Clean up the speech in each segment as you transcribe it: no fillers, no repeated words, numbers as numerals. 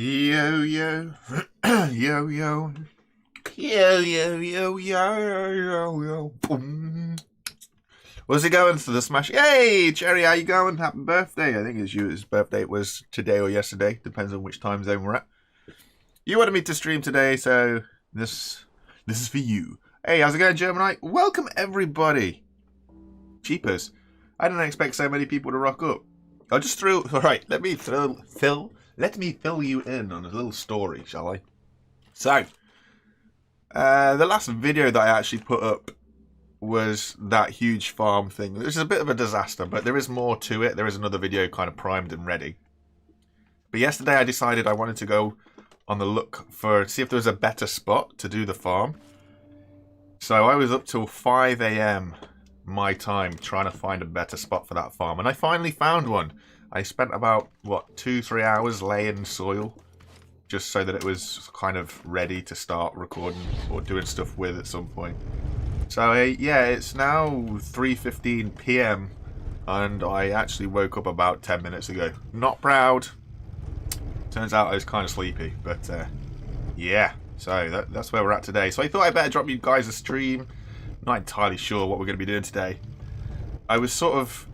Yo yo yo yo yo yo yo yo yo boom. What's it going to the smash? Hey Cherry, how you going? Happy birthday! I think it's you. His birthday was today or yesterday, depends on which time zone we're at. You wanted me to stream today, so this is for you. Hey, how's it going, Germanite? Welcome everybody. Cheapers. I didn't expect so many people to rock up. I just threw. All right, let me fill you in on a little story, shall I? So, the last video that I actually put up was that huge farm thing. This is a bit of a disaster, but there is more to it. There is another video kind of primed and ready. But yesterday I decided I wanted to go on the look for, see if there was a better spot to do the farm. So I was up till 5 AM my time trying to find a better spot for that farm, and I finally found one. I spent about, what, 2-3 hours laying soil just so that it was kind of ready to start recording or doing stuff with at some point. So yeah, it's now 3:15 PM and I actually woke up about 10 minutes ago. Not proud. Turns out I was kind of sleepy, but yeah, so that's where we're at today. So I thought I'd better drop you guys a stream. Not entirely sure what we're going to be doing today. I was sort of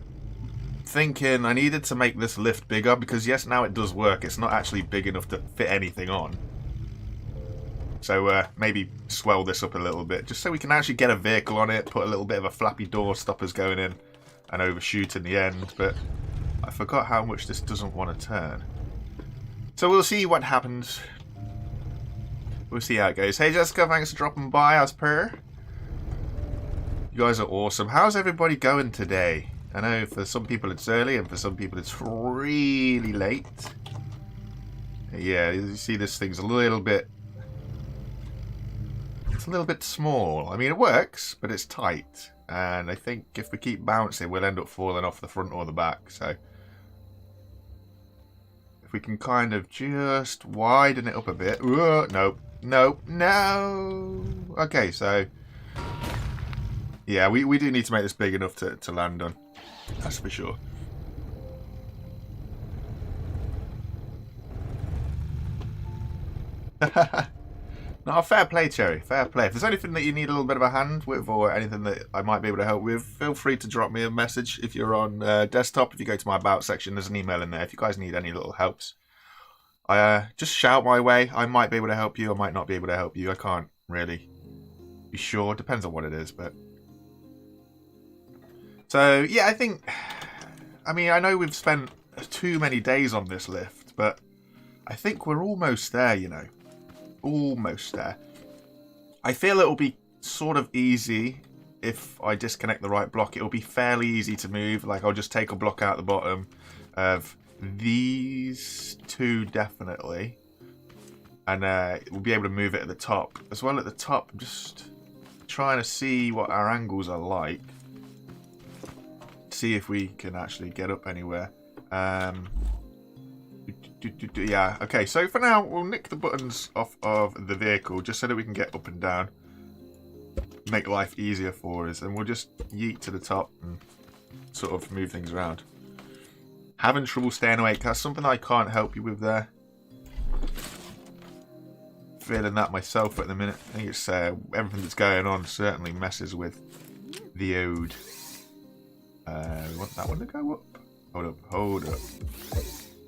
thinking I needed to make this lift bigger because yes, now it does work. It's not actually big enough to fit anything on. So maybe swell this up a little bit just so we can actually get a vehicle on it, put a little bit of a flappy door stoppers going in and overshoot in the end. But I forgot how much this doesn't want to turn. So we'll see what happens. We'll see how it goes. Hey Jessica, thanks for dropping by as per. You guys are awesome. How's everybody going today? I know for some people it's early and for some people it's really late. Yeah, you see this thing's a little bit... It's a little bit small. I mean, it works, but it's tight. And I think if we keep bouncing, we'll end up falling off the front or the back. So if we can kind of just widen it up a bit. Nope, nope, no. Okay, so... Yeah, we do need to make this big enough to land on. That's for sure. No, fair play, Cherry. Fair play. If there's anything that you need a little bit of a hand with or anything that I might be able to help with, feel free to drop me a message. If you're on desktop, if you go to my About section, there's an email in there. If you guys need any little helps, just shout my way. I might be able to help you. I might not be able to help you. I can't really be sure. Depends on what it is, but... So, yeah, I mean, I know we've spent too many days on this lift, but I think we're almost there, you know. Almost there. I feel it'll be sort of easy if I disconnect the right block. It'll be fairly easy to move. Like, I'll just take a block out the bottom of these two, definitely. And we'll be able to move it at the top. As well at the top, I'm just trying to see what our angles are like. See if we can actually get up anywhere. Yeah, okay, so for now we'll nick the buttons off of the vehicle just so that we can get up and down, make life easier for us, and we'll just yeet to the top and sort of move things around. Having trouble staying awake, that's something I can't help you with there. Feeling that myself at the minute. I think it's everything that's going on certainly messes with the ode. We want that one to go up. Hold up, hold up.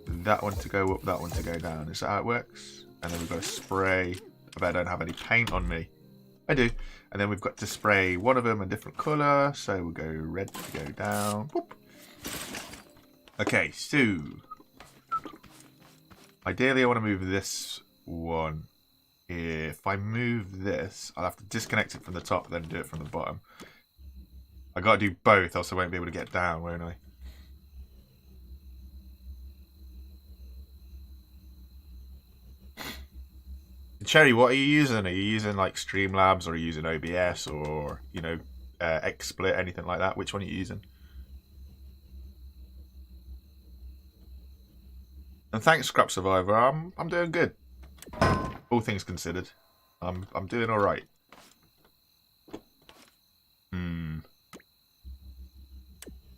That one to go up, that one to go down. Is that how it works? And then we've got to spray. I bet I don't have any paint on me. I do. And then we've got to spray one of them a different colour. So we'll go red to go down. Whoop. Okay, so ideally I want to move this one. If I move this, I'll have to disconnect it from the top, then do it from the bottom. I got to do both, else I won't be able to get down, won't I? Cherry, what are you using? Are you using like Streamlabs, or are you using OBS, or you know, XSplit, anything like that? Which one are you using? And thanks, Scrap Survivor. I'm doing good. All things considered, I'm doing all right.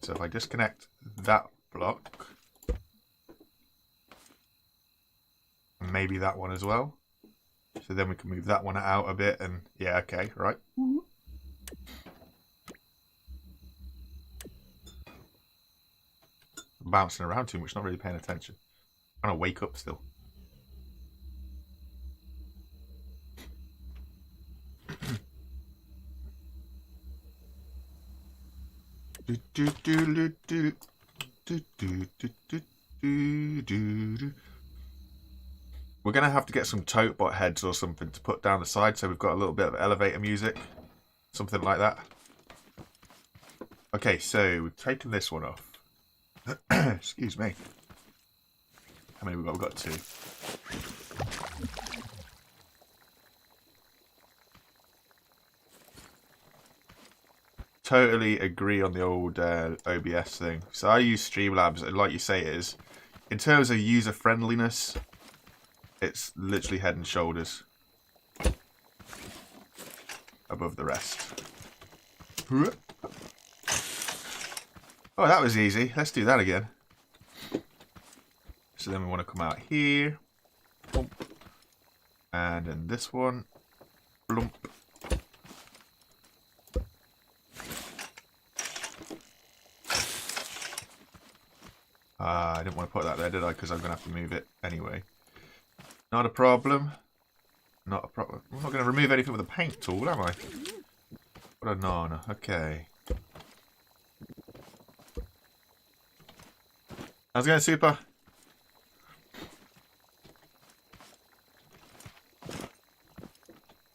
So if I disconnect that block, And maybe that one as well. So then we can move that one out a bit and... Yeah, okay, right. Bouncing around too much, not really paying attention. I'm trying to wake up still. We're going to have to get some tote bot heads or something to put down the side, so we've got a little bit of elevator music. Something like that. Okay, so we've taken this one off. Excuse me. How many we got? We've got 2. Totally agree on the old OBS thing. So I use Streamlabs, and like you say it is. In terms of user friendliness, it's literally head and shoulders above the rest. Oh, that was easy. Let's do that again. So then we want to come out here. Boom. And then this one. Blump. I didn't want to put that there, did I? Because I'm going to have to move it anyway. Not a problem. Not a problem. I'm not going to remove anything with a paint tool, am I? What a nana. Okay. How's it going, Super?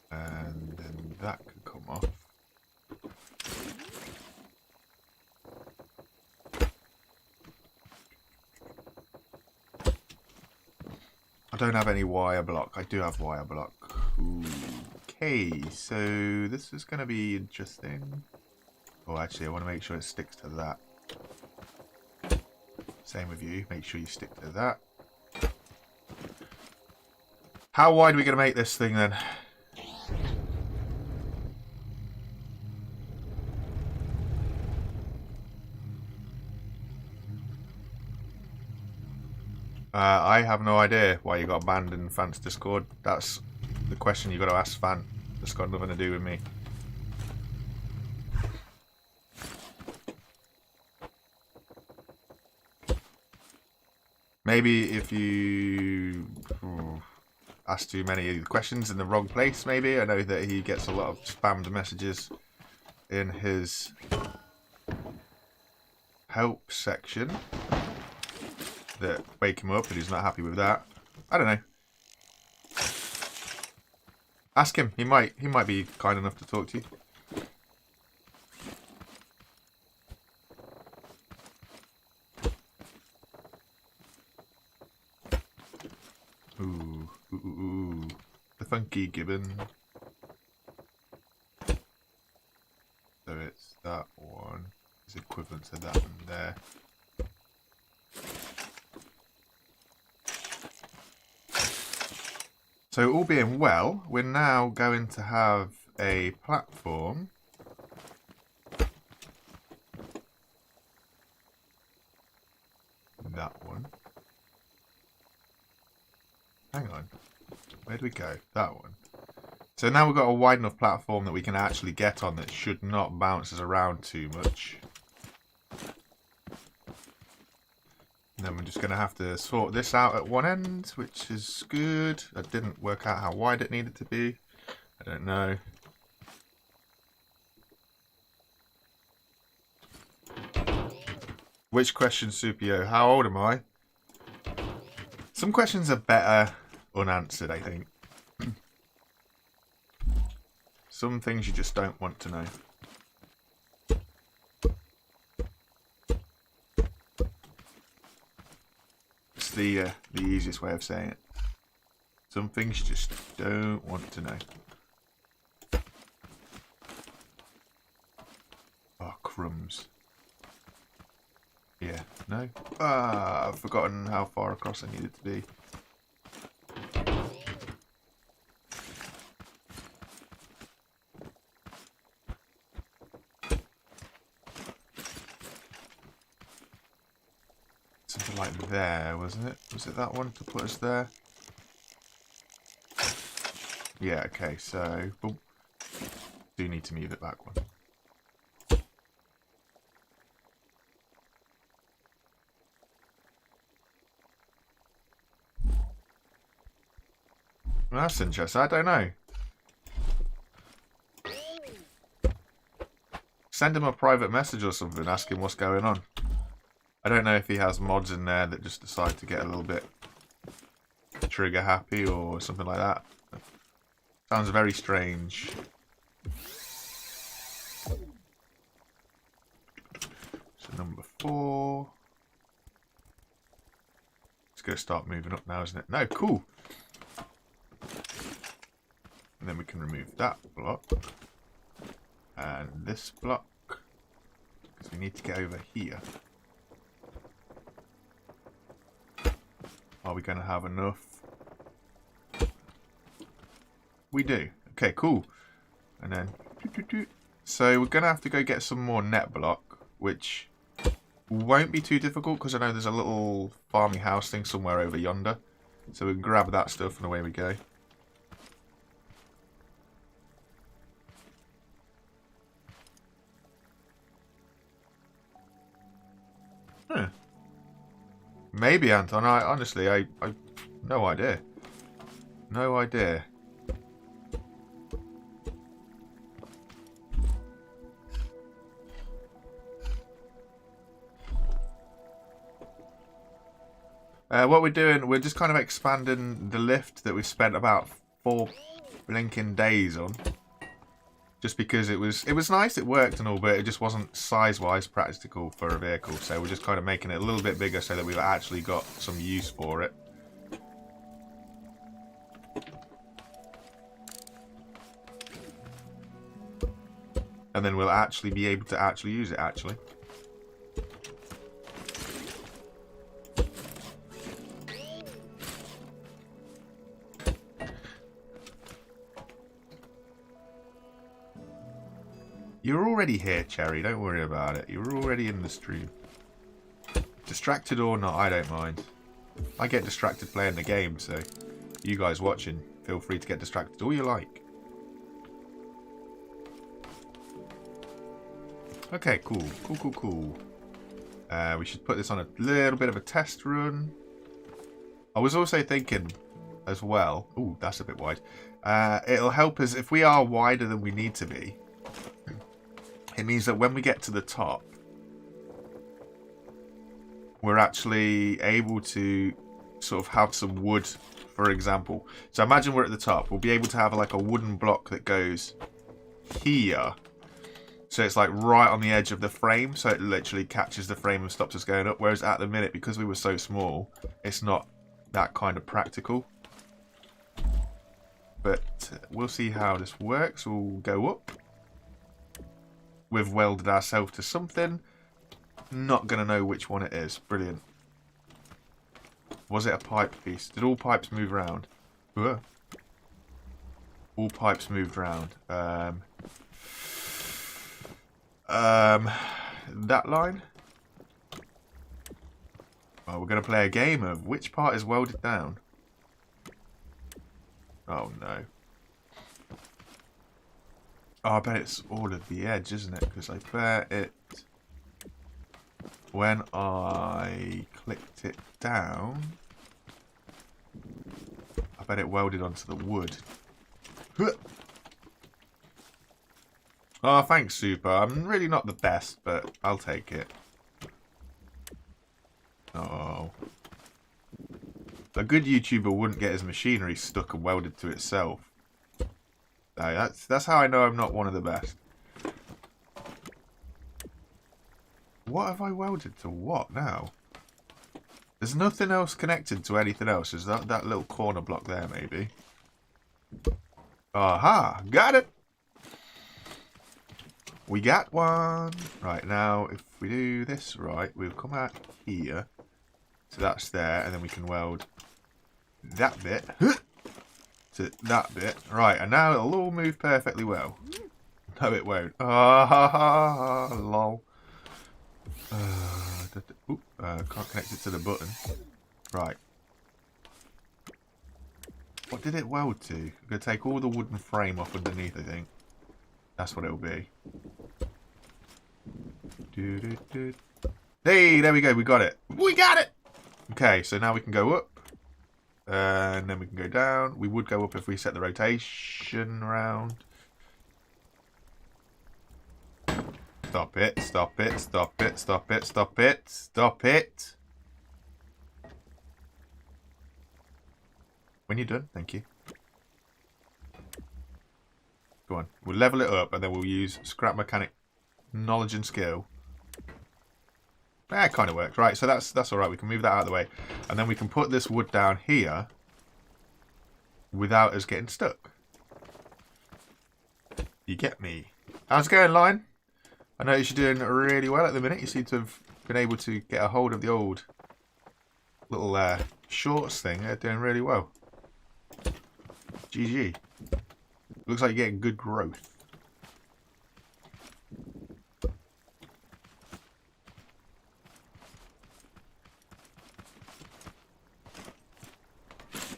And then that can come off. I don't have any wire block. I do have wire block. Ooh. Okay, so this is going to be interesting. Oh, actually, I want to make sure it sticks to that. Same with you. Make sure you stick to that. How wide are we going to make this thing then? I have no idea why you got banned in Fant's Discord. That's the question you got to ask Fant. It's got nothing to do with me. Maybe if you ask too many questions in the wrong place, maybe. I know that he gets a lot of spammed messages in his help section that wake him up and he's not happy with that. I don't know. Ask him. He might be kind enough to talk to you. Ooh, ooh, ooh, ooh. The funky gibbon. So it's that one. It's equivalent to that one there. So all being well, we're now going to have a platform. That one. Hang on. Where do we go? That one. So now we've got a wide enough platform that we can actually get on that should not bounce us around too much. And then we're just going to have to sort this out at one end, which is good. I didn't work out how wide it needed to be. I don't know. Which question, Supio? How old am I? Some questions are better unanswered, I think. Some things you just don't want to know. It's the easiest way of saying it. Some things you just don't want to know. Oh, crumbs. Yeah, no? Ah, I've forgotten how far across I needed to be. Something like there, wasn't it? Was it that one to put us there? Yeah, okay, so... Oh, do need to move it back one. Well, that's interesting. I don't know. Send him a private message or something, ask him what's going on. I don't know if he has mods in there that just decide to get a little bit trigger happy or something like that. Sounds very strange. So number 4. It's going to start moving up now, isn't it? No, cool. And then we can remove that block. And this block. Because we need to get over here. Are we going to have enough? We do. Okay, cool. And then... So we're going to have to go get some more net block, which won't be too difficult because I know there's a little farming house thing somewhere over yonder. So we can grab that stuff and away we go. Huh. Maybe, Anton. Honestly, I no idea. No idea. What we're doing, we're just kind of expanding the lift that we spent about 4 blinking days on. Just because it was nice, it worked and all, but it just wasn't size-wise practical for a vehicle. So we're just kind of making it a little bit bigger so that we've actually got some use for it. And then we'll actually be able to actually use it, actually. You're already here, Cherry. Don't worry about it. You're already in the stream. Distracted or not, I don't mind. I get distracted playing the game, so you guys watching, feel free to get distracted all you like. Okay, cool. Cool. We should put this on a little bit of a test run. I was also thinking as well... Ooh, that's a bit wide. It'll help us if we are wider than we need to be. It means that when we get to the top, we're actually able to sort of have some wood, for example. So imagine we're at the top. We'll be able to have like a wooden block that goes here. So it's like right on the edge of the frame. So it literally catches the frame and stops us going up. Whereas at the minute, because we were so small, it's not that kind of practical. But we'll see how this works. We'll go up. We've welded ourselves to something. Not going to know which one it is. Brilliant. Was it a pipe piece? Did all pipes move around? All pipes moved around. That line? Oh, we're going to play a game of which part is welded down. Oh, no. Oh, I bet it's all of the edge, isn't it? Because I bet it... When I clicked it down... I bet it welded onto the wood. Oh, thanks, Super. I'm really not the best, but I'll take it. Oh. A good YouTuber wouldn't get his machinery stuck and welded to itself. No, that's how I know I'm not one of the best. What have I welded to what now? There's nothing else connected to anything else. Is that little corner block there, maybe? Aha! Got it! We got one! Right, now, if we do this right, we'll come out here. So that's there, and then we can weld that bit to that bit. Right, and now it'll all move perfectly well. No, it won't. Ah, lol. Can't connect it to the button. Right. What did it weld to? I'm going to take all the wooden frame off underneath, I think. That's what it'll be. Hey, there we go. We got it. We got it! Okay, so now we can go up. And then we can go down. We would go up if we set the rotation around. Stop it, stop it, stop it, stop it, stop it, stop it. When you're done, thank you. Go on, we'll level it up and then we'll use scrap mechanic knowledge and skill. That kind of works, right? So that's all right. We can move that out of the way, and then we can put this wood down here without us getting stuck. You get me? How's it going, Lion? I notice you're doing really well at the minute. You seem to have been able to get a hold of the old little shorts thing. They're doing really well. GG. Looks like you're getting good growth.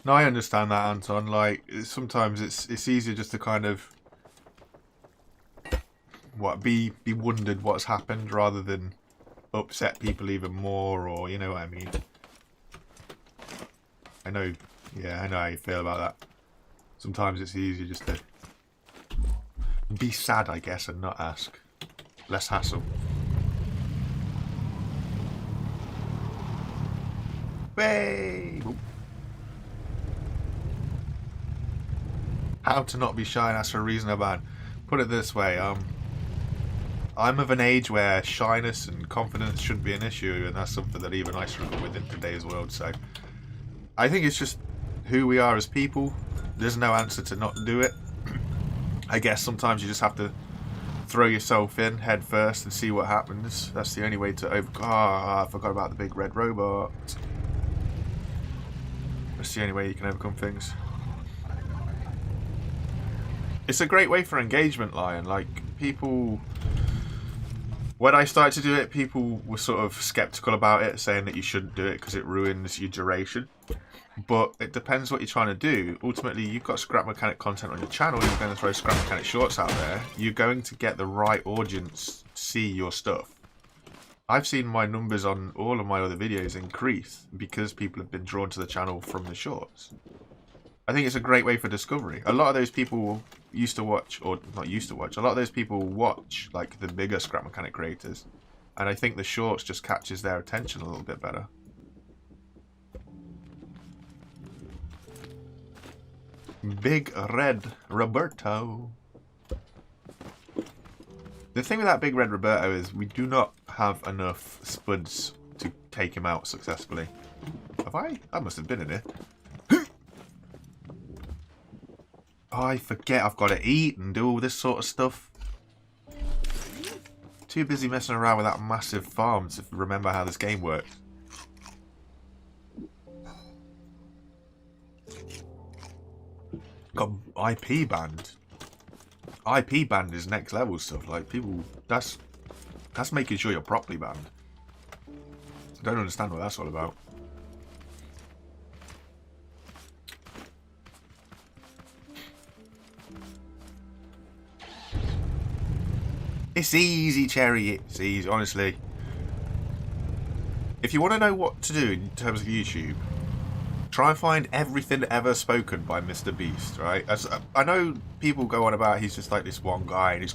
No, I understand that, Anton. Like, sometimes it's easier just to kind of be wondered what's happened rather than upset people even more, or you know what I mean. I know how you feel about that. Sometimes it's easier just to be sad, I guess, and not ask. Less hassle. Way. How to not be shy and ask for a reason about. Put it this way, I'm of an age where shyness and confidence shouldn't be an issue, and that's something that even I struggle with in today's world. So I think it's just who we are as people. There's no answer to not do it. I guess sometimes you just have to throw yourself in head first and see what happens. That's the only way to overcome. I forgot about the big red robot. That's the only way you can overcome things. It's a great way for engagement, Lion. Like, people... When I started to do it, people were sort of skeptical about it, saying that you shouldn't do it because it ruins your duration. But it depends what you're trying to do. Ultimately, you've got scrap mechanic content on your channel, you're going to throw scrap mechanic shorts out there. You're going to get the right audience to see your stuff. I've seen my numbers on all of my other videos increase because people have been drawn to the channel from the shorts. I think it's a great way for discovery. A lot of those people used to watch, or not used to watch, a lot of those people watch like the bigger scrap mechanic creators. And I think the shorts just catches their attention a little bit better. Big Red Roberto. The thing with that Big Red Roberto is we do not have enough spuds to take him out successfully. Have I? I must have been in it. I forget I've got to eat and do all this sort of stuff. Too busy messing around with that massive farm to remember how this game works. Got IP banned. IP banned is next level stuff. Like, people, that's making sure you're properly banned. I don't understand what that's all about. It's easy, Cherry. It's easy, honestly. If you want to know what to do in terms of YouTube, try and find everything ever spoken by Mr. Beast, right? As I know people go on about he's just like this one guy, and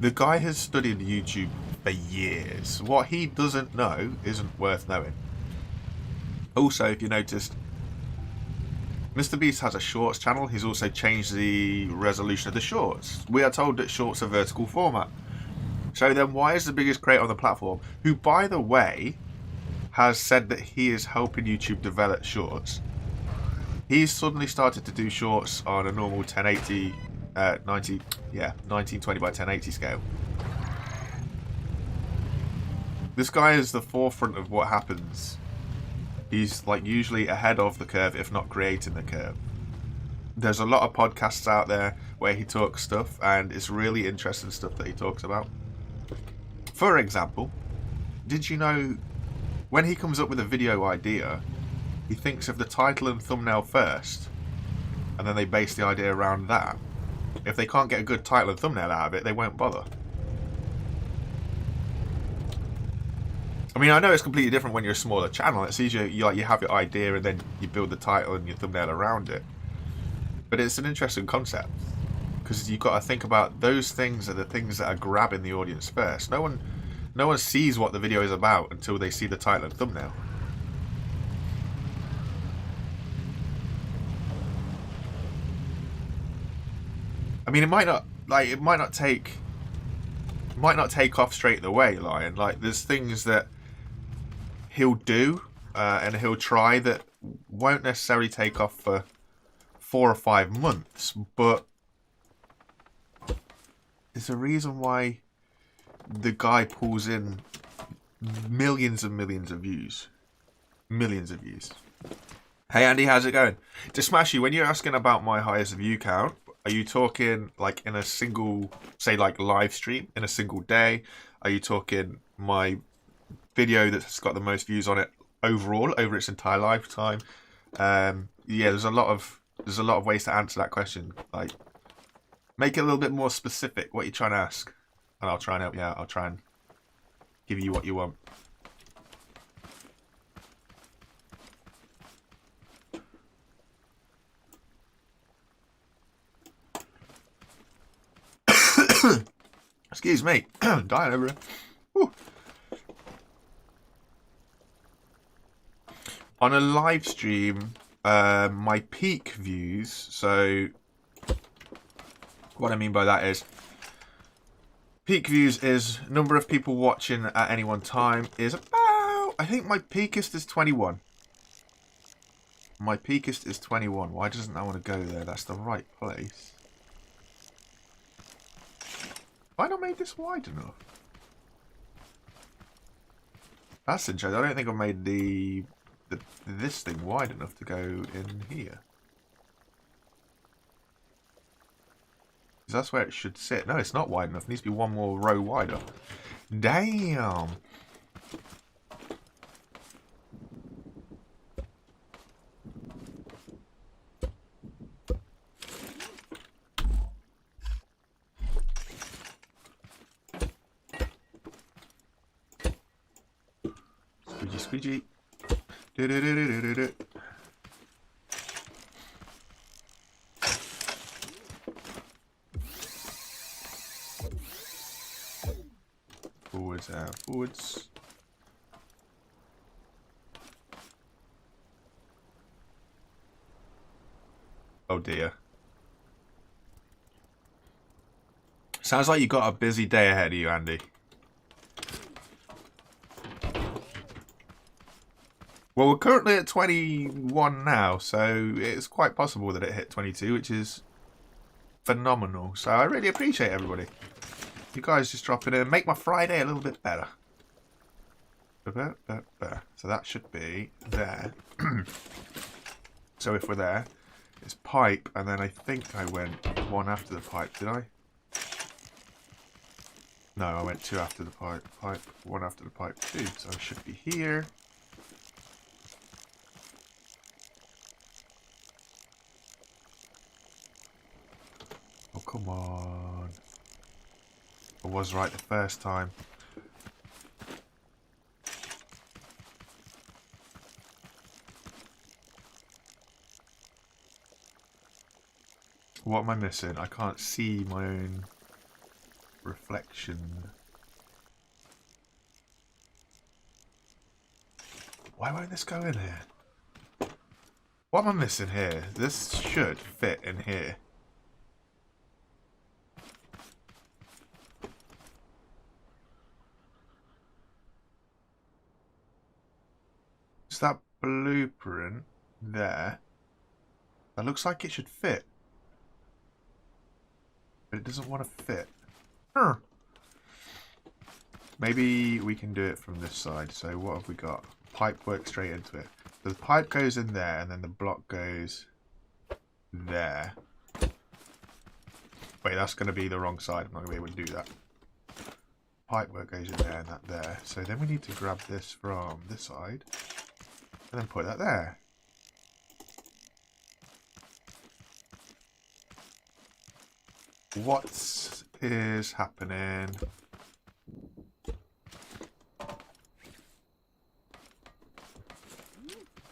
the guy has studied YouTube for years. What he doesn't know isn't worth knowing. Also, if you noticed, Mr. Beast has a shorts channel. He's also changed the resolution of the shorts. We are told that shorts are vertical format. So then why is the biggest creator on the platform, who by the way has said that he is helping YouTube develop shorts, he's suddenly started to do shorts on a normal 1080 1920 by 1080 scale. This guy is the forefront of what happens. He's like usually ahead of the curve, if not creating the curve. There's a lot of podcasts out there where he talks stuff, and it's really interesting stuff that he talks about. For example, did you know when he comes up with a video idea, he thinks of the title and thumbnail first, and then they base the idea around that. If they can't get a good title and thumbnail out of it, they won't bother. I mean, I know it's completely different when you're a smaller channel. It's easier, you have your idea and then you build the title and your thumbnail around it. But it's an interesting concept, because you've got to think about those things are the things that are grabbing the audience first. No one sees what the video is about until they see the title and thumbnail. I mean, it might not take off straight away, Lion. Like, there's things that he'll do and he'll try that won't necessarily take off for 4 or 5 months, but there's a reason why the guy pulls in millions and millions of views. Millions of views. Hey Andy, how's it going? To smash you, when you're asking about my highest view count, are you talking like in a single, say like live stream, in a single day? Are you talking my video that's got the most views on it overall, over its entire lifetime? Yeah, there's a lot of ways to answer that question. Like, make it a little bit more specific what you're trying to ask, and I'll try and help you out. I'll try and give you what you want. Excuse me, dying over here. Whew. On a live stream, my peak views, so what I mean by that is, peak views is number of people watching at any one time is about, I think my peakest is 21. My peakest is 21. Why doesn't that want to go there? That's the right place. Have I not made this wide enough? That's interesting. I don't think I made this thing wide enough to go in here. That's where it should sit. No, it's not wide enough. It needs to be one more row wider. Damn. Squeegee, squeegee. Do-do-do-do-do-do. Forwards and forwards. Oh dear. Sounds like you got a busy day ahead of you, Andy. Well, we're currently at 21 now, so it's quite possible that it hit 22, which is phenomenal. So I really appreciate everybody. You guys just dropping in, make my Friday a little bit better. So that should be there. So if we're there, it's pipe, and then I think I went one after the pipe, did I? No, I went two after the pipe. Pipe, one after the pipe, two. So I should be here. Oh, come on. I was right the first time. What am I missing? I can't see my own reflection. Why won't this go in here? What am I missing here? This should fit in here. Is that blueprint there? That looks like it should fit. But it doesn't want to fit. Huh. Maybe we can do it from this side. So what have we got? Pipe works straight into it. So the pipe goes in there and then the block goes there. Wait, that's going to be the wrong side. I'm not going to be able to do that. Pipe work goes in there and that there. So then we need to grab this from this side and then put that there. What is happening?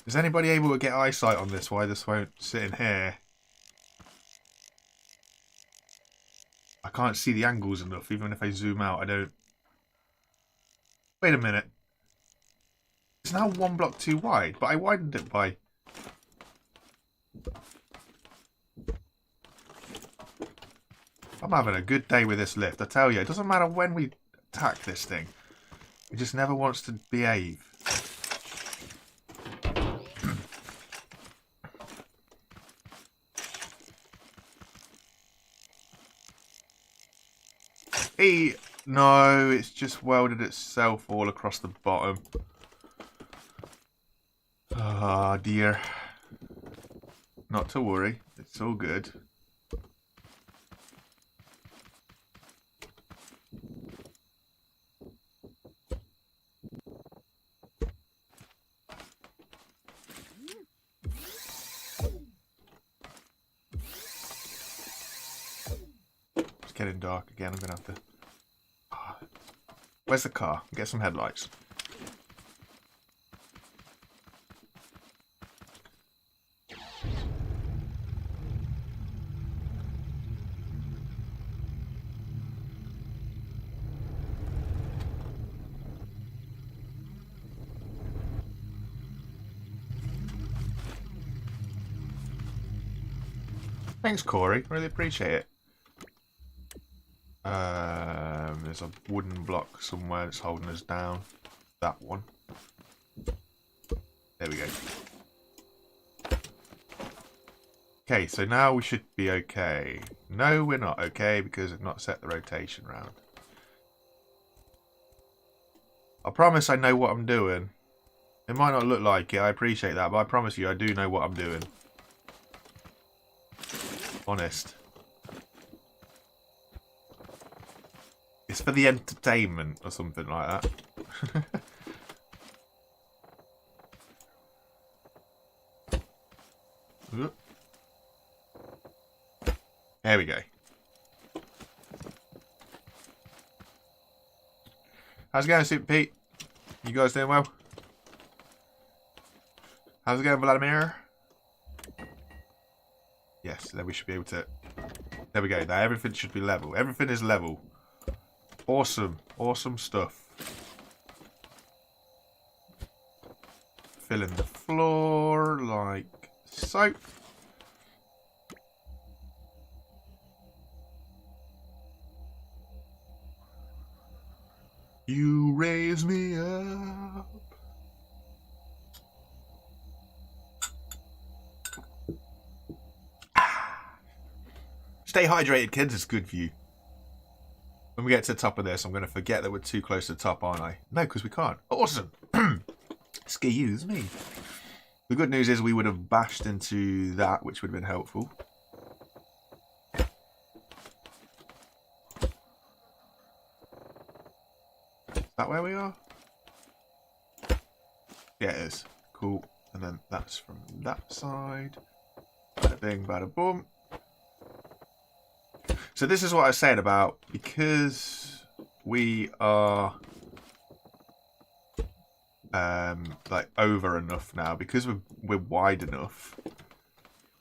Is anybody able to get eyesight on this? Why this won't sit in here? I can't see the angles enough. Even if I zoom out, I don't. Wait a minute. It's now 1 block too wide, but I widened it by... I'm having a good day with this lift. I tell you, it doesn't matter when we attack this thing. It just never wants to behave. No, it's just welded itself all across the bottom. Ah, dear. Not to worry. It's all good. It's getting dark again. I'm going to have to... Where's the car? Get some headlights. Thanks, Corey. Really appreciate it. There's a wooden block somewhere that's holding us down. That one. There we go. Okay, so now we should be okay. No, we're not okay because I've not set the rotation round. I promise I know what I'm doing. It might not look like it, I appreciate that, but I promise you I do know what I'm doing. Honest. It's for the entertainment or something like that. There we go. How's it going, Super Pete? You guys doing well? How's it going, Vladimir? Yes, then we should be able to... There we go. Now everything should be level. Everything is level. Awesome. Awesome stuff. Fill in the floor like so. You raise me up. Stay hydrated, kids. It's good for you. When we get to the top of this, I'm going to forget that we're too close to the top, aren't I? No, because we can't. Awesome. Excuse me. The good news is we would have bashed into that, which would have been helpful. Is that where we are? Yeah, it is. Cool. And then that's from that side. Bada bing, bada boom. So this is what I was saying about, because we are like over enough now, because we're wide enough,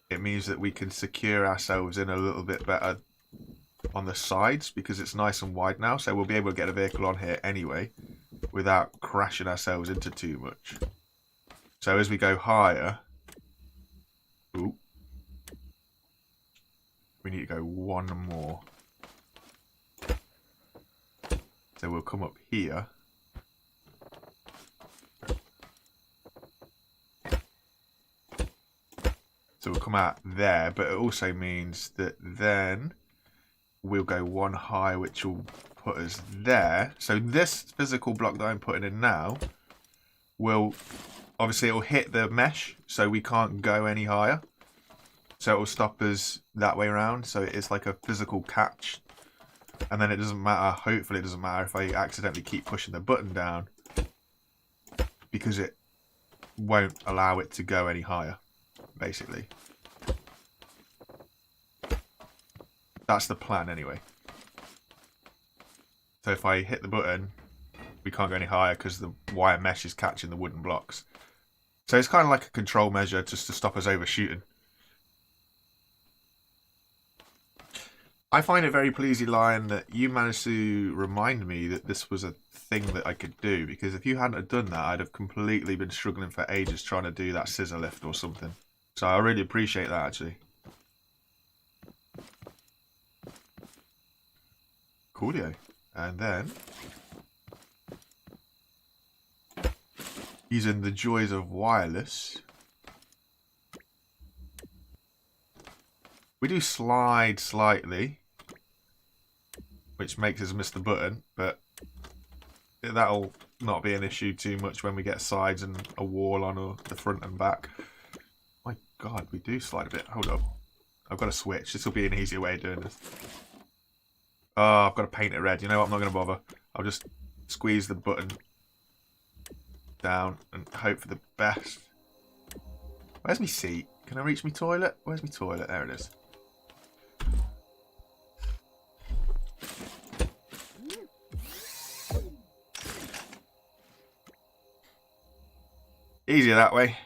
it means that we can secure ourselves in a little bit better on the sides, because it's nice and wide now, so we'll be able to get a vehicle on here anyway without crashing ourselves into too much. So as we go higher, ooh, we need to go one more. So we'll come up here. So we'll come out there, but it also means that then we'll go one high, which will put us there. So this physical block that I'm putting in now will, obviously it'll hit the mesh, so we can't go any higher. So it will stop us that way around. So it's like a physical catch. And then it doesn't matter, hopefully it doesn't matter if I accidentally keep pushing the button down, because it won't allow it to go any higher, basically. That's the plan anyway. So if I hit the button, we can't go any higher because the wire mesh is catching the wooden blocks. So it's kind of like a control measure just to stop us overshooting. I find it very pleasing, Lion, that you managed to remind me that this was a thing that I could do, because if you hadn't have done that, I'd have completely been struggling for ages trying to do that scissor lift or something. So I really appreciate that, actually. Coolio. And then, using the joys of wireless, we do slide slightly, which makes us miss the button, but that'll not be an issue too much when we get sides and a wall on the front and back. My God, we do slide a bit. Hold up. I've got to switch. This will be an easier way of doing this. Oh, I've got to paint it red. You know what? I'm not going to bother. I'll just squeeze the button down and hope for the best. Where's my seat? Can I reach my toilet? Where's my toilet? There it is. Easier that way.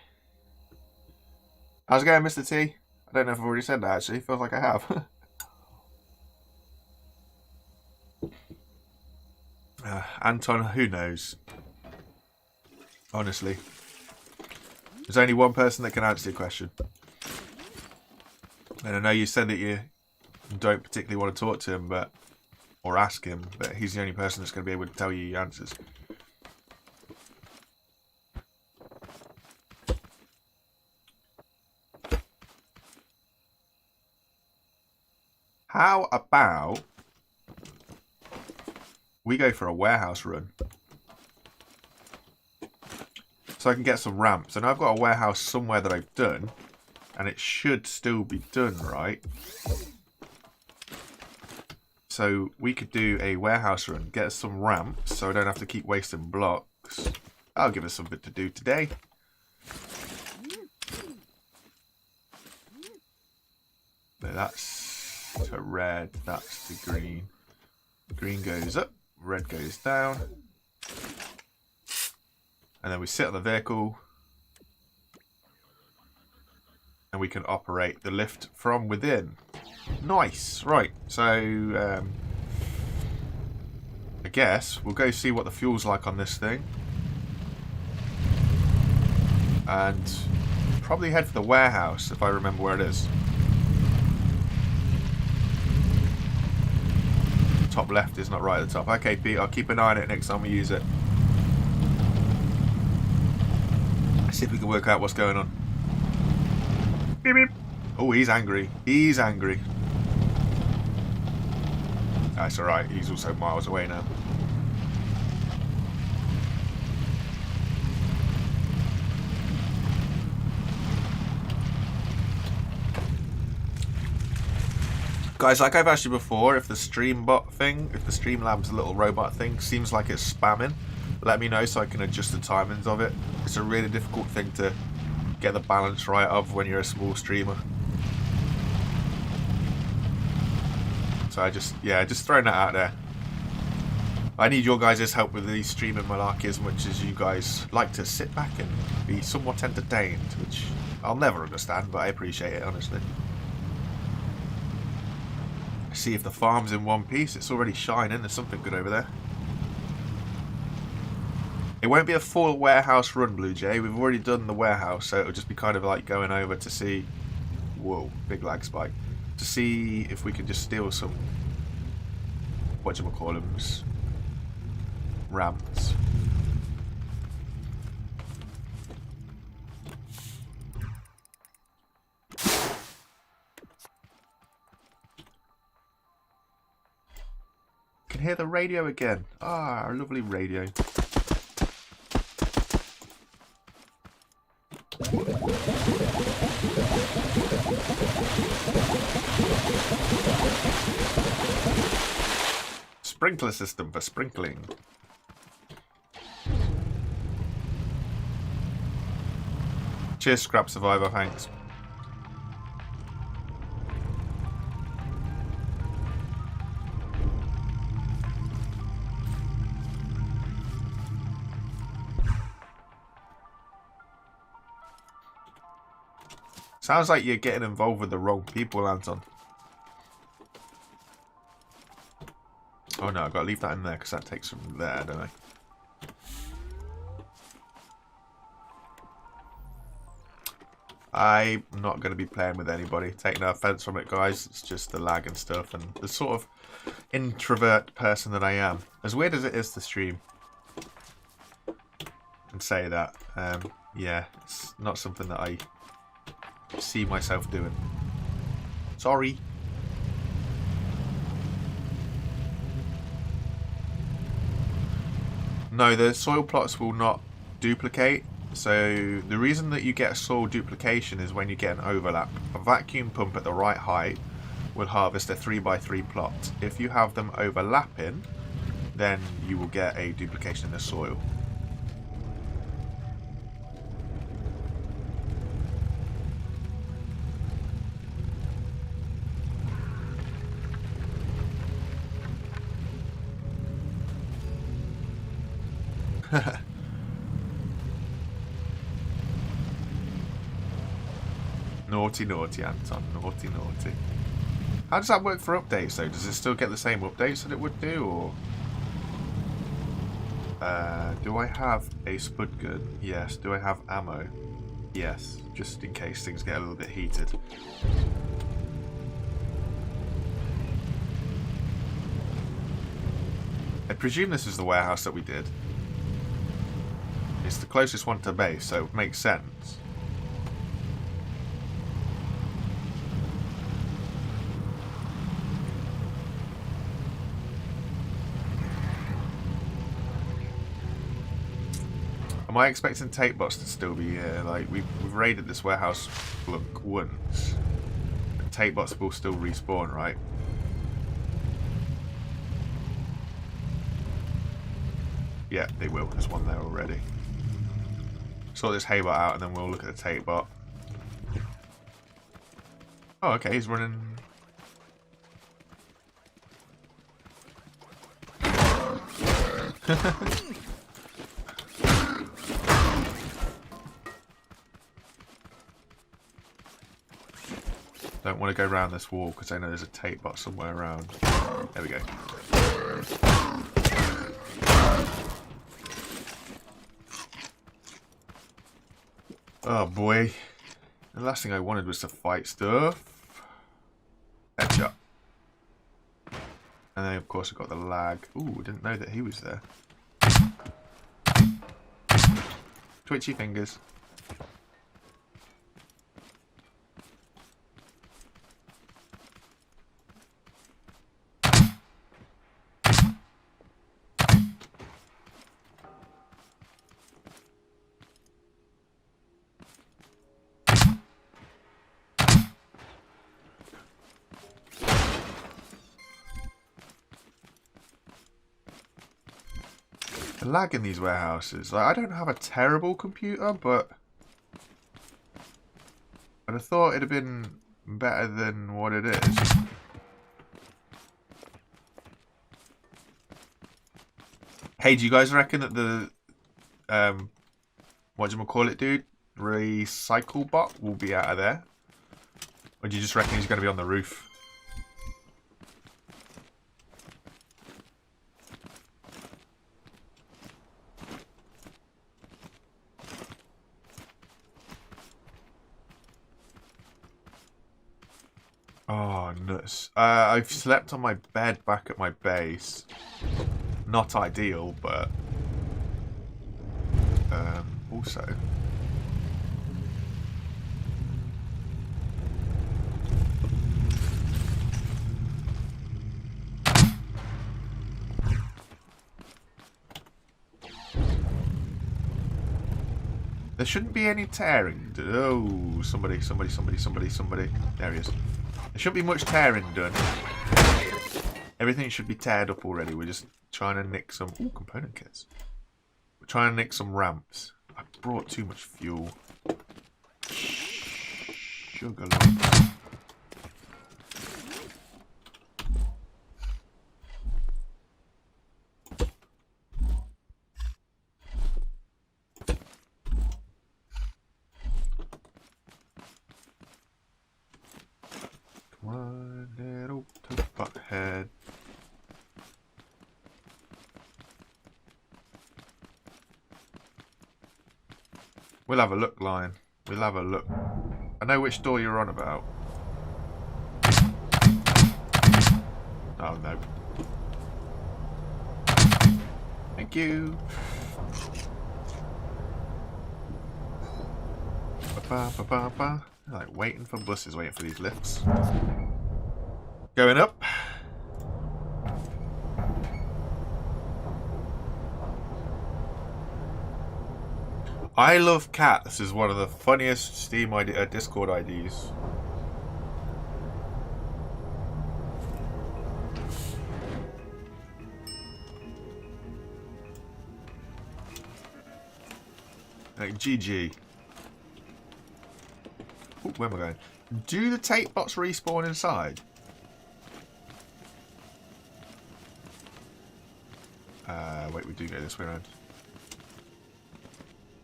How's it going, Mr. T? I don't know if I've already said that, actually. Feels like I have. Anton, who knows? Honestly. There's only one person that can answer your question. And I know you said that you don't particularly want to talk to him, or ask him, but he's the only person that's going to be able to tell you your answers. How about we go for a warehouse run? So I can get some ramps. And I've got a warehouse somewhere that I've done, and it should still be done, right? So we could do a warehouse run, get us some ramps so I don't have to keep wasting blocks. That'll give us something to do today. No, that's to red, that's the green. Green goes up, red goes down. And then we sit on the vehicle. And we can operate the lift from within. Nice, right. So, I guess we'll go see what the fuel's like on this thing. And probably head for the warehouse if I remember where it is. Top left is not right at the top. Okay, Pete, I'll keep an eye on it next time we use it. Let's see if we can work out what's going on. Beep, beep. Oh, he's angry. He's angry. That's alright. He's also miles away now. Guys, like I've asked you before, if the Streambot thing, if the Streamlabs little robot thing seems like it's spamming, let me know so I can adjust the timings of it. It's a really difficult thing to get the balance right of when you're a small streamer. So I just throwing that out there. I need your guys' help with these streaming malarkey as much as you guys like to sit back and be somewhat entertained, which I'll never understand, but I appreciate it, honestly. See if the farm's in one piece. It's already shining. There's something good over there. It won't be a full warehouse run, Blue Jay. We've already done the warehouse, so it'll just be kind of like going over to see... Whoa, big lag spike. To see if we can just steal some... whatchamacallums... ramps. Can hear the radio again. Ah, our lovely radio. Sprinkler system for sprinkling. Cheers, Scrap Survivor, thanks. Sounds like you're getting involved with the wrong people, Anton. Oh no, I've got to leave that in there because that takes from there, don't I? I'm not going to be playing with anybody. Take no offense from it, guys. It's just the lag and stuff and the sort of introvert person that I am. As weird as it is to stream and say that, yeah, it's not something that I see myself doing. Sorry. No, the soil plots will not duplicate. So the reason that you get a soil duplication is when you get an overlap. A vacuum pump at the right height will harvest a 3x3 plot. If you have them overlapping, then you will get a duplication in the soil. Naughty, naughty, Anton. Naughty, naughty. How does that work for updates, though? Does it still get the same updates that it would do, or... do I have a spud gun? Yes. Do I have ammo? Yes. Just in case things get a little bit heated. I presume this is the warehouse that we did. It's the closest one to base, so it makes sense. Am I expecting tape bots to still be here? Like, we've raided this warehouse block once. But tape bots will still respawn, right? Yeah, they will. There's one there already. Sort this hay bot out and then we'll look at the tape bot. Oh, okay, he's running... Don't want to go around this wall because I know there's a tape bot somewhere around. There we go. Oh boy. The last thing I wanted was to fight stuff. Headshot. And then of course I got the lag. Ooh, didn't know that he was there. Twitchy fingers. The lag in these warehouses. Like, I don't have a terrible computer, but I'd have thought it'd have been better than what it is. Hey, do you guys reckon that the whatchamacallit dude, recycle bot, will be out of there? Or do you just reckon he's going to be on the roof? Oh, nuts. I've slept on my bed back at my base. Not ideal, but... also... There shouldn't be any tearing. Oh, somebody. There he is. There shouldn't be much tearing done. Everything should be teared up already. We're just trying to nick some... Ooh, component kits. We're trying to nick some ramps. I brought too much fuel. Sugar lumps. We'll have a look, Lion. We'll have a look. I know which door you're on about. Oh, no. Thank you. Ba-ba-ba-ba. Like waiting for buses, waiting for these lifts. Going up. I love cat. This is one of the funniest Steam Discord IDs. Like GG. Ooh, where am I going? Do the tape bots respawn inside? Wait, we do go this way around.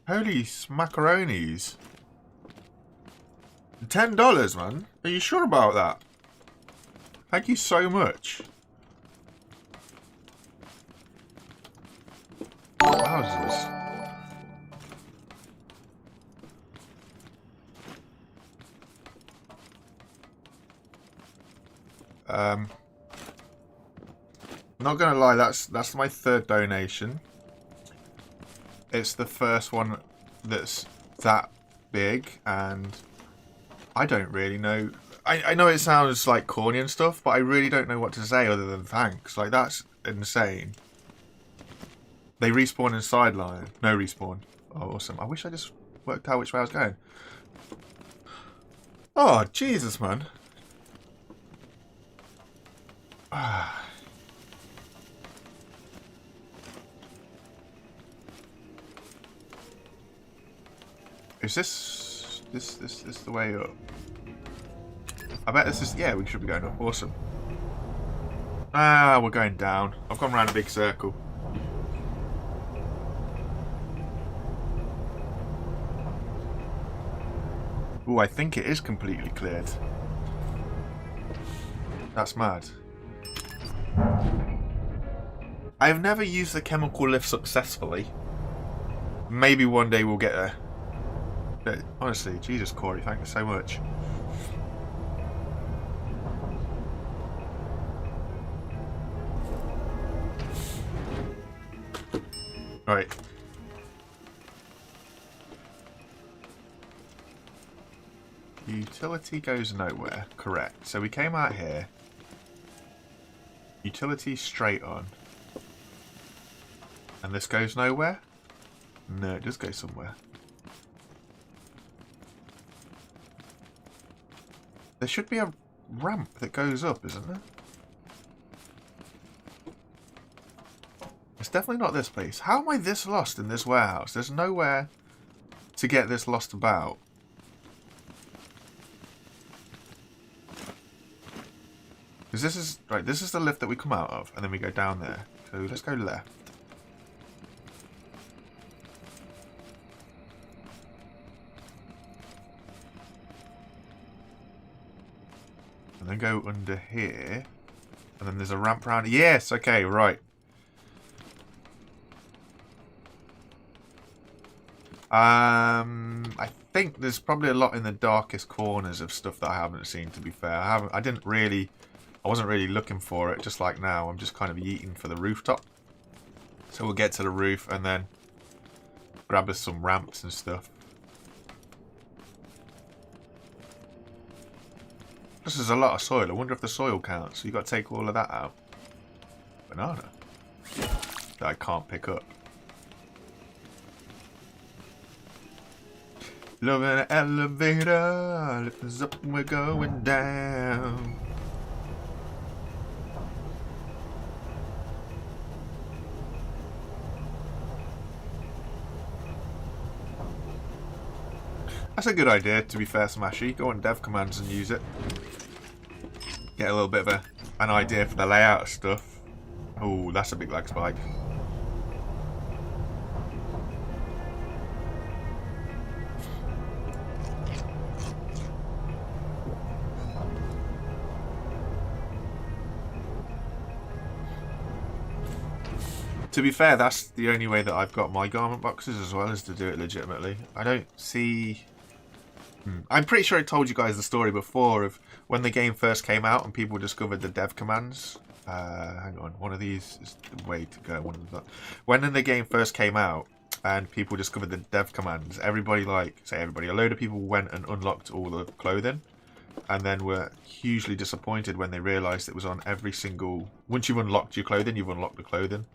Holy smackaronis. $10, man. Are you sure about that? Thank you so much. Wowzers. Not gonna lie, that's my third donation. It's the first one that's that big, and I don't really know. I know it sounds like corny and stuff, but I really don't know what to say other than thanks. Like, that's insane. They respawn in sideline. No respawn. Oh, awesome. I wish I just worked out which way I was going. Oh, Jesus, man. Is this the way up? I bet this is, yeah, we should be going up. Awesome. Ah, we're going down. I've gone around a big circle. Ooh, I think it is completely cleared. That's mad. I've never used the chemical lift successfully. Maybe one day we'll get there. But honestly, Jesus, Corey, thank you so much. Right. Utility goes nowhere. Correct. So we came out here. Utility straight on. And this goes nowhere? No, it does go somewhere. There should be a ramp that goes up, isn't there? It's definitely not this place. How am I this lost in this warehouse? There's nowhere to get this lost about. Because this is, right, this is the lift that we come out of, and then we go down there. So let's go left. And then go under here. And then there's a ramp around. Yes, okay, right. I think there's probably a lot in the darkest corners of stuff that I haven't seen, to be fair. I wasn't really looking for it, just like now. I'm just kind of yeeting for the rooftop. So we'll get to the roof and then grab us some ramps and stuff. This is a lot of soil. I wonder if the soil counts. You got to take all of that out. Banana. That I can't pick up. Love in an elevator. Lift us up and we're going down. That's a good idea, to be fair, Smashy. Go on dev commands and use it. Get a little bit of an idea for the layout of stuff. Oh, that's a big lag spike. To be fair, that's the only way that I've got my garment boxes as well, is to do it legitimately. I don't see... I'm pretty sure I told you guys the story before of when the game first came out and people discovered the dev commands. Hang on, one of these is the way to go. One of the... When the game first came out and people discovered the dev commands, everybody, a load of people went and unlocked all the clothing, and then were hugely disappointed when they realised it was on every single... Once you've unlocked your clothing, you've unlocked the clothing.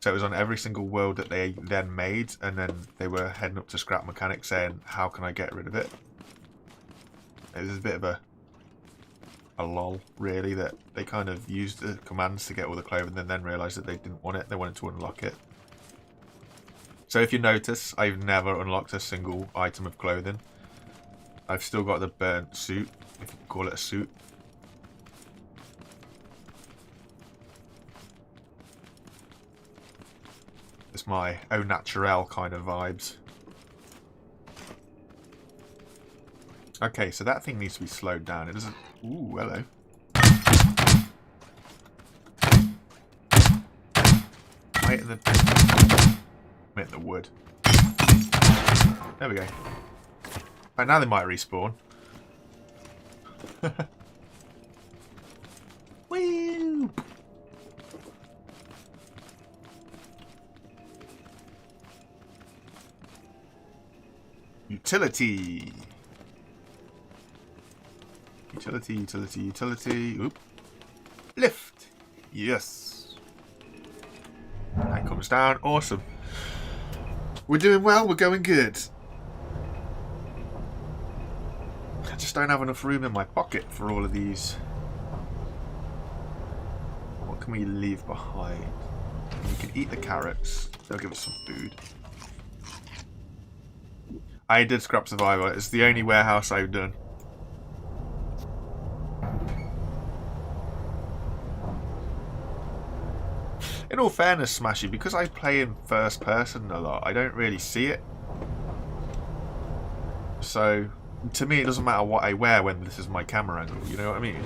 So it was on every single world that they then made, and then they were heading up to Scrap Mechanic saying, how can I get rid of it? It was a bit of a lull, really, that they kind of used the commands to get all the clothing and then realised that they didn't want it, they wanted to unlock it. So if you notice, I've never unlocked a single item of clothing. I've still got the burnt suit, if you can call it a suit. It's my au naturel kind of vibes. Okay, so that thing needs to be slowed down. It doesn't... Ooh, hello. I'm hitting the wood. There we go. Right, now they might respawn. Woo! Utility. Utility. Oop. Lift. Yes. That comes down. Awesome. We're doing well. We're going good. I just don't have enough room in my pocket for all of these. What can we leave behind? We can eat the carrots. They'll give us some food. I did Scrap Survivor. It's the only warehouse I've done. In all fairness, Smashy, because I play in first person a lot, I don't really see it. So, to me, it doesn't matter what I wear when this is my camera angle, you know what I mean?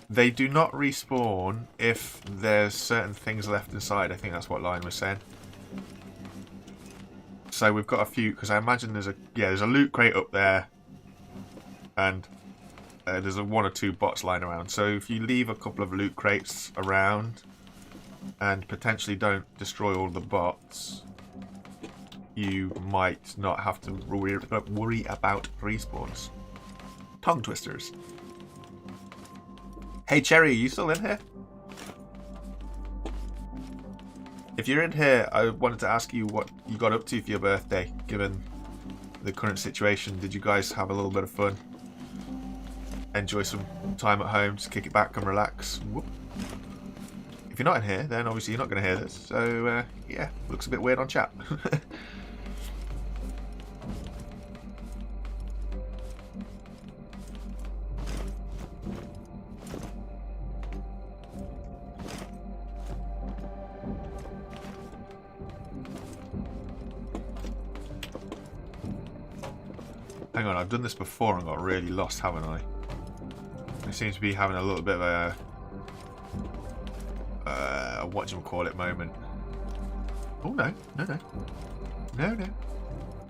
They do not respawn if there's certain things left inside. I think that's what Lion was saying. So we've got a few, because I imagine there's a loot crate up there, and there's one or two bots lying around. So if you leave a couple of loot crates around and potentially don't destroy all the bots, you might not have to worry about respawns. Tongue twisters. Hey Cherry, are you still in here? If you're in here, I wanted to ask you what you got up to for your birthday, given the current situation. Did you guys have a little bit of fun? Enjoy some time at home, just kick it back and relax? Whoop. If you're not in here, then obviously you're not going to hear this. So, yeah, looks a bit weird on chat. Hang on, I've done this before and got really lost, haven't I? I seem to be having a little bit of a whatchamacallit moment. Oh no. No.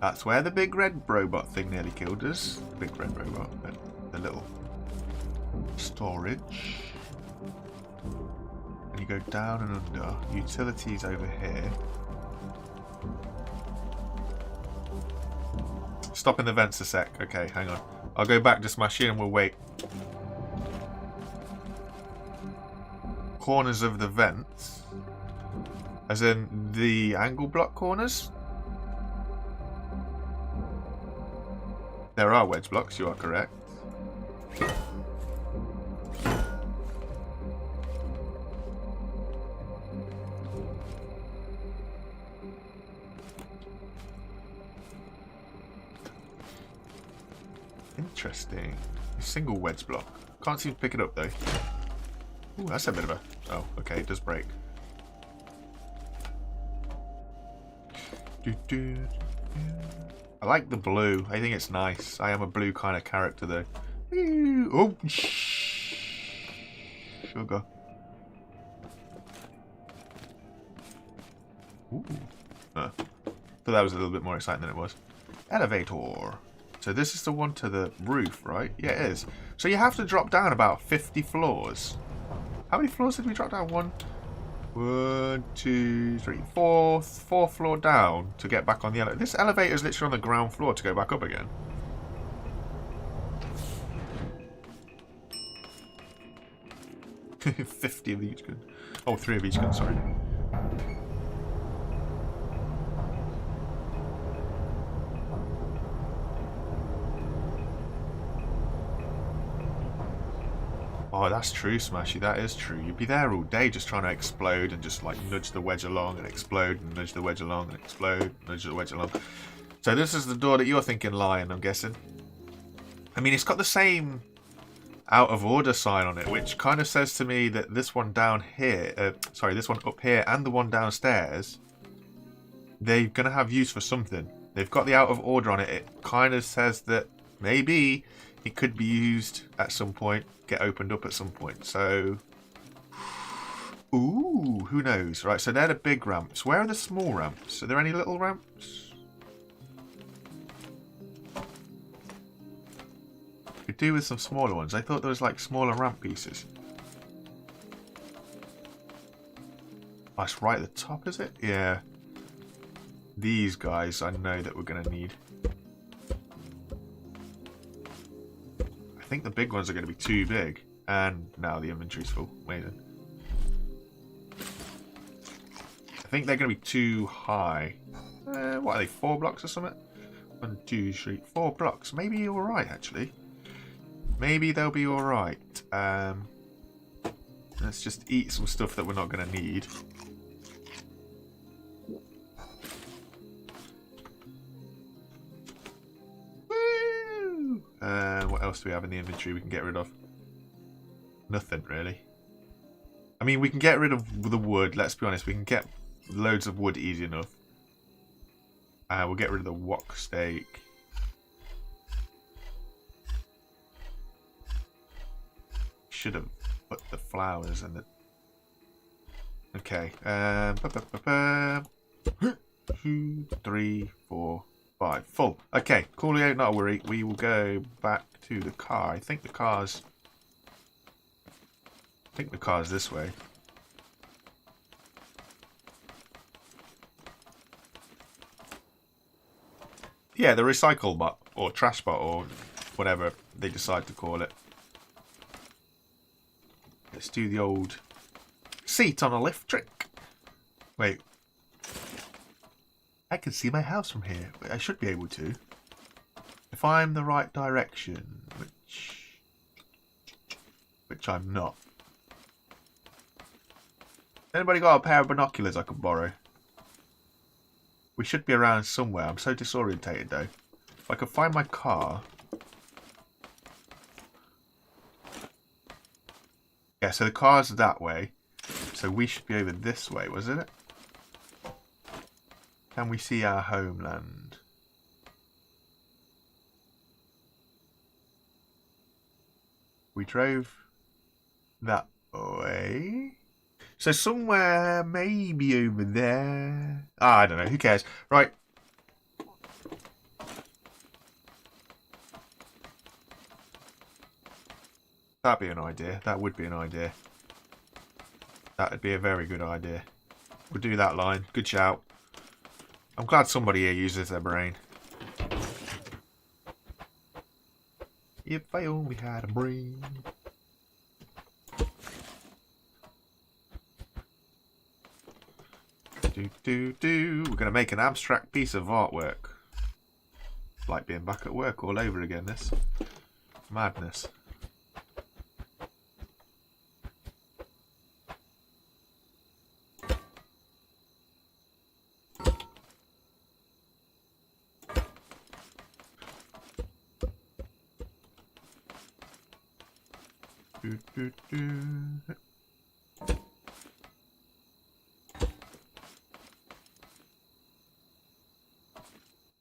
That's where the big red robot thing nearly killed us. The big red robot, the little storage. And you go down and under. Utilities over here. Stop in the vents a sec. Okay, hang on. I'll go back to smash in and we'll wait. Corners of the vents. As in the angle block corners? There are wedge blocks, you are correct. Interesting. A single wedge block. Can't seem to pick it up though. Ooh, that's a bit of a... Oh, okay, it does break. I like the blue. I think it's nice. I am a blue kind of character though. Oh, sugar. Ooh. But that was a little bit more exciting than it was. Elevator. So this is the one to the roof, right? Yeah, it is. So you have to drop down about 50 floors. How many floors did we drop down? One, two, three, four floor down to get back on the elevator. This elevator is literally on the ground floor to go back up again. $50 of each gun. Oh, 3 of each gun, sorry. Oh, that's true, Smashy. That is true. You'd be there all day just trying to explode and just like nudge the wedge along and explode and nudge the wedge along and explode, nudge the wedge along. So this is the door that you're thinking, Lion, I'm guessing. I mean, it's got the same out of order sign on it, which kind of says to me that this one down here, sorry, this one up here and the one downstairs, they're going to have use for something. They've got the out of order on it. It kind of says that maybe it could be used at some point, get opened up at some point. So, ooh, who knows? Right, so they're the big ramps. Where are the small ramps? Are there any little ramps? Could do with some smaller ones. I thought there was like smaller ramp pieces. Oh, it's right at the top, is it? Yeah. These guys I know that we're going to need. I think the big ones are going to be too big. And now the inventory's full. Amazing. I think they're going to be too high. What are they, 4 blocks or something? 1, 2, 3, 4 blocks. Maybe alright, actually. Maybe they'll be alright. Let's just eat some stuff that we're not going to need. Woo! What else do we have in the inventory we can get rid of? Nothing, really. I mean, we can get rid of the wood. Let's be honest. We can get loads of wood easy enough. We'll get rid of the wok steak. Should have put the flowers in the... Okay. 2, 3, 4, 5. Full. Okay. Coolio, not a worry. We will go back to the car. I think the car's this way. Yeah, the recycle bot or trash bot or whatever they decide to call it. Let's do the old seat on a lift trick. Wait. I can see my house from here. I should be able to. If I'm the right direction, which I'm not. Anybody got a pair of binoculars I can borrow? We should be around somewhere. I'm so disorientated though. If I could find my car. Yeah, so the car's that way. So we should be over this way, wasn't it? Can we see our homeland? We drove that way. So somewhere maybe over there. I don't know. Who cares? Right. That'd be an idea. That would be an idea. That'd be a very good idea. We'll do that line. Good shout. I'm glad somebody here uses their brain. If I only had a brain. We're going to make an abstract piece of artwork. Like being back at work all over again, this. Madness.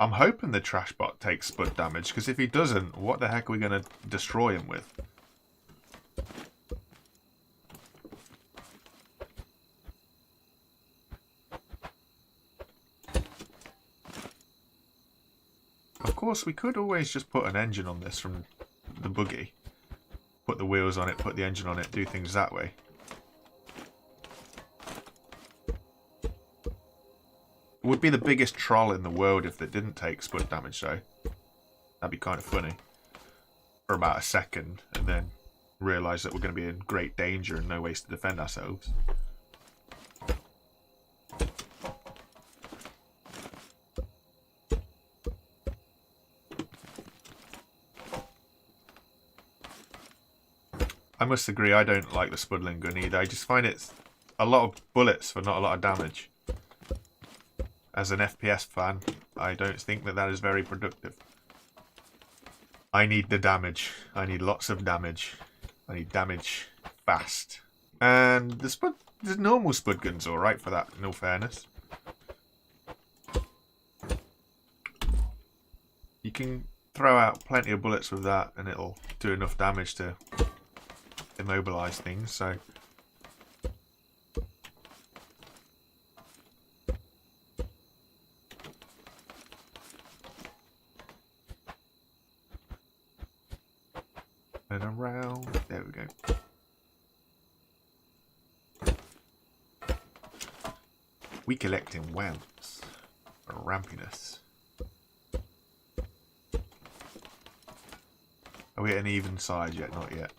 I'm hoping the trash bot takes spud damage, because if he doesn't, what the heck are we going to destroy him with? course, we could always just put an engine on this from the buggy. Put the wheels on it, put the engine on it, do things that way. It would be the biggest troll in the world if it didn't take spud damage, though. That'd be kind of funny. For about a second, and then realise that we're going to be in great danger and no ways to defend ourselves. I must agree, I don't like the Spudling gun either. I just find it's a lot of bullets for not a lot of damage. As an FPS fan, I don't think that that is very productive. I need the damage. I need lots of damage. I need damage fast. And the normal Spud gun's alright for that, in all fairness. You can throw out plenty of bullets with that and it'll do enough damage to immobilize things, so and around, there we go. We collecting welds for rampiness. Are we at an even size yet? Not yet.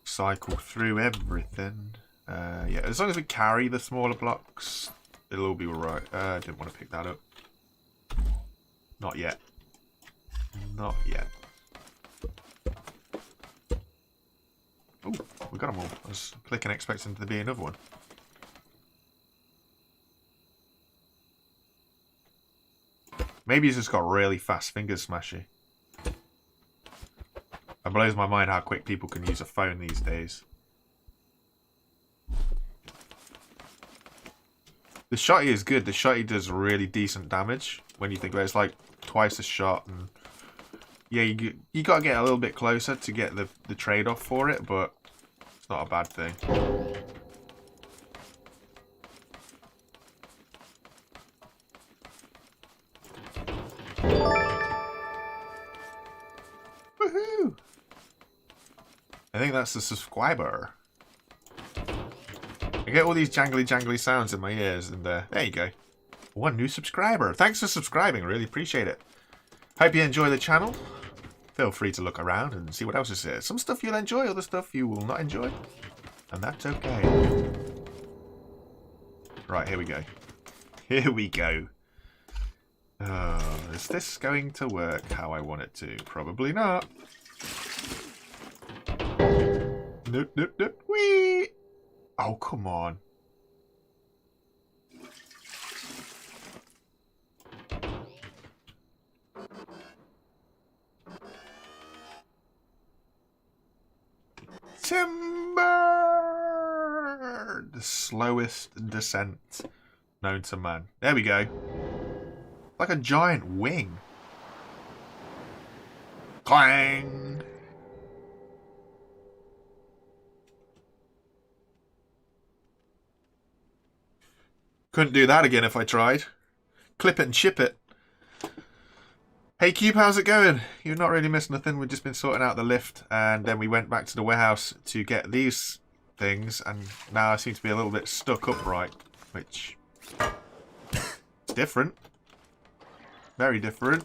Cycle through everything. Yeah, as long as we carry the smaller blocks, it'll all be alright. I didn't want to pick that up. Not yet. Not yet. Oh, we got them all. I was clicking expecting there to be another one. Maybe he's just got really fast fingers smashy. It blows my mind how quick people can use a phone these days. The shotty is good. The shotty does really decent damage when you think about it. It's like twice a shot. And yeah, you got to get a little bit closer to get the trade-off for it, but it's not a bad thing. Woohoo! I think that's the subscriber. I get all these jangly sounds in my ears, and there you go. One new subscriber. Thanks for subscribing, really appreciate it. Hope you enjoy the channel. Feel free to look around and see what else is here. Some stuff you'll enjoy, other stuff you will not enjoy. And that's okay. Right, here we go. Here we go. Is this going to work how I want it to? Probably not. Nope, nope, nope. Whee! Oh, come on. Timber! The slowest descent known to man. There we go. Like a giant wing. Clang! Couldn't do that again if I tried. Clip it and chip it. Hey Cube, how's it going? You've not really missed nothing. We've just been sorting out the lift, and then we went back to the warehouse to get these things, and now I seem to be a little bit stuck upright, which is different. Very different.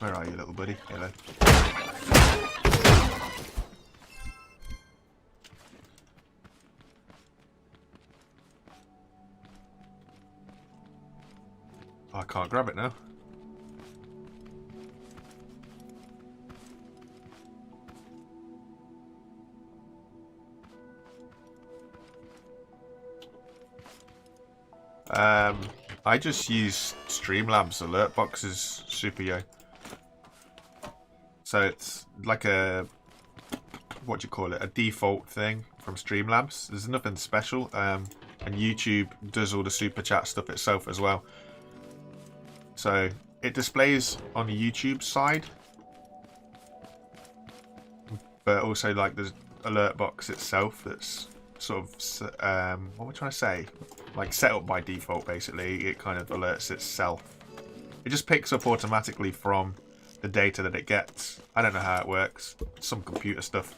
Where are you, little buddy? Hello. I can't grab it now. I just use Streamlabs alert boxes, Super Yo. So it's like a, what do you call it, a default thing from Streamlabs. There's nothing special, and YouTube does all the super chat stuff itself as well. So it displays on the YouTube side, but also like the alert box itself that's sort of what am I trying to say? Like set up by default, basically. It kind of alerts itself. It just picks up automatically from the data that it gets. I don't know how it works. Some computer stuff.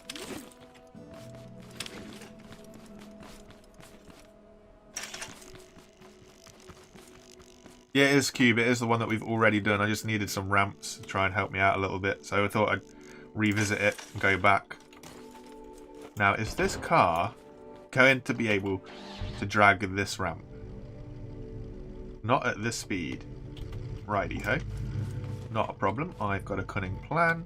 Yeah, it is cube. It is the one that we've already done. I just needed some ramps to try and help me out a little bit. So I thought I'd revisit it and go back. Now, is this car going to be able to drag this ramp? Not at this speed. Righty-ho. Not a problem. I've got a cunning plan.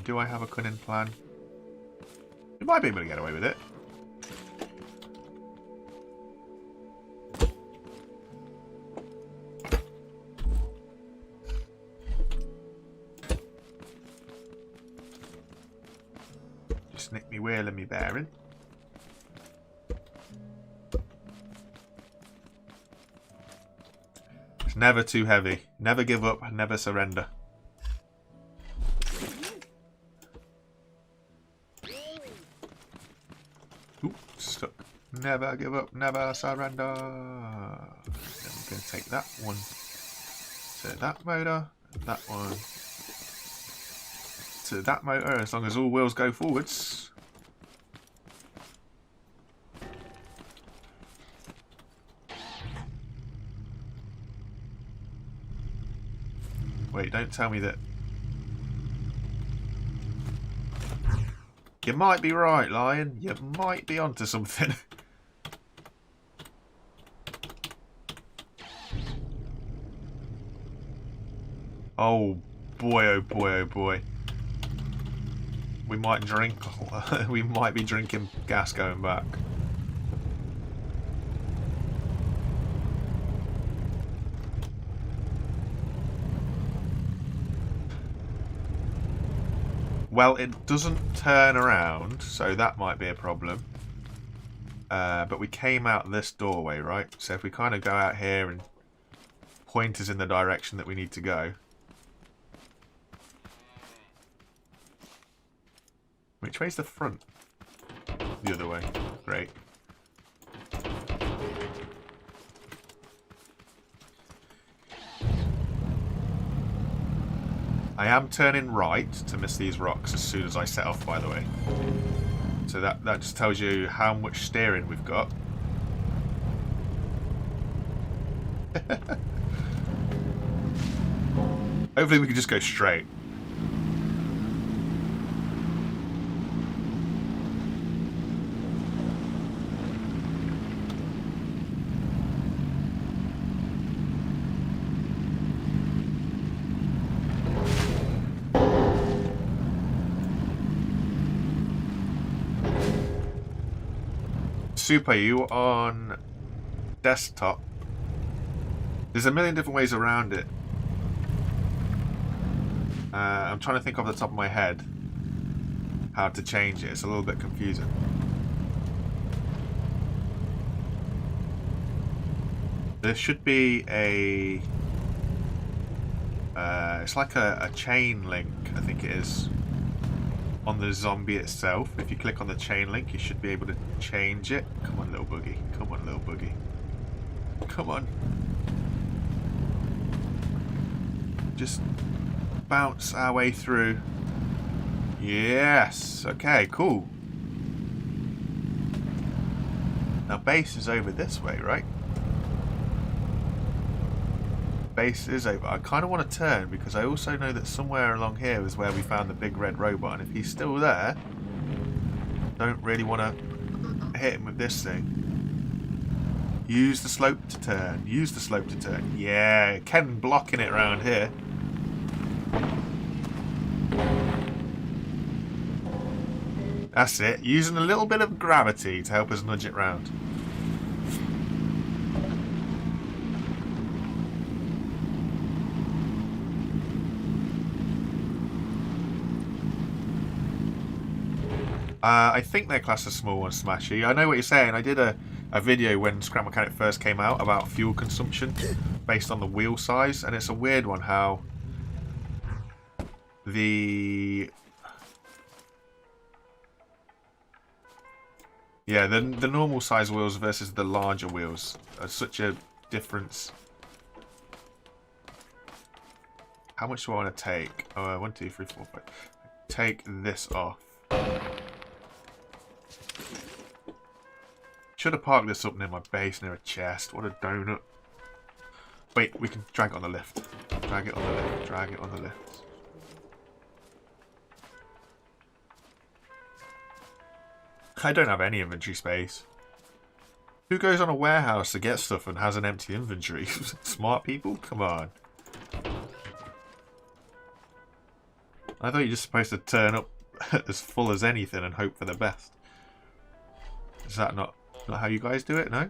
Do I have a cunning plan? We might be able to get away with it. Just nick me wheel and me bearing. It's never too heavy. Never give up, never surrender. Ooh, stuck. Never give up, never surrender. Then we're going to take that one to that motor, and that one to that motor, as long as all wheels go forwards. Wait, don't tell me that. You might be right, Lion. You might be onto something. Oh boy, oh boy, oh boy. We might drink. We might be drinking gas going back. Well, it doesn't turn around, so that might be a problem. But we came out this doorway, right? So if we kind of go out here and point us in the direction that we need to go. Which way's the front? The other way. Great. I am turning right to miss these rocks as soon as I set off, by the way. So that just tells you how much steering we've got. Hopefully we can just go straight. Super, you on desktop? There's a million different ways around it. I'm trying to think off the top of my head how to change it. It's a little bit confusing. There should be a... it's like a chain link, I think it is, on the zombie itself. If you click on the chain link, you should be able to change it. Come on, little boogie. Come on, little boogie. Come on. Just bounce our way through. Yes. Okay, cool. Now base is over this way, right? Base is over. I kind of want to turn because I also know that somewhere along here is where we found the big red robot, and if he's still there, don't really want to hit him with this thing. Use the slope to turn. Use the slope to turn. Yeah, Ken blocking it around here. That's it. Using a little bit of gravity to help us nudge it round. I think they're classed as small and smashy. I know what you're saying. I did a a video when Scrap Mechanic first came out about fuel consumption based on the wheel size, and it's a weird one how the normal size wheels versus the larger wheels are such a difference. How much do I want to take? 1, 2, 3, 4, 5. Take this off. Should have parked this up near my base, near a chest. What a donut. Wait, we can drag it on the lift. Drag it on the lift. Drag it on the lift. I don't have any inventory space. Who goes on a warehouse to get stuff and has an empty inventory? Smart people? Come on. I thought you're just supposed to turn up as full as anything and hope for the best. Is that not how you guys do it? No?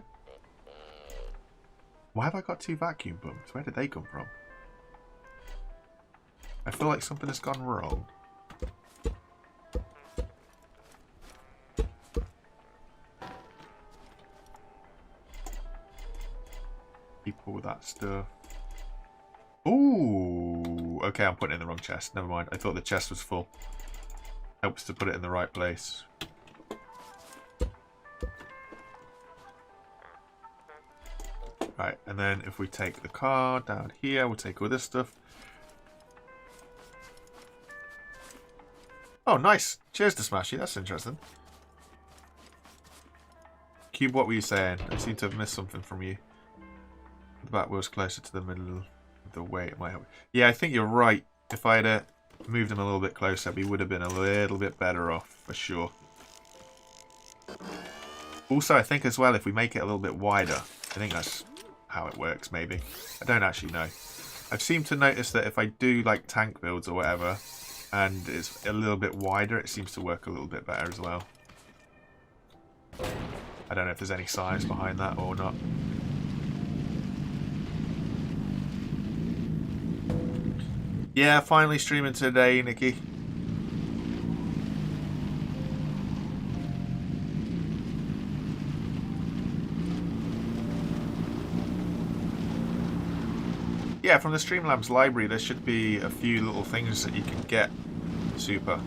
Why have I got 2 vacuum pumps? Where did they come from? I feel like something has gone wrong. People with that stuff. Ooh, okay, I'm putting it in the wrong chest. Never mind. I thought the chest was full. Helps to put it in the right place. Right, and then if we take the car down here, we'll take all this stuff. Oh, nice. Cheers to Smashy. That's interesting. Cube, what were you saying? I seem to have missed something from you. The back wheel's closer to the middle of the way. It might help. Yeah, I think you're right. If I had moved him a little bit closer, we would have been a little bit better off, for sure. Also, I think as well, if we make it a little bit wider, I think that's how it works, maybe. I don't actually know. I've seemed to notice that if I do, like, tank builds or whatever, and it's a little bit wider, it seems to work a little bit better as well. I don't know if there's any science behind that or not. Yeah, finally streaming today, Nikki. Yeah, from the Streamlabs library, there should be a few little things that you can get. Super.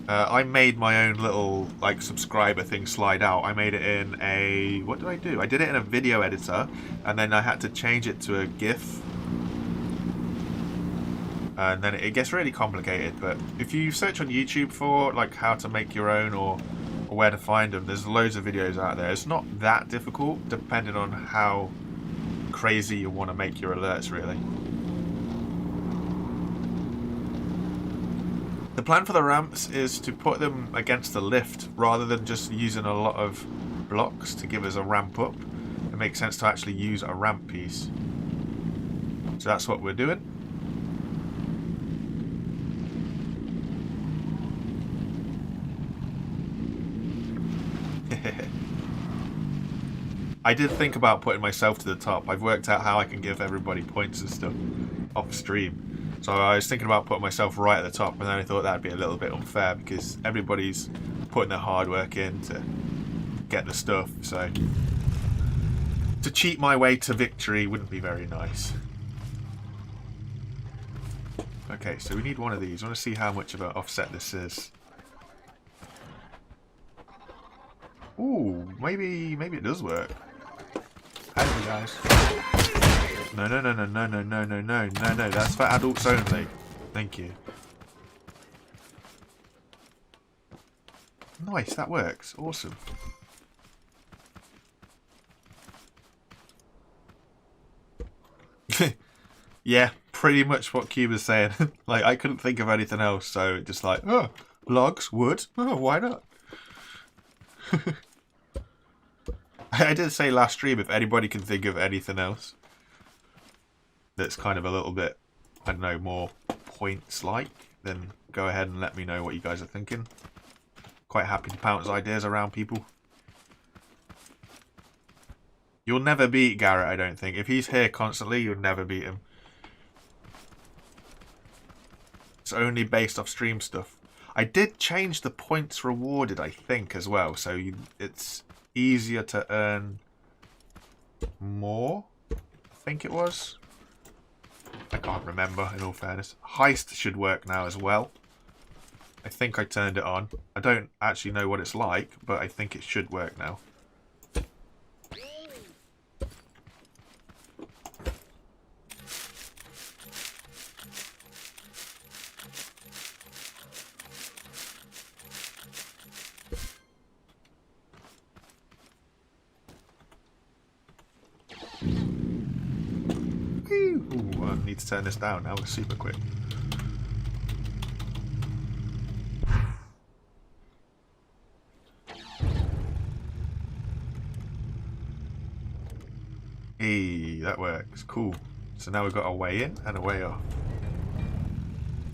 I made my own little, like, subscriber thing slide out. I made it in a... What did I do? I did it in a video editor, and then I had to change it to a GIF. And then it gets really complicated, but if you search on YouTube for, like, how to make your own or where to find them, there's loads of videos out there. It's not that difficult, depending on how crazy you want to make your alerts, really. The plan for the ramps is to put them against the lift rather than just using a lot of blocks to give us a ramp up. It makes sense to actually use a ramp piece. So that's what we're doing. I did think about putting myself to the top. I've worked out how I can give everybody points and stuff off stream. So I was thinking about putting myself right at the top, and then I thought that'd be a little bit unfair because everybody's putting their hard work in to get the stuff. So to cheat my way to victory wouldn't be very nice. Okay, so we need one of these. I want to see how much of an offset this is. Ooh, maybe it does work. Hey guys. No, that's for adults only. Thank you. Nice, that works. Awesome. Yeah, pretty much what Cube is saying. Like, I couldn't think of anything else, so just like, oh, logs, wood, oh, why not? I did say last stream, if anybody can think of anything else that's kind of a little bit, I don't know, more points-like, then go ahead and let me know what you guys are thinking. Quite happy to bounce ideas around people. You'll never beat Garrett, I don't think. If he's here constantly, you'll never beat him. It's only based off stream stuff. I did change the points rewarded, I think, as well. So it's easier to earn more. I think it was. I can't remember, in all fairness. Heist should work now as well. I think I turned it on. I don't actually know what it's like, but I think it should work now. Ooh, I need to turn this down now. It's super quick. Hey, that works. Cool. So now we've got a way in and a way off.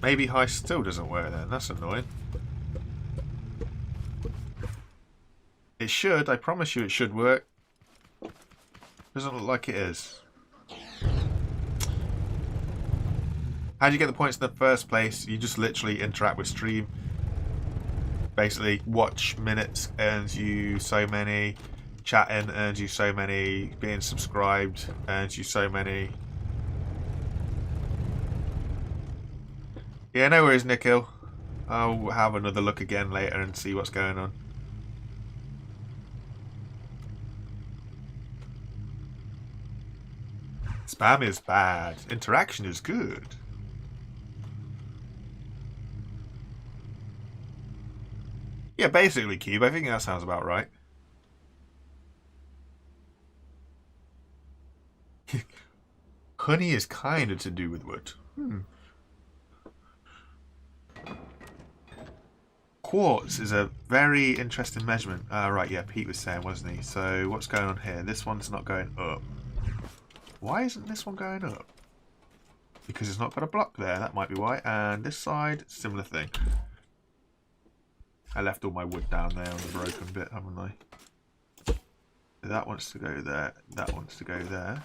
Maybe heist still doesn't work then. That's annoying. It should. I promise you it should work. Doesn't look like it is. How do you get the points in the first place? You just literally interact with stream. Basically, watch minutes earns you so many. Chatting earns you so many. Being subscribed earns you so many. Yeah, no worries, Nikhil. I'll have another look again later and see what's going on. Spam is bad. Interaction is good. Yeah, basically, Cube. I think that sounds about right. Honey is kind of to do with wood. Quartz is a very interesting measurement. Right, yeah, Pete was saying, wasn't he? So what's going on here? This one's not going up. Why isn't this one going up? Because it's not got a block there. That might be why. And this side, similar thing. I left all my wood down there on the broken bit, haven't I? So that wants to go there. That wants to go there.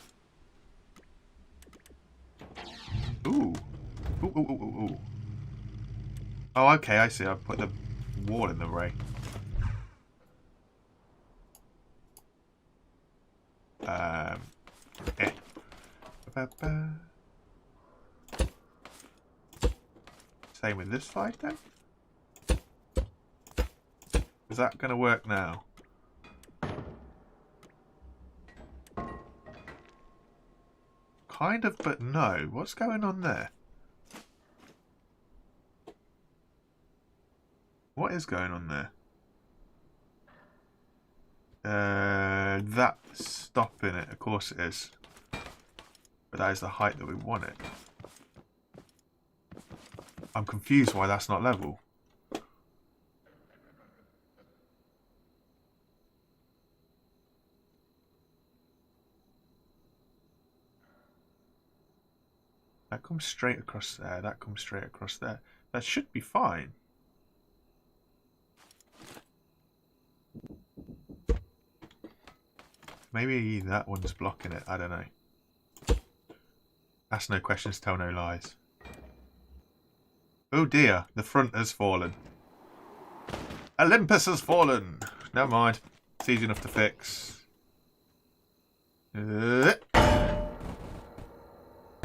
Ooh. Ooh, ooh, ooh, ooh, ooh. Oh, okay, I see. I've put the wall in the way. Eh. Same with this side then? Is that going to work now? Kind of, but no. What's going on there? What is going on there? That's stopping it. Of course it is. But that is the height that we want it. I'm confused why that's not level. That comes straight across there. That comes straight across there. That should be fine. Maybe that one's blocking it. I don't know. Ask no questions, tell no lies. Oh dear, the front has fallen. Olympus has fallen. Never mind. It's easy enough to fix. Got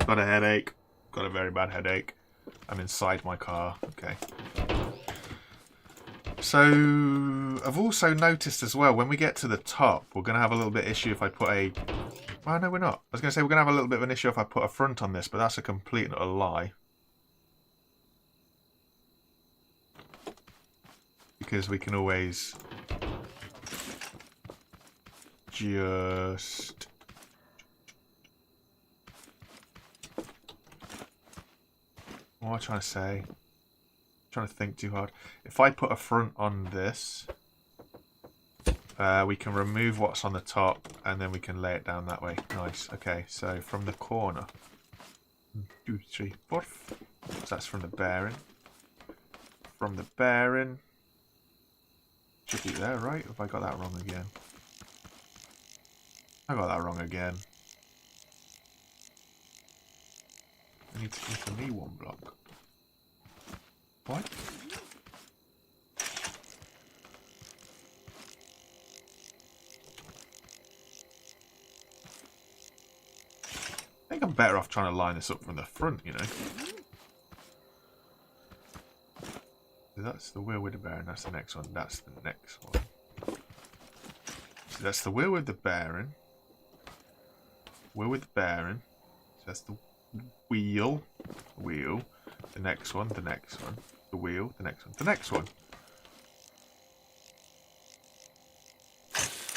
a headache. Got a very bad headache. I'm inside my car. Okay. So, I've also noticed as well, when we get to the top, we're going to have a little bit issue if I put a... Oh, no, we're not. I was going to say we're going to have a little bit of an issue if I put a front on this, but that's a complete and utter lie. Because we can always just... What am I trying to say? I'm trying to think too hard. If I put a front on this, we can remove what's on the top and then we can lay it down that way. Nice. Okay, so from the corner. 1, 2, 3, 4. So that's from the bearing. From the bearing. Should be there, right? Or have I got that wrong again? I got that wrong again. I need to give me one block. What? think I'm better off trying to line this up from the front, you know. So that's the wheel with the bearing. That's the next one. That's the next one. So that's the wheel with the bearing. Wheel with the bearing. So that's the wheel. Wheel. The next one. The next one. The wheel. The next one. The next one.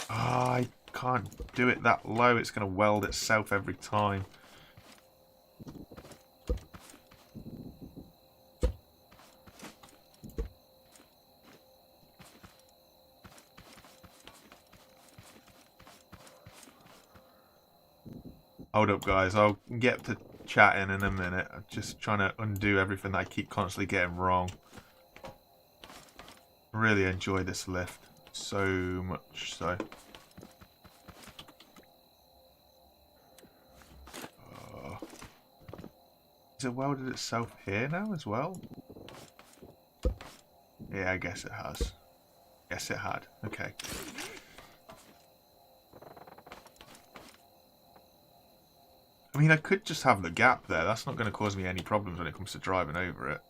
Ah, I can't do it that low. It's going to weld itself every time. Hold up, guys. I'll get to chatting in a minute. I'm just trying to undo everything that I keep constantly getting wrong. I really enjoy this lift. So much so. Has it welded itself here now as well? Yeah, I guess it has. Yes, it had. Okay. I mean, I could just have the gap there. That's not going to cause me any problems when it comes to driving over it.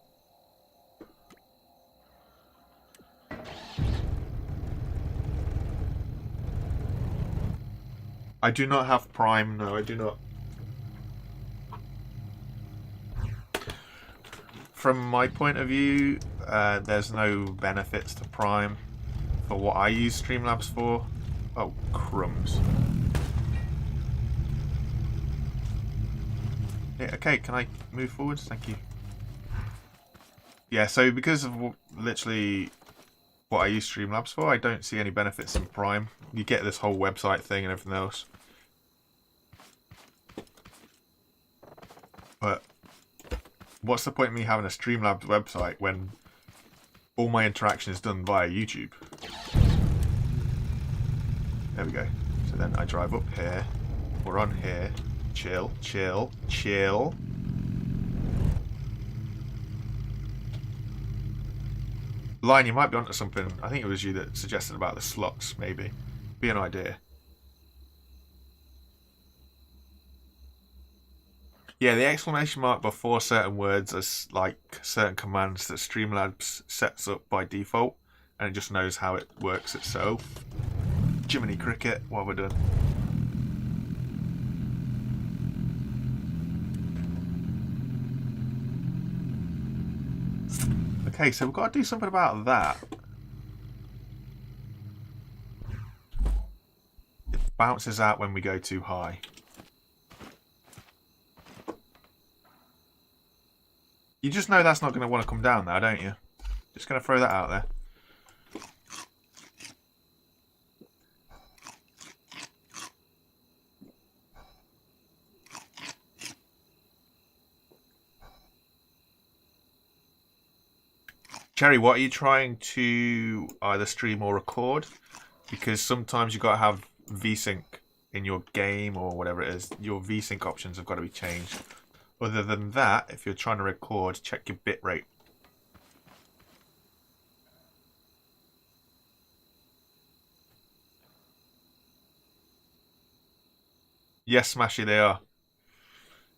I do not have Prime. No, I do not. From my point of view, there's no benefits to Prime for what I use Streamlabs for. Oh, crumbs. Yeah, okay, can I move forwards? Thank you. Yeah, so because of literally what I use Streamlabs for, I don't see any benefits in Prime. You get this whole website thing and everything else. But what's the point of me having a Streamlabs website when all my interaction is done via YouTube? There we go. So then I drive up here. We're on here. Chill, chill, chill. Lion, you might be onto something. I think it was you that suggested about the slots, maybe. Be an idea. Yeah, the exclamation mark before certain words is like certain commands that Streamlabs sets up by default, and it just knows how it works itself. Jiminy Cricket, what have we done? Okay, so we've got to do something about that. It bounces out when we go too high. You just know that's not going to want to come down now, don't you? Just going to throw that out there. Cherry, what are you trying to either stream or record? Because sometimes you've got to have VSync in your game or whatever it is. Your VSync options have got to be changed. Other than that, if you're trying to record, check your bitrate. Yes, Smashy, they are.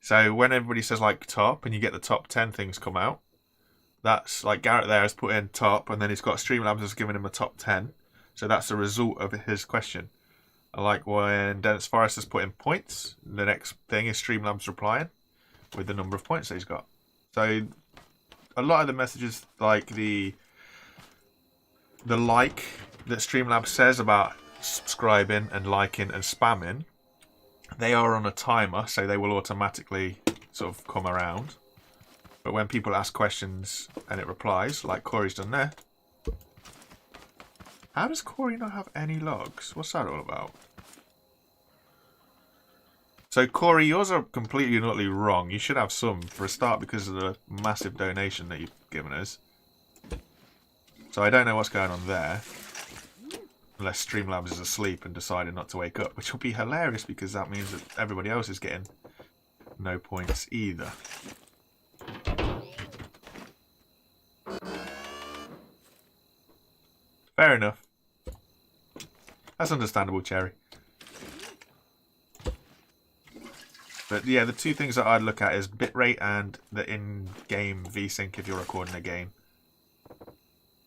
So when everybody says like top and you get the top 10 things come out, that's like Garrett there has put in top and then he's got Streamlabs has given him a top 10. So that's the result of his question. I like when Dennis Forrest has put in points. The next thing is Streamlabs replying with the number of points that he's got. So a lot of the messages, like the like that Streamlabs says about subscribing and liking and spamming, they are on a timer, so they will automatically sort of come around. But when people ask questions and it replies, like Corey's done there. How does Corey not have any logs? What's that all about? So Corey, yours are completely and utterly wrong. You should have some for a start because of the massive donation that you've given us. So I don't know what's going on there. Unless Streamlabs is asleep and decided not to wake up, which will be hilarious because that means that everybody else is getting no points either. Fair enough. That's understandable, Cherry. But yeah, the two things that I'd look at is bitrate and the in-game VSync if you're recording a game.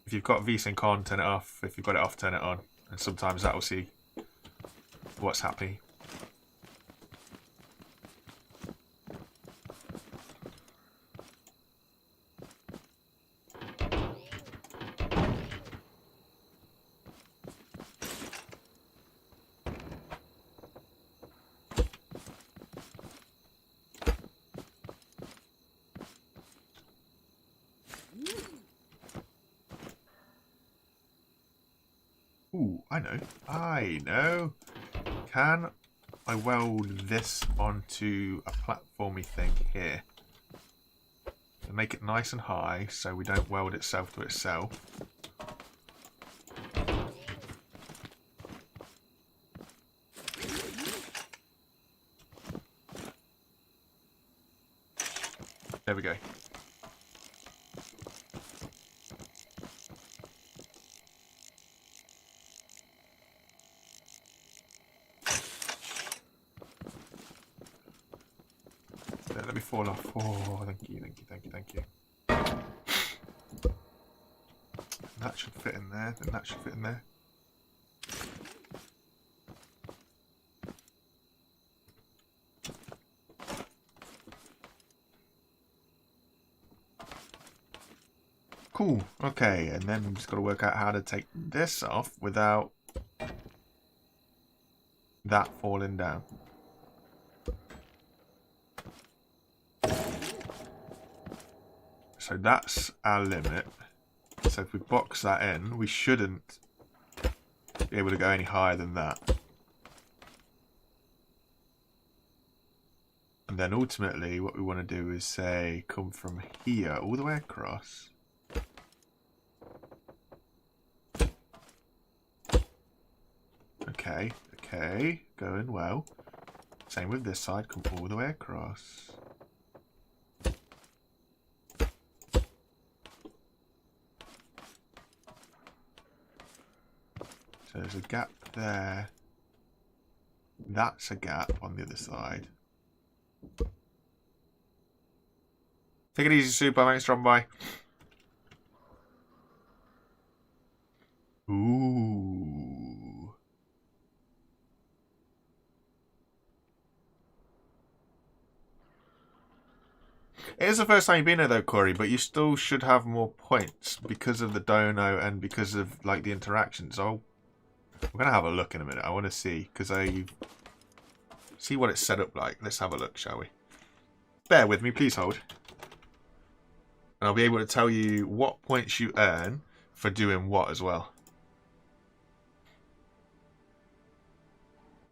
If you've got VSync on, turn it off. If you've got it off, turn it on. And sometimes that will see what's happening. Ooh, I know. Can I weld this onto a platformy thing here? And make it nice and high so we don't weld itself to itself. There we go. Let me fall off. Oh, thank you. That should fit in there. Then that should fit in there. Cool. Okay, and then we've just got to work out how to take this off without that falling down. So that's our limit. So if we box that in, we shouldn't be able to go any higher than that. And then ultimately what we want to do is say come from here all the way across. Okay, going well. Same with this side, come all the way across. So there's a gap there. That's a gap on the other side. Take it easy, Super. Thanks, John. Bye. Ooh. It is the first time you've been here though, Corey, but you still should have more points because of the dono and because of like the interactions. So we're gonna have a look in a minute. I want to see because I see what it's set up like. Let's have a look, shall we? Bear with me, please hold. And I'll be able to tell you what points you earn for doing what as well.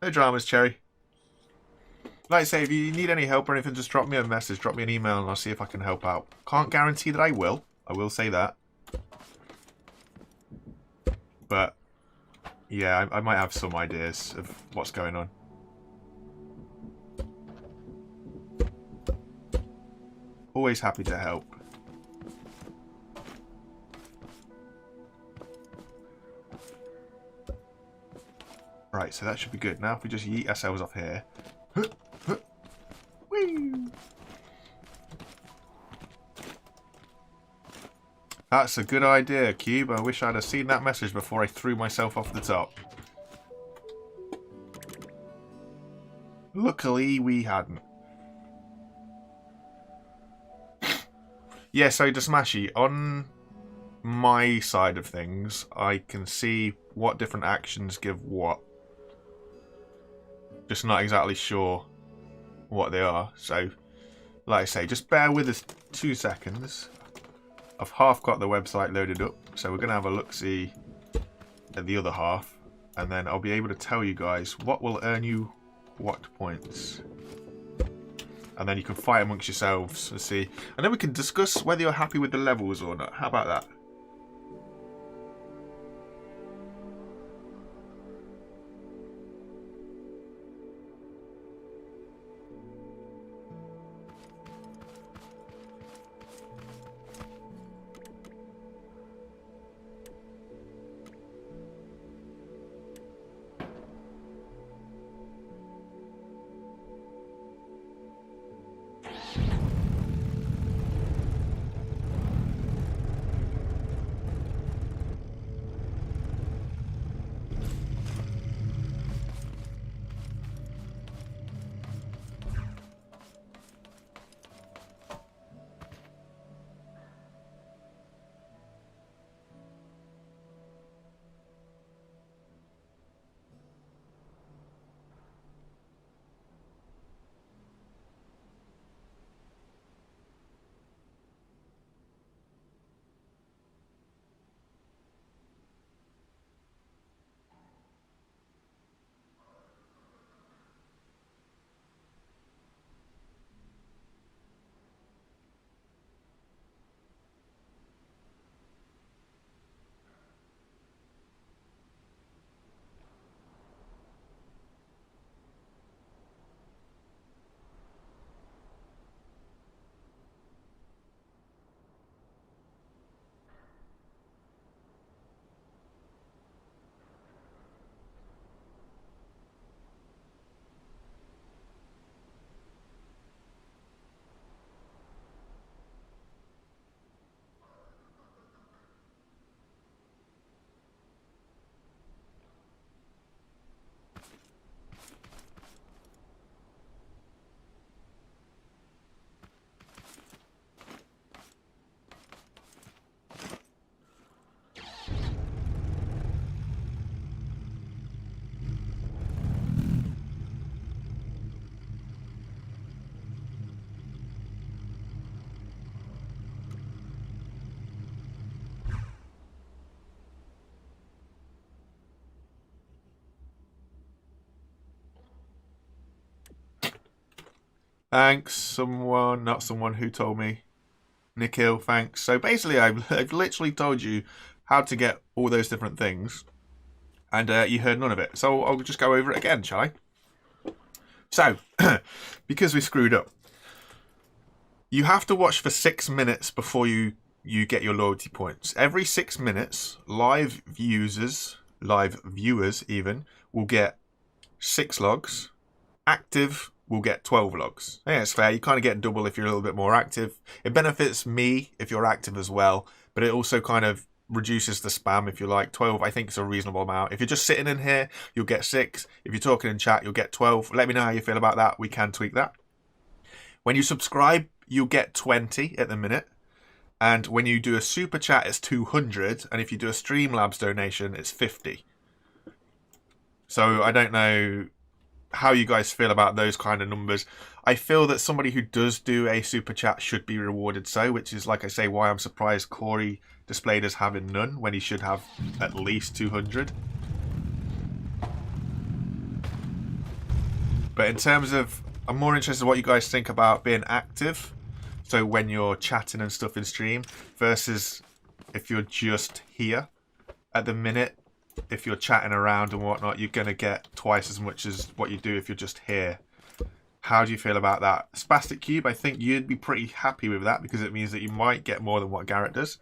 No dramas, Cherry. Like I say, if you need any help or anything, just drop me a message, drop me an email, and I'll see if I can help out. Can't guarantee that I will. I will say that. But, yeah, I might have some ideas of what's going on. Always happy to help. Right, so that should be good. Now if we just yeet ourselves off here. Whee! That's a good idea, Cube. I wish I'd have seen that message before I threw myself off the top. Luckily, we hadn't. Yeah, so Dasmashi, on my side of things, I can see what different actions give what. Just not exactly sure what they are. So, like I say, just bear with us 2 seconds. I've half got the website loaded up, so we're going to have a look-see at the other half. And then I'll be able to tell you guys what will earn you what points. And then you can fight amongst yourselves and see. And then we can discuss whether you're happy with the levels or not. How about that? Thanks, someone, not someone who told me. Nikhil, thanks. So basically, I've literally told you how to get all those different things, and you heard none of it. So I'll just go over it again, shall I? So, because we screwed up, you have to watch for 6 minutes before you get your loyalty points. Every 6 minutes, live viewers even, will get 6 logs. Active will get 12 logs. Yeah, it's fair. You kind of get double if you're a little bit more active. It benefits me if you're active as well, but it also kind of reduces the spam if you like. 12, I think, is a reasonable amount. If you're just sitting in here, you'll get 6. If you're talking in chat, you'll get 12. Let me know how you feel about that. We can tweak that. When you subscribe, you'll get 20 at the minute. And when you do a super chat, it's 200. And if you do a Streamlabs donation, it's 50. So I don't know how you guys feel about those kind of numbers. I feel that somebody who does do a super chat should be rewarded so, which is, like I say, why I'm surprised Corey displayed as having none when he should have at least 200. But in terms of, I'm more interested in what you guys think about being active. So when you're chatting and stuff in stream versus if you're just here. At the minute, if you're chatting around and whatnot, you're going to get twice as much as what you do if you're just here. How do you feel about that? Spastic Cube, I think you'd be pretty happy with that because it means that you might get more than what Garrett does.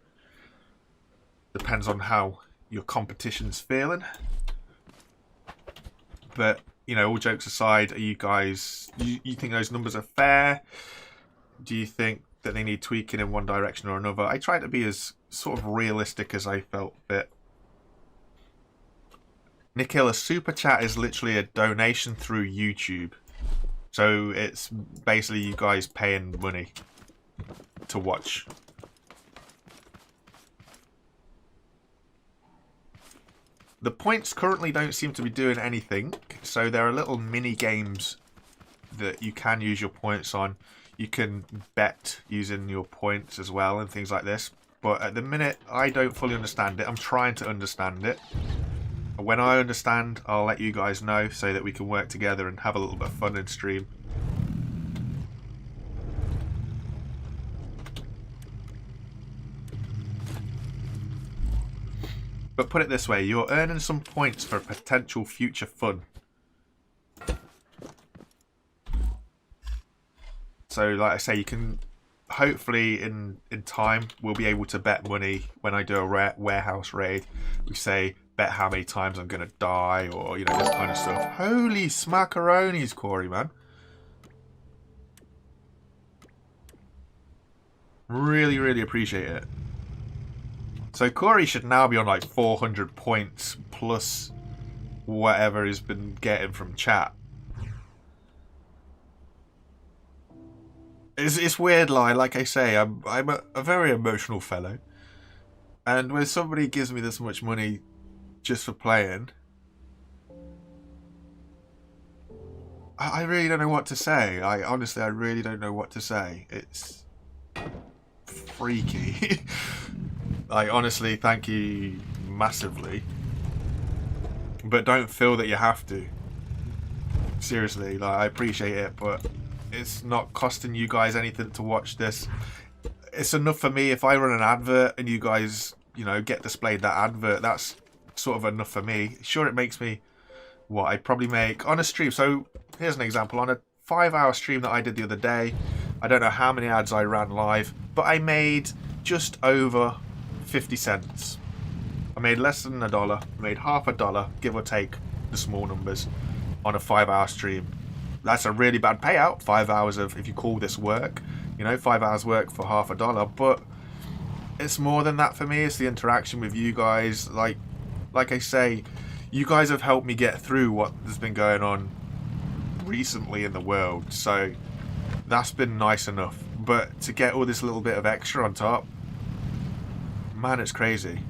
Depends on how your competition's feeling. But, you know, all jokes aside, are you guys, you think those numbers are fair? Do you think that they need tweaking in one direction or another? I try to be as sort of realistic as I felt fit. Nikhil, a super chat is literally a donation through YouTube. So it's basically you guys paying money to watch. The points currently don't seem to be doing anything. So there are little mini games that you can use your points on. You can bet using your points as well and things like this. But at the minute, I don't fully understand it. I'm trying to understand it. When I understand, I'll let you guys know so that we can work together and have a little bit of fun in stream. But put it this way, you're earning some points for potential future fun. So like I say, you can hopefully in time we'll be able to bet money when I do a warehouse raid. We say bet how many times I'm gonna die, or you know, this kind of stuff. Holy smackaronis, Corey, man. Really, really appreciate it. So Corey should now be on like 400 points plus whatever he's been getting from chat. It's weird, like I say, I'm a very emotional fellow, and when somebody gives me this much money just for playing, I really don't know what to say. Honestly, I really don't know what to say. It's freaky. Like, honestly, thank you massively, but don't feel that you have to. Seriously, like, I appreciate it, but it's not costing you guys anything to watch this. It's enough for me if I run an advert and you guys, you know, get displayed that advert. That's sort of enough for me. Sure, it makes me what I probably make on a stream. So here's an example. On a 5-hour stream that I did the other day, I don't know how many ads I ran live, but I made just over 50 cents. I made less than $1. I made half a dollar, give or take the small numbers, on a 5-hour stream. That's a really bad payout. 5 hours of, if you call this work, you know, 5 hours work for half a dollar. But it's more than that for me. It's the interaction with you guys. Like I say, you guys have helped me get through what has been going on recently in the world. So that's been nice enough. But to get all this little bit of extra on top, man, it's crazy.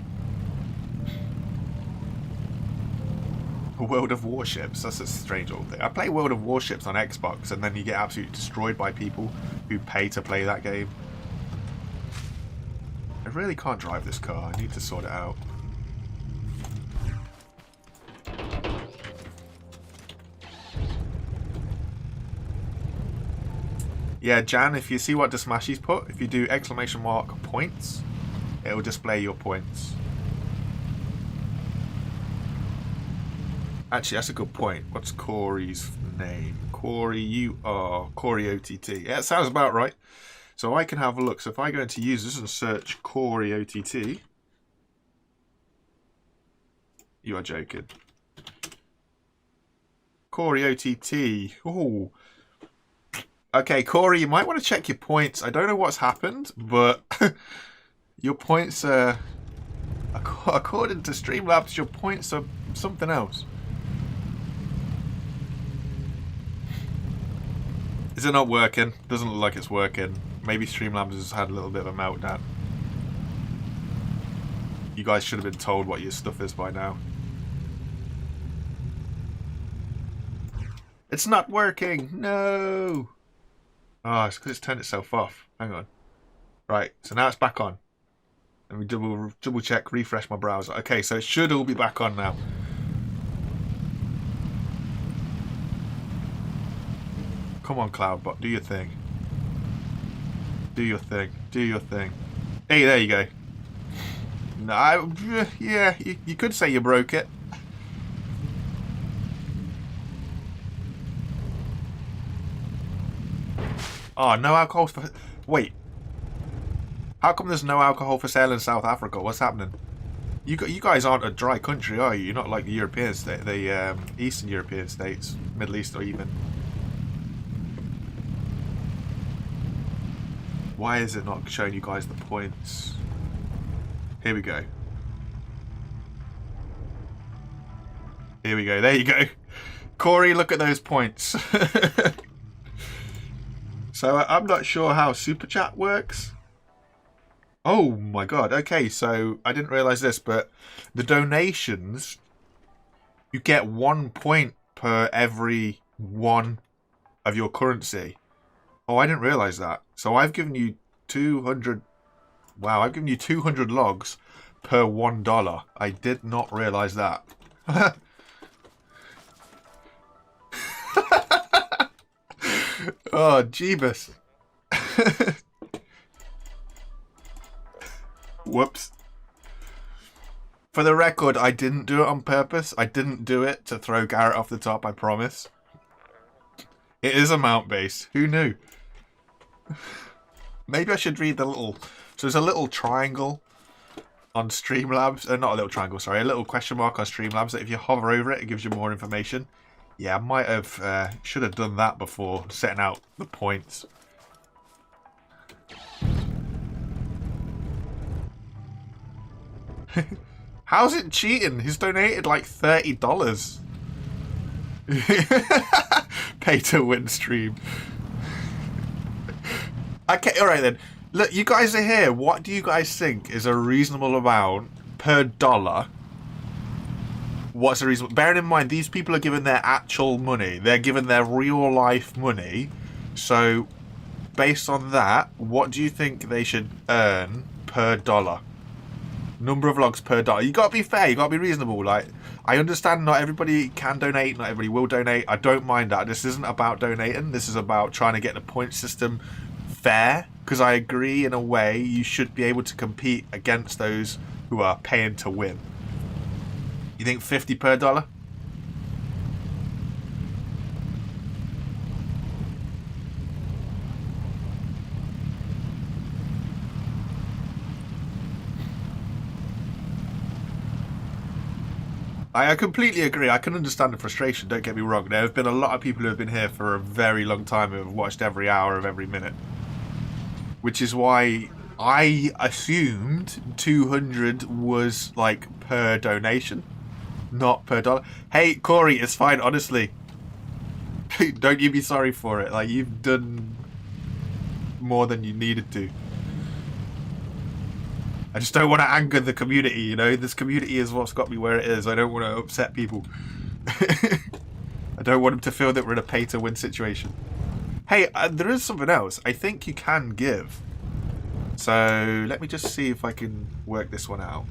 World of Warships, that's a strange old thing. I play World of Warships on Xbox and then you get absolutely destroyed by people who pay to play that game. I really can't drive this car. I need to sort it out. Yeah, Jan, if you see what Dismashy's put, if you do exclamation mark points, it'll display your points. Actually, that's a good point. What's Corey's name? Corey, you are Corey OTT. Yeah, it sounds about right. So I can have a look. So if I go into users and search Corey OTT, you are joking. Corey OTT. Oh. Okay, Corey, you might want to check your points. I don't know what's happened, but your points are, according to Streamlabs, your points are something else. Is it not working? Doesn't look like it's working. Maybe Streamlabs has had a little bit of a meltdown. You guys should have been told what your stuff is by now. It's not working! No! Oh, it's because it's turned itself off. Hang on. Right, so now it's back on. Let me double check, refresh my browser. Okay, so it should all be back on now. Come on, Cloudbot, do your thing. Do your thing. Do your thing. Hey, there you go. No, yeah, you could say you broke it. Oh, no alcohol for... Wait. How come there's no alcohol for sale in South Africa? What's happening? You guys aren't a dry country, are you? You're not like the European state, the Eastern European states, Middle East or even. Why is it not showing you guys the points? Here we go. Here we go. There you go. Corey, look at those points. So I'm not sure how Super Chat works. Oh my god. Okay, so I didn't realise this, but the donations, you get 1 point per every one of your currency. Oh, I didn't realise that. So I've given you 200... Wow, I've given you 200 logs per $1. I did not realise that. Oh, Jeebus. Whoops. For the record, I didn't do it on purpose. I didn't do it to throw Garrett off the top, I promise. It is a mount base. Who knew? Maybe I should read the little... So there's a little triangle on Streamlabs. Not a little triangle, sorry. A little question mark on Streamlabs that if you hover over it, it gives you more information. Yeah, I might have... should have done that before setting out the points. How's it cheating? He's donated like $30. Pay to win stream. Okay, alright then. Look, you guys are here. What do you guys think is a reasonable amount per dollar? What's a reasonable... Bearing in mind, these people are giving their actual money. They're giving their real life money. So, based on that, what do you think they should earn per dollar? Number of logs per dollar. You gotta be fair, you gotta be reasonable. Like, I understand not everybody can donate, not everybody will donate. I don't mind that. This isn't about donating. This is about trying to get the point system fair. Because I agree, in a way, you should be able to compete against those who are paying to win. You think 50 per dollar? I completely agree. I can understand the frustration, don't get me wrong. There have been a lot of people who have been here for a very long time who have watched every hour of every minute. Which is why I assumed 200 was like per donation, not per dollar. Hey, Corey, it's fine, honestly. Don't you be sorry for it. Like, you've done more than you needed to. I just don't want to anger the community, you know? This community is what's got me where it is. I don't want to upset people. I don't want them to feel that we're in a pay-to-win situation. Hey, there is something else. I think you can give. So, let me just see if I can work this one out.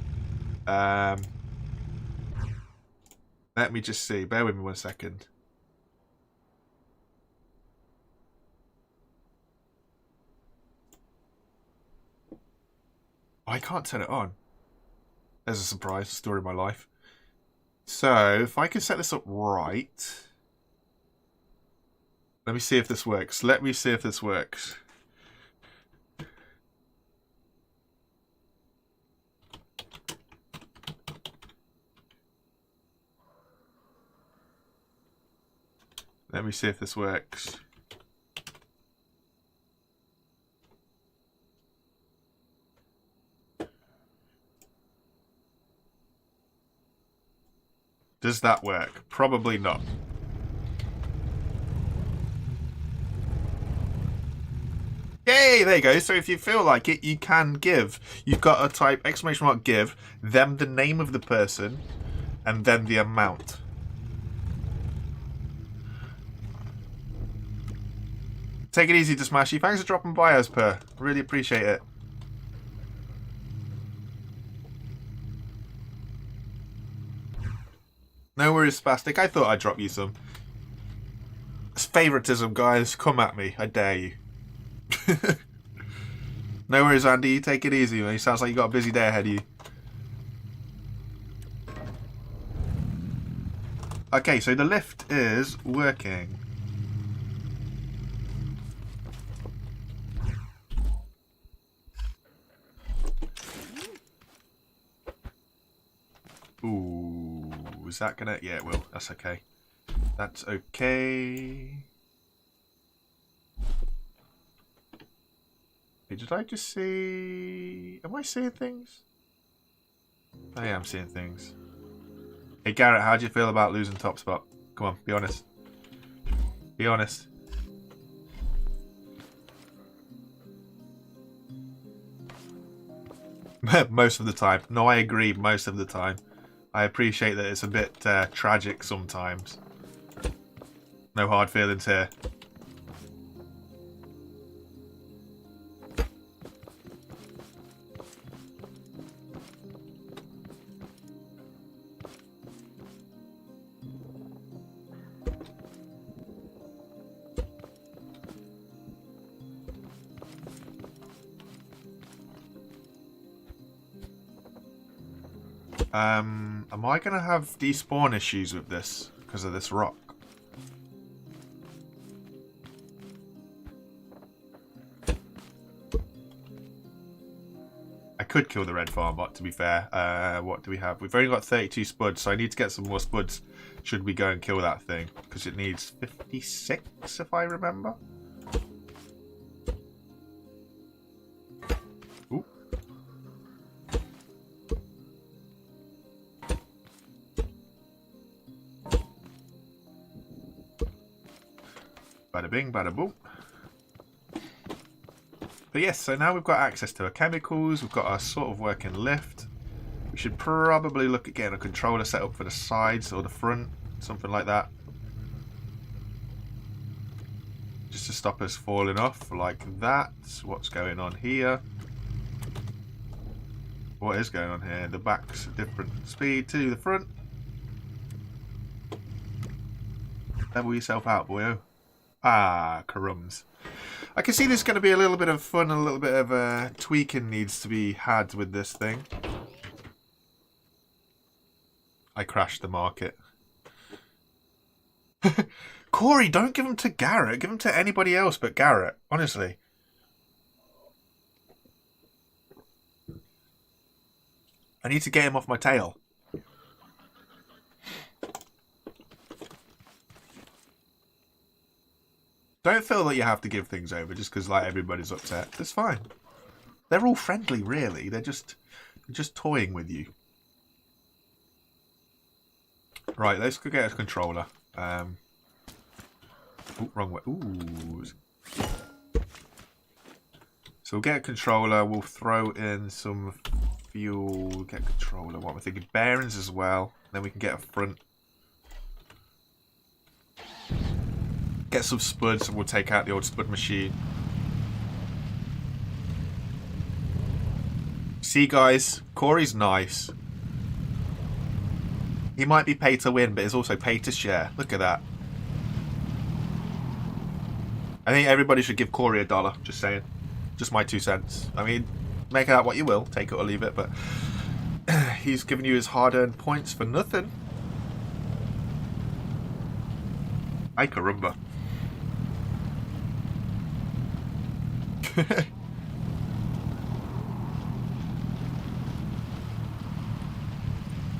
Let me just see. Bear with me 1 second. I can't turn it on. There's a surprise story of my life. So, if I can set this up right... Let me see if this works. Let me see if this works. Let me see if this works. Does that work? Probably not. Yay, there you go. So if you feel like it, you can give. You've got to type exclamation mark give, then the name of the person, and then the amount. Take it easy, Smashy. Thanks for dropping by, as per. Really appreciate it. No worries, Spastic. I thought I'd drop you some. It's favoritism, guys. Come at me. I dare you. No worries, Andy. You take it easy, man. It sounds like you got a busy day ahead of you. Okay, so the lift is working. Ooh, is that gonna... Yeah, it will. That's okay. That's okay. Hey, did I just see... Am I seeing things? I am seeing things. Hey, Garrett, how do you feel about losing top spot? Come on, be honest. Be honest. Most of the time. No, I agree most of the time. I appreciate that it's a bit tragic sometimes. No hard feelings here. Am I going to have despawn issues with this because of this rock? I could kill the red farm bot, to be fair. What do we have? We've only got 32 spuds, so I need to get some more spuds should we go and kill that thing. Because it needs 56, if I remember. Ooh. Bada bing, bada boom. But yes, so now we've got access to our chemicals, we've got our sort of working lift. We should probably look at getting a controller set up for the sides or the front, something like that. Just to stop us falling off like that. What's going on here? What is going on here? The back's a different speed to the front. Level yourself out, boyo. Ah, crumbs. I can see there's going to be a little bit of fun and a little bit of tweaking needs to be had with this thing. I crashed the market. Corey, don't give them to Garrett. Give them to anybody else but Garrett. Honestly. I need to get him off my tail. Don't feel that you have to give things over just because like everybody's upset. It's fine. They're all friendly, really. They're just toying with you. Right, let's go get a controller. Ooh, wrong way. Ooh. So we'll get a controller. We'll throw in some fuel. Get a controller. What we're thinking, bearings as well. Then we can get a front. Get some spuds and we'll take out the old spud machine. See, guys, Corey's nice. He might be pay to win, but he's also pay to share. Look at that. I think everybody should give Corey $1. Just saying. Just my 2 cents. I mean, make it out what you will, take it or leave it, but he's giving you his hard-earned points for nothing. Ay caramba.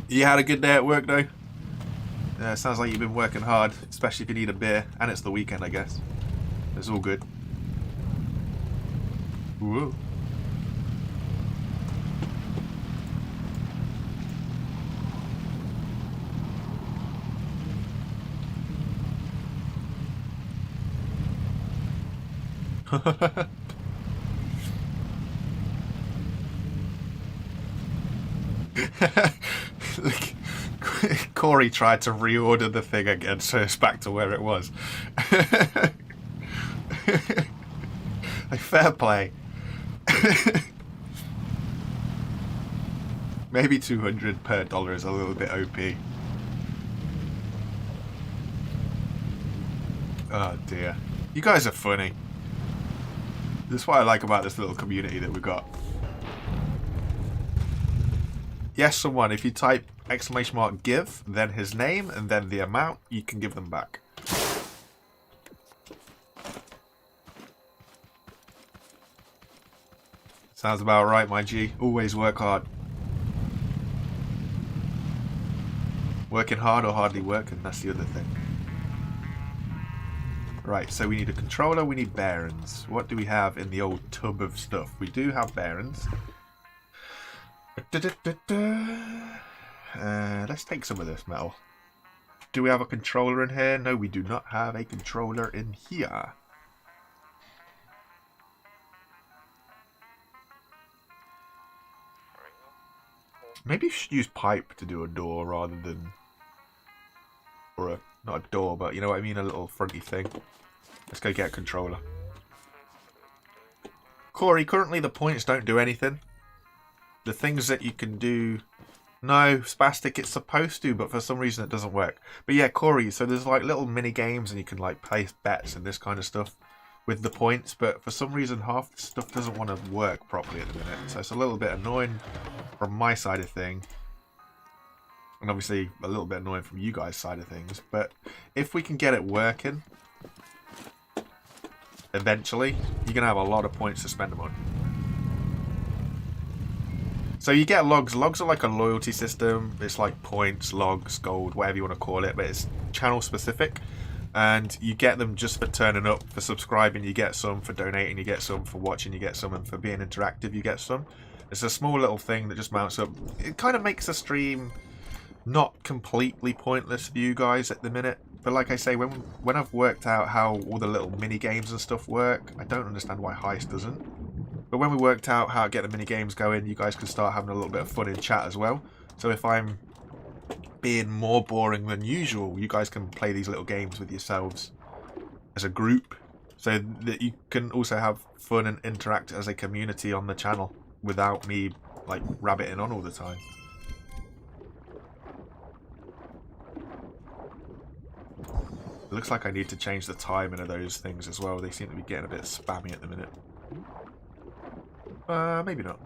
You had a good day at work though? Yeah, sounds like you've been working hard, especially if you need a beer, and it's the weekend, I guess. It's all good. Whoa. Corey tried to reorder the thing again, so it's back to where it was. Like, fair play. Maybe 200 per dollar is a little bit OP. Oh dear. You guys are funny. That's what I like about this little community that we've got. Yes, someone, if you type !give, then his name, and then the amount, you can give them back. Sounds about right, my G. Always work hard. Working hard or hardly working, that's the other thing. Right, so we need a controller, we need bearings. What do we have in the old tub of stuff? We do have bearings. Let's take some of this metal. Do we have a controller in here? No, we do not have a controller in here. Maybe you should use pipe to do a door rather than... Or a... Not a door, but you know what I mean? A little fronty thing. Let's go get a controller. Corey, currently the points don't do anything. The things that you can do... No, Spastic, it's supposed to, but for some reason it doesn't work. But yeah, Corey, so there's like little mini games and you can like place bets and this kind of stuff with the points, but for some reason half the stuff doesn't want to work properly at the minute. So it's a little bit annoying from my side of thing. And obviously a little bit annoying from you guys' side of things. But if we can get it working, eventually, you're going to have a lot of points to spend them on. So you get logs. Logs are like a loyalty system. It's like points, logs, gold, whatever you want to call it. But it's channel specific. And you get them just for turning up, for subscribing you get some, for donating you get some, for watching you get some, and for being interactive you get some. It's a small little thing that just mounts up. It kind of makes a stream not completely pointless for you guys at the minute. But like I say, when I've worked out how all the little mini games and stuff work, I don't understand why Heist doesn't. But when we worked out how to get the mini games going, you guys can start having a little bit of fun in chat as well. So if I'm being more boring than usual, you guys can play these little games with yourselves as a group, so that you can also have fun and interact as a community on the channel without me like rabbiting on all the time. It looks like I need to change the timing of those things as well. They seem to be getting a bit spammy at the minute. Maybe not.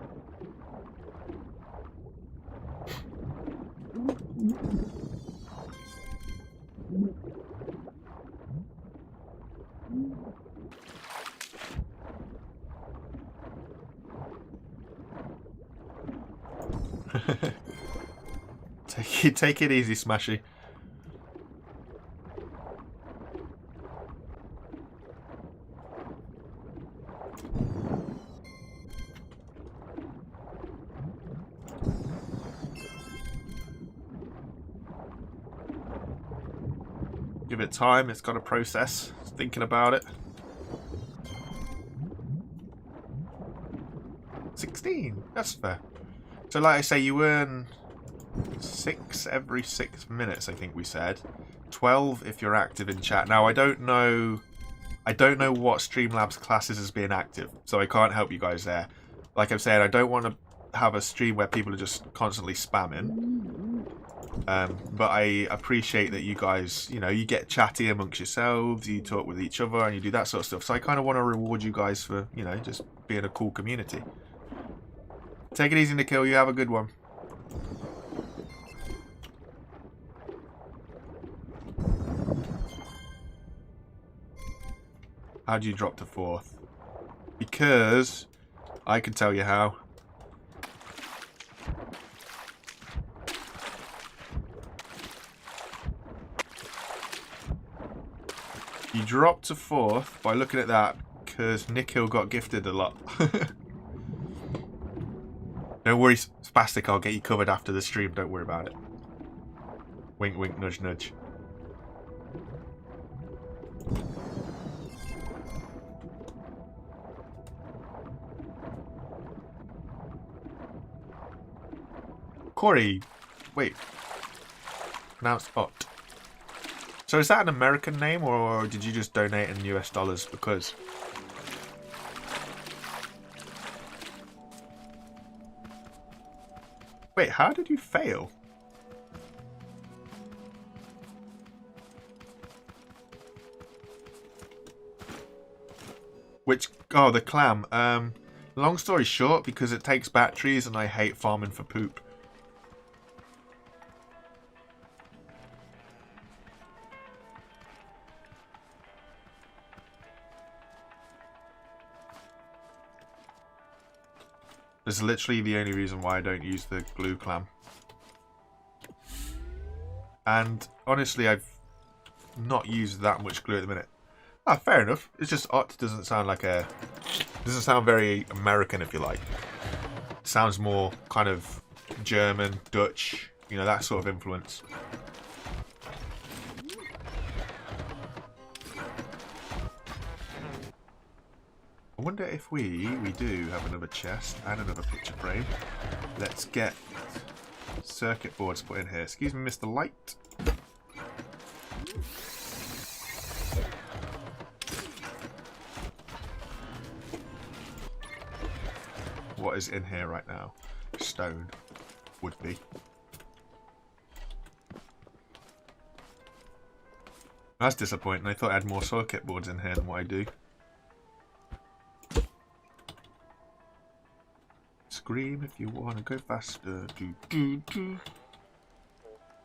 Take it easy, Smashy. Give it time, it's got a process. It's thinking about it. 16, that's fair. So like I say, you earn 6 every 6 minutes, I think we said. 12 if you're active in chat. Now I don't know what Streamlabs classes as being active, so I can't help you guys there. Like I'm saying, I don't want to have a stream where people are just constantly spamming. But I appreciate that you guys, you know, you get chatty amongst yourselves, you talk with each other, and you do that sort of stuff. So I kind of want to reward you guys for, you know, just being a cool community. Take it easy, Nikhil. You have a good one. How do you drop to 4th? Because I can tell you how. You drop to 4th by looking at that because Nikhil got gifted a lot. Don't worry, Spastic, I'll get you covered after the stream. Don't worry about it. Wink, wink, nudge, nudge. Corey, wait. Pronounced Ott. So is that an American name, or did you just donate in US dollars because? Wait, how did you fail? Which, oh, the clam. Long story short, because it takes batteries and I hate farming for poop. This is literally the only reason why I don't use the glue clam. And honestly, I've not used that much glue at the minute. Ah, fair enough. It's just Ott doesn't sound like a... doesn't sound very American, if you like. It sounds more kind of German, Dutch, you know, that sort of influence. I wonder if we do have another chest and another picture frame. Let's get circuit boards put in here. Excuse me, Mr. Light. What is in here right now? Stone. Would be. That's disappointing. I thought I had more circuit boards in here than what I do. Scream if you want to go faster. Do, do, do.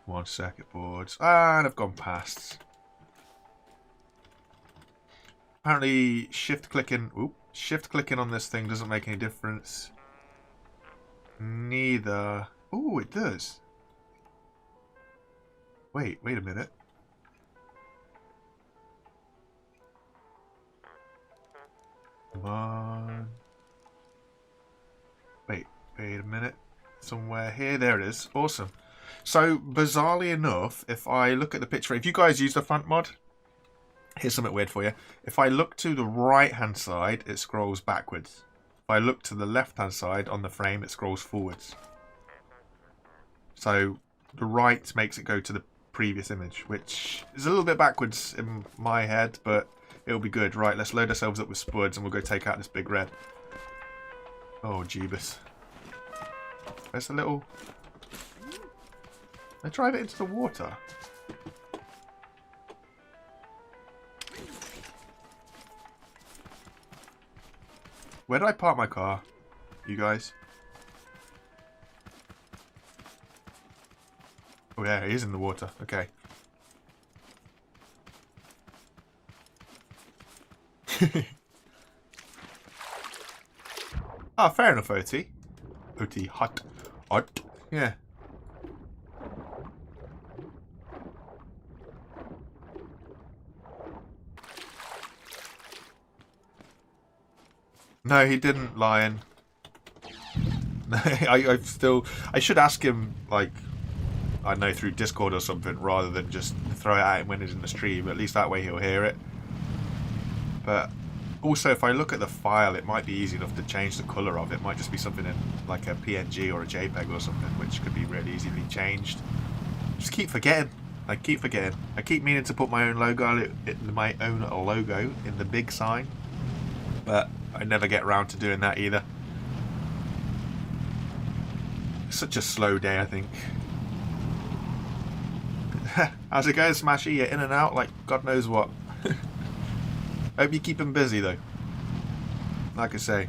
One circuit boards. And I've gone past. Apparently shift clicking on this thing doesn't make any difference. Neither. Oh, it does. Wait a minute. Come on. Wait a minute. Somewhere here. There it is. Awesome. So, bizarrely enough, if I look at the picture, if you guys use the front mod, here's something weird for you. If I look to the right-hand side, it scrolls backwards. If I look to the left-hand side on the frame, it scrolls forwards. So, the right makes it go to the previous image, which is a little bit backwards in my head, but it'll be good. Right, let's load ourselves up with spuds and we'll go take out this big red. Oh, Jeebus. There's a little... I drive it into the water. Where did I park my car, you guys? Oh yeah, it is in the water. Okay. Ah, fair enough, OT. OT, hot. Hot. Yeah. No, he didn't, Lion. I should ask him, like, I don't know, through Discord or something, rather than just throw it at him when he's in the stream. At least that way he'll hear it. But also, if I look at the file, it might be easy enough to change the colour of it. It might just be something in, like, a PNG or a JPEG or something, which could be really easily changed. Just keep forgetting. I keep forgetting. I keep meaning to put my own logo in the big sign. But I never get around to doing that either. Such a slow day, I think. How's it going, Smashy? You're in and out like God knows what. Hope you keep him busy, though. Like I say.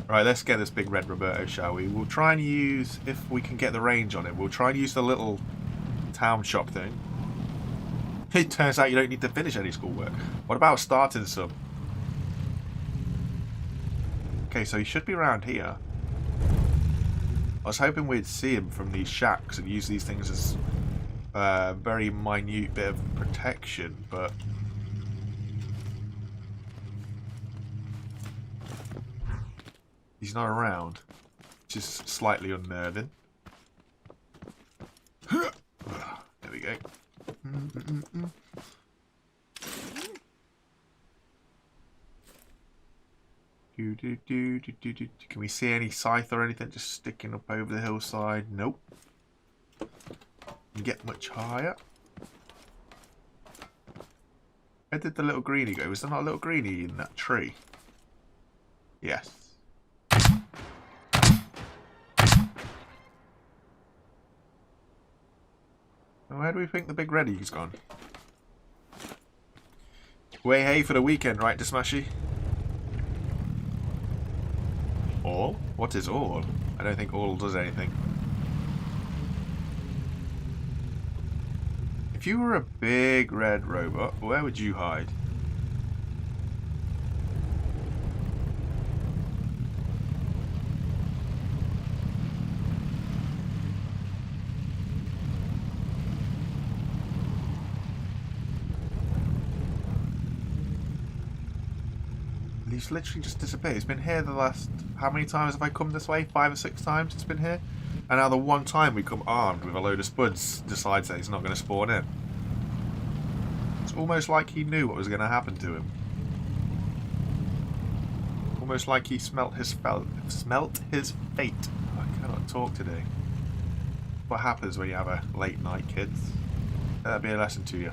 Right, let's get this big red Roberto, shall we? We'll try and use, if we can get the range on it, we'll try and use the little town shop thing. It turns out you don't need to finish any schoolwork. What about starting some? Okay, so he should be around here. I was hoping we'd see him from these shacks and use these things as a very minute bit of protection, but... he's not around, which is slightly unnerving. There we go. Can we see any scythe or anything just sticking up over the hillside? Nope. Can get much higher. Where did the little greenie go? Was there not a little greenie in that tree? Yes. Where do we think the big reddy's gone? Way hey for the weekend, right, Dismashy? All? What is all? I don't think all does anything. If you were a big red robot, where would you hide? He's literally just disappeared. He's been here the last... how many times have I come this way? 5 or 6 times it's been here? And now the one time we come armed with a load of spuds decides that he's not going to spawn in. It's almost like he knew what was going to happen to him. Almost like he smelt his fate. I cannot talk today. What happens when you have a late night, kids? That'll be a lesson to you.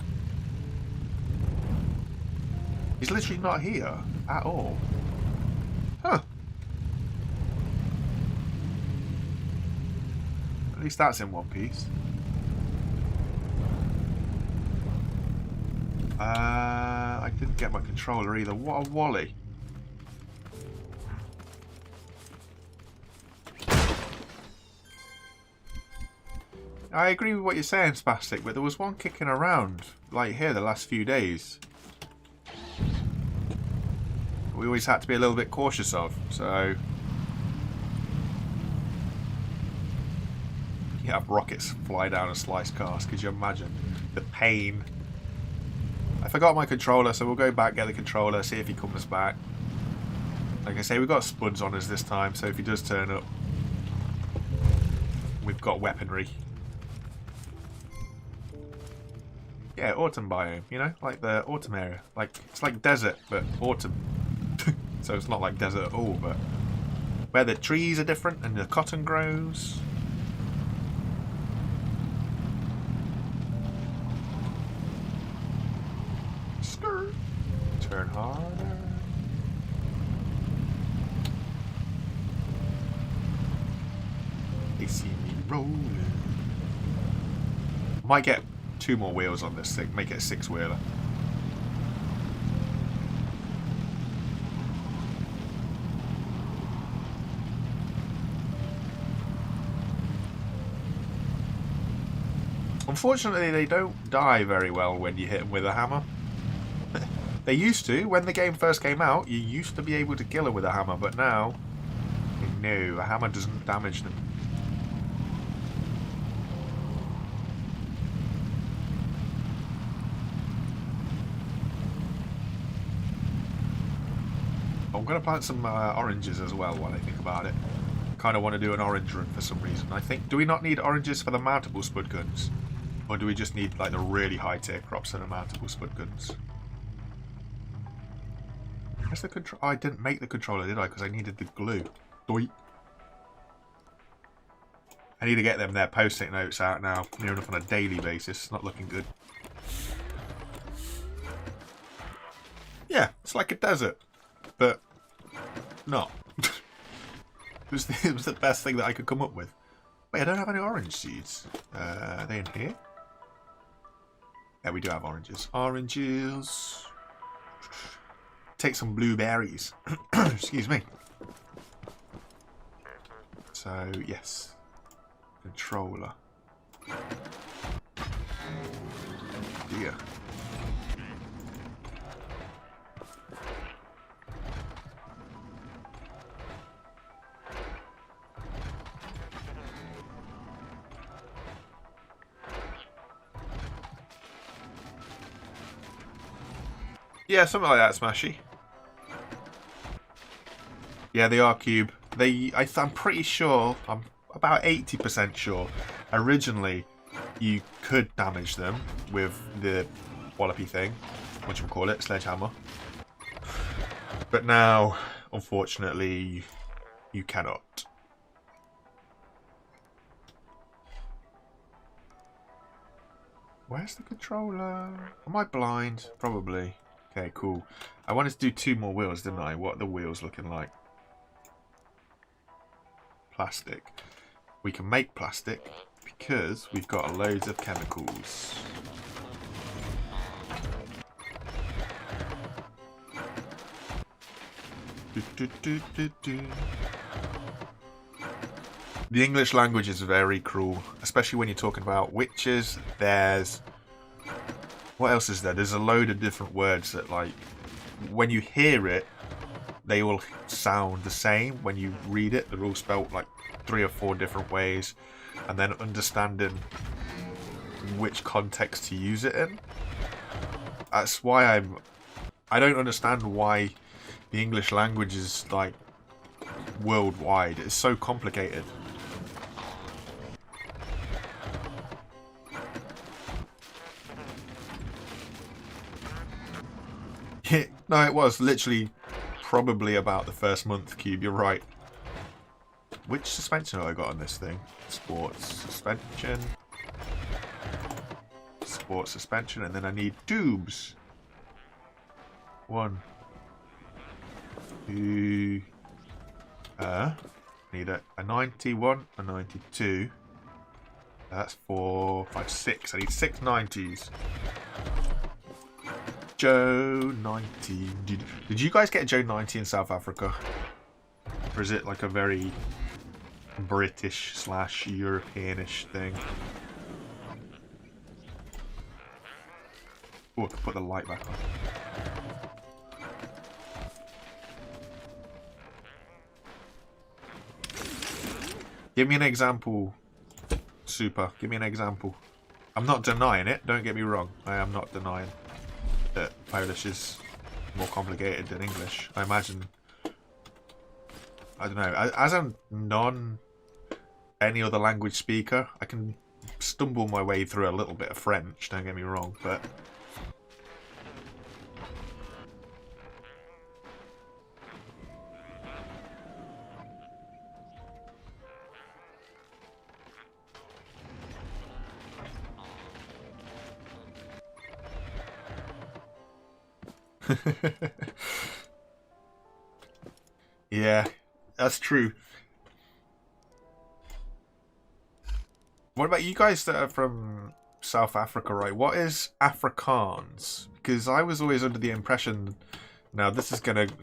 He's literally not here at all. Huh. At least that's in one piece. I didn't get my controller either. What a wally. I agree with what you're saying, Spastic, but there was one kicking around, like here, the last few days. We always had to be a little bit cautious of, so... you have rockets fly down and slice cars, could you imagine? The pain. I forgot my controller, so we'll go back, get the controller, see if he comes back. Like I say, we've got spuds on us this time, so if he does turn up, we've got weaponry. Yeah, autumn biome, you know, like the autumn area. Like, it's like desert, but autumn. So it's not like desert at all, but where the trees are different and the cotton grows. Skirt. Turn harder. They see me rolling. Might get 2 more wheels on this thing, make it a 6-wheeler. Unfortunately, they don't die very well when you hit them with a hammer. They used to. When the game first came out, you used to be able to kill them with a hammer, but now, no, a hammer doesn't damage them. I'm going to plant some oranges as well while I think about it. Kind of want to do an orange run for some reason. I think, do we not need oranges for the mountable spud guns? Or do we just need like the really high tier crops and the mountable spud guns? Where's the control? Oh, I didn't make the controller, did I? Because I needed the glue. Doit. I need to get them their post-it notes out now. Near enough on a daily basis. Not looking good. Yeah, it's like a desert. But not. It was the best thing that I could come up with. Wait, I don't have any orange seeds. Are they in here? Yeah, we do have oranges. Oranges. Take some blueberries. Excuse me. So, yes. Controller. Yeah. Yeah, something like that, Smashy. Yeah, they are cube. I'm pretty sure, I'm about 80% sure, originally you could damage them with the wallopy thing, what you call it, sledgehammer. But now, unfortunately, you cannot. Where's the controller? Am I blind? Probably. Okay, cool. I wanted to do 2 more wheels, didn't I? What are the wheels looking like? Plastic. We can make plastic because we've got loads of chemicals. The English language is very cruel, especially when you're talking about witches. There's... what else is there? There's a load of different words that, like, when you hear it, they all sound the same. When you read it, they're all spelt like 3 or 4 different ways. And then understanding which context to use it in. That's why I don't understand why the English language is, like, worldwide. It's so complicated. No, it was literally probably about the first month, Cube. You're right. Which suspension have I got on this thing? Sports suspension. Sports suspension, and then I need tubes. 1, 2. Need a 91, a 92. That's 4, 5, 6. I need 6 90s. Joe 90. Did you guys get Joe 90 in South Africa? Or is it like a very British / Europeanish thing? Oh, I can put the light back on. Give me an example, Super. Give me an example. I'm not denying it. Don't get me wrong. I am not denying that Polish is more complicated than English. I imagine. I don't know. As a any other language speaker, I can stumble my way through a little bit of French. Don't get me wrong, but. Yeah, that's true. What about you guys that are from South Africa, right? What is Afrikaans? Because I was always under the impression... Now, this is going to...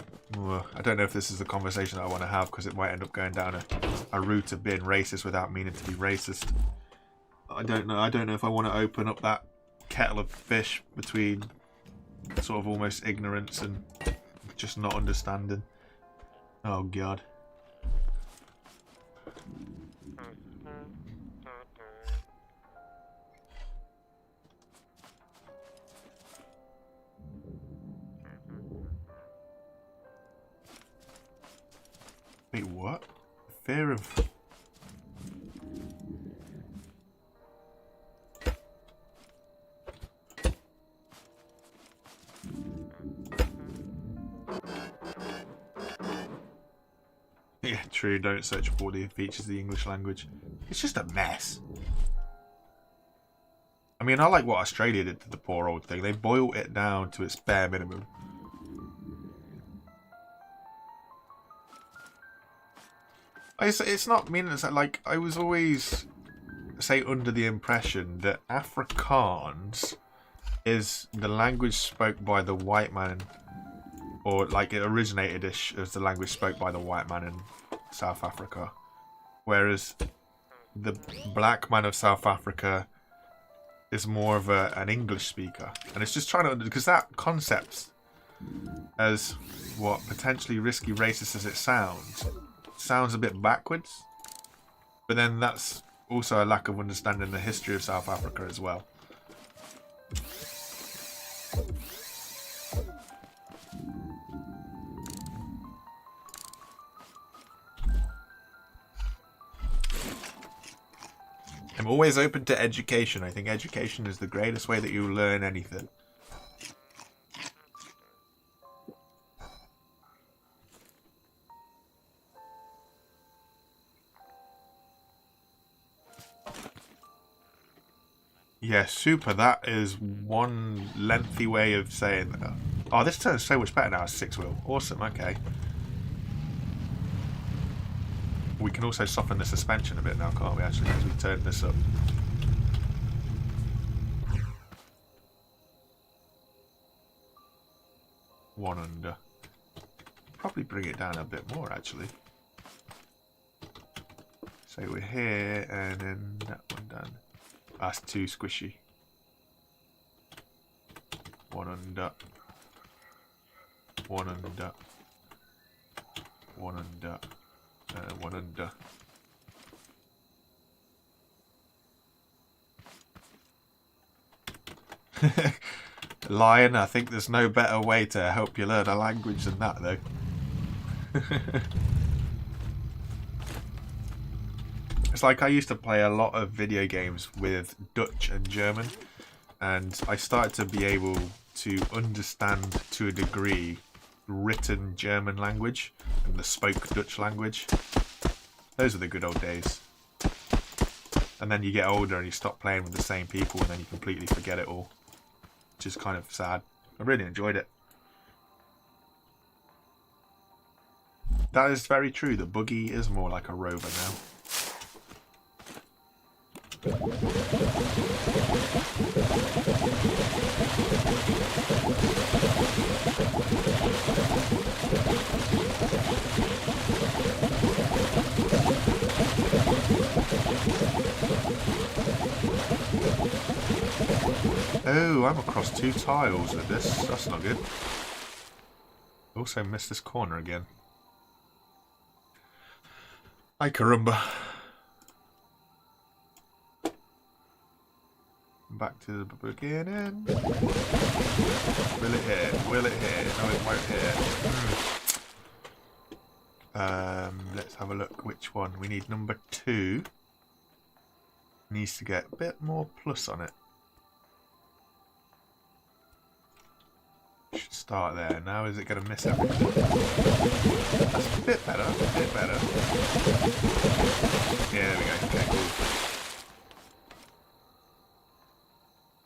I don't know if this is the conversation that I want to have, because it might end up going down a route of being racist without meaning to be racist. I don't know. I don't know if I want to open up that kettle of fish between sort of almost ignorance and just not understanding. Oh, God. Wait, what? Fear of... Yeah, true, don't search for the features of the English language. It's just a mess. I mean, I like what Australia did to the poor old thing. They boiled it down to its bare minimum. It's not meaningless. Like, I was always, say, under the impression that Afrikaans is the language spoke by the white man, or like it originated as the language spoke by the white man in South Africa. whereas the black man of South Africa is more of an English speaker. And it's just trying to, because that concept, as what potentially risky racist as it sounds a bit backwards. But then that's also a lack of understanding the history of South Africa as well. I'm always open to education. I think education is the greatest way that you learn anything. Yeah, super. That is one lengthy way of saying that. Oh, this turns so much better now. It's 6-wheel. Awesome. Okay. We can also soften the suspension a bit now, can't we, actually, as we turn this up. One under. Probably bring it down a bit more, actually. So we're here, and then that one done. That's too squishy. One under. One under. One under. One under. Lion, I think there's no better way to help you learn a language than that, though. It's like I used to play a lot of video games with Dutch and German, and I started to be able to understand, to a degree, written German language and the spoke Dutch language. Those are the good old days. And then you get older and you stop playing with the same people, and then you completely forget it all, which is kind of sad. I really enjoyed it. That is very true. The buggy is more like a rover now. Oh, I'm across 2 tiles with this. That's not good. Also missed this corner again. Ay caramba. Back to the beginning. Will it hit? Will it hit? No, it won't hit. Let's have a look. Which one? We need number 2. Needs to get a bit more plus on it. Should start there. Now is it going to miss everything? That's a bit better. A bit better. Yeah, there we go. Okay, cool.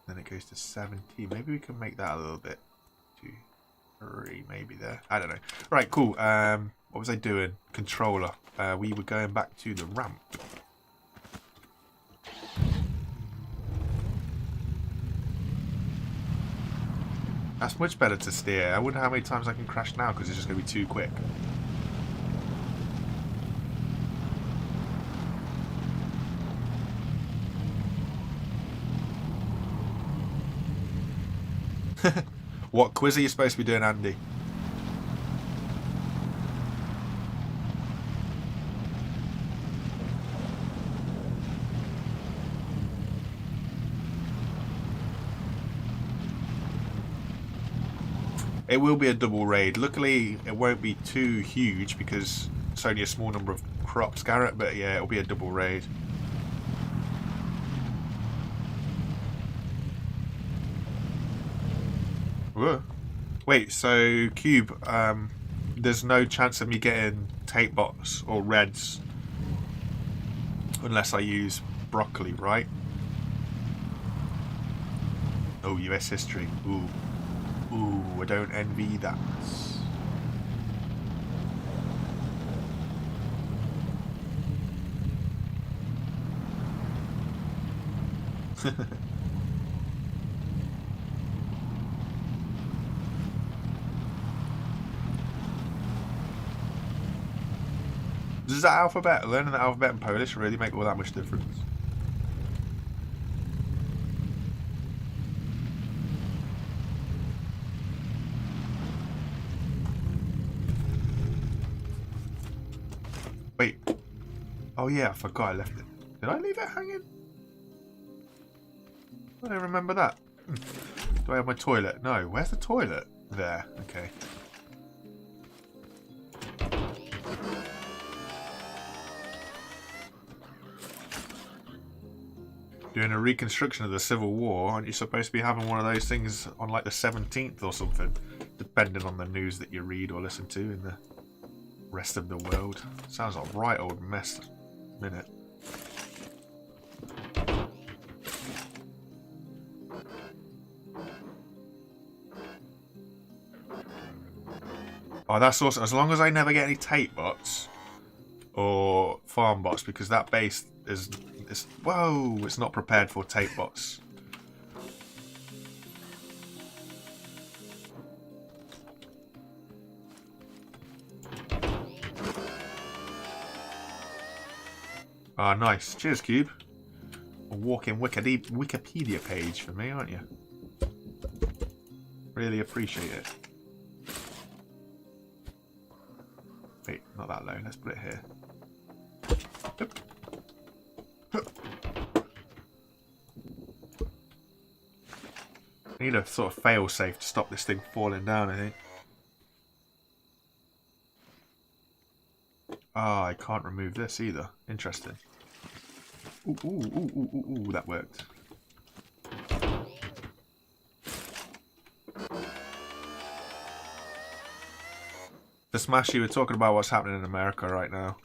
Then it goes to 70. Maybe we can make that a little bit. 2, 3, maybe there. I don't know. Right, cool. What was I doing? Controller. We were going back to the ramp. That's much better to steer. I wonder how many times I can crash now because it's just going to be too quick. What quiz are you supposed to be doing, Andy? It will be a double raid. Luckily, it won't be too huge because it's only a small number of crops, Garrett. But yeah, it'll be a double raid. Whoa. Wait, so Cube, there's no chance of me getting tape bots or reds unless I use broccoli, right? Oh, US history. Ooh. Ooh, I don't envy that. Does that alphabet, learning the alphabet in Polish, really make all that much difference? Wait. Oh yeah, I forgot I left it. Did I leave it hanging? I don't remember that. Do I have my toilet? No. Where's the toilet? There. Okay. Doing a reconstruction of the Civil War, aren't you supposed to be having one of those things on like the 17th or something? Depending on the news that you read or listen to in the rest of the world. Sounds like a right old mess. Minute. Oh, that's awesome. As long as I never get any tape bots or farm bots, because that base is... whoa! It's not prepared for tape bots. Ah, nice. Cheers, Cube. A walking Wikipedia page for me, aren't you? Really appreciate it. Wait, not that low. Let's put it here. Hup. Hup. I need a sort of fail-safe to stop this thing falling down, I think. Ah, I can't remove this either. Interesting. Ooh, ooh, ooh, ooh, ooh, ooh, that worked. The Smashy, we're talking about what's happening in America right now.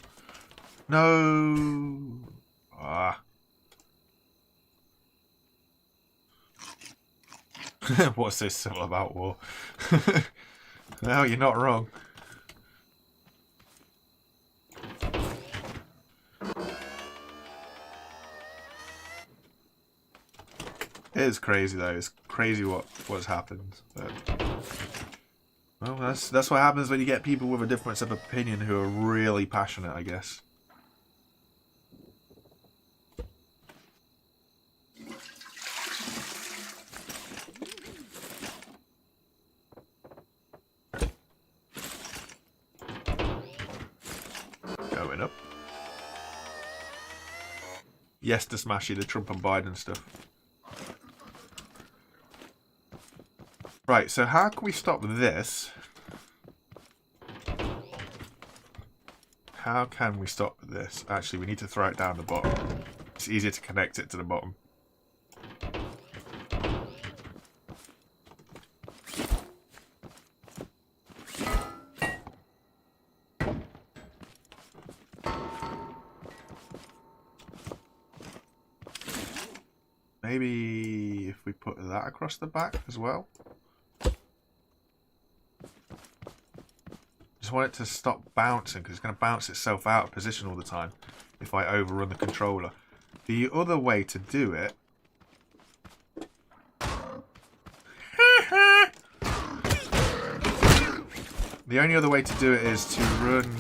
No! Ah. What's so civil about war? No, you're not wrong. It is crazy though. It's crazy what's happened. But, well, that's what happens when you get people with a difference of opinion who are really passionate, I guess. Going up. Yes, to Smashy, the Trump and Biden stuff. Right, so how can we stop this? How can we stop this? Actually, we need to throw it down the bottom. It's easier to connect it to the bottom. Maybe if we put that across the back as well. Just want it to stop bouncing because it's going to bounce itself out of position all the time if I overrun the controller. The other way to do it... The only other way to do it is to run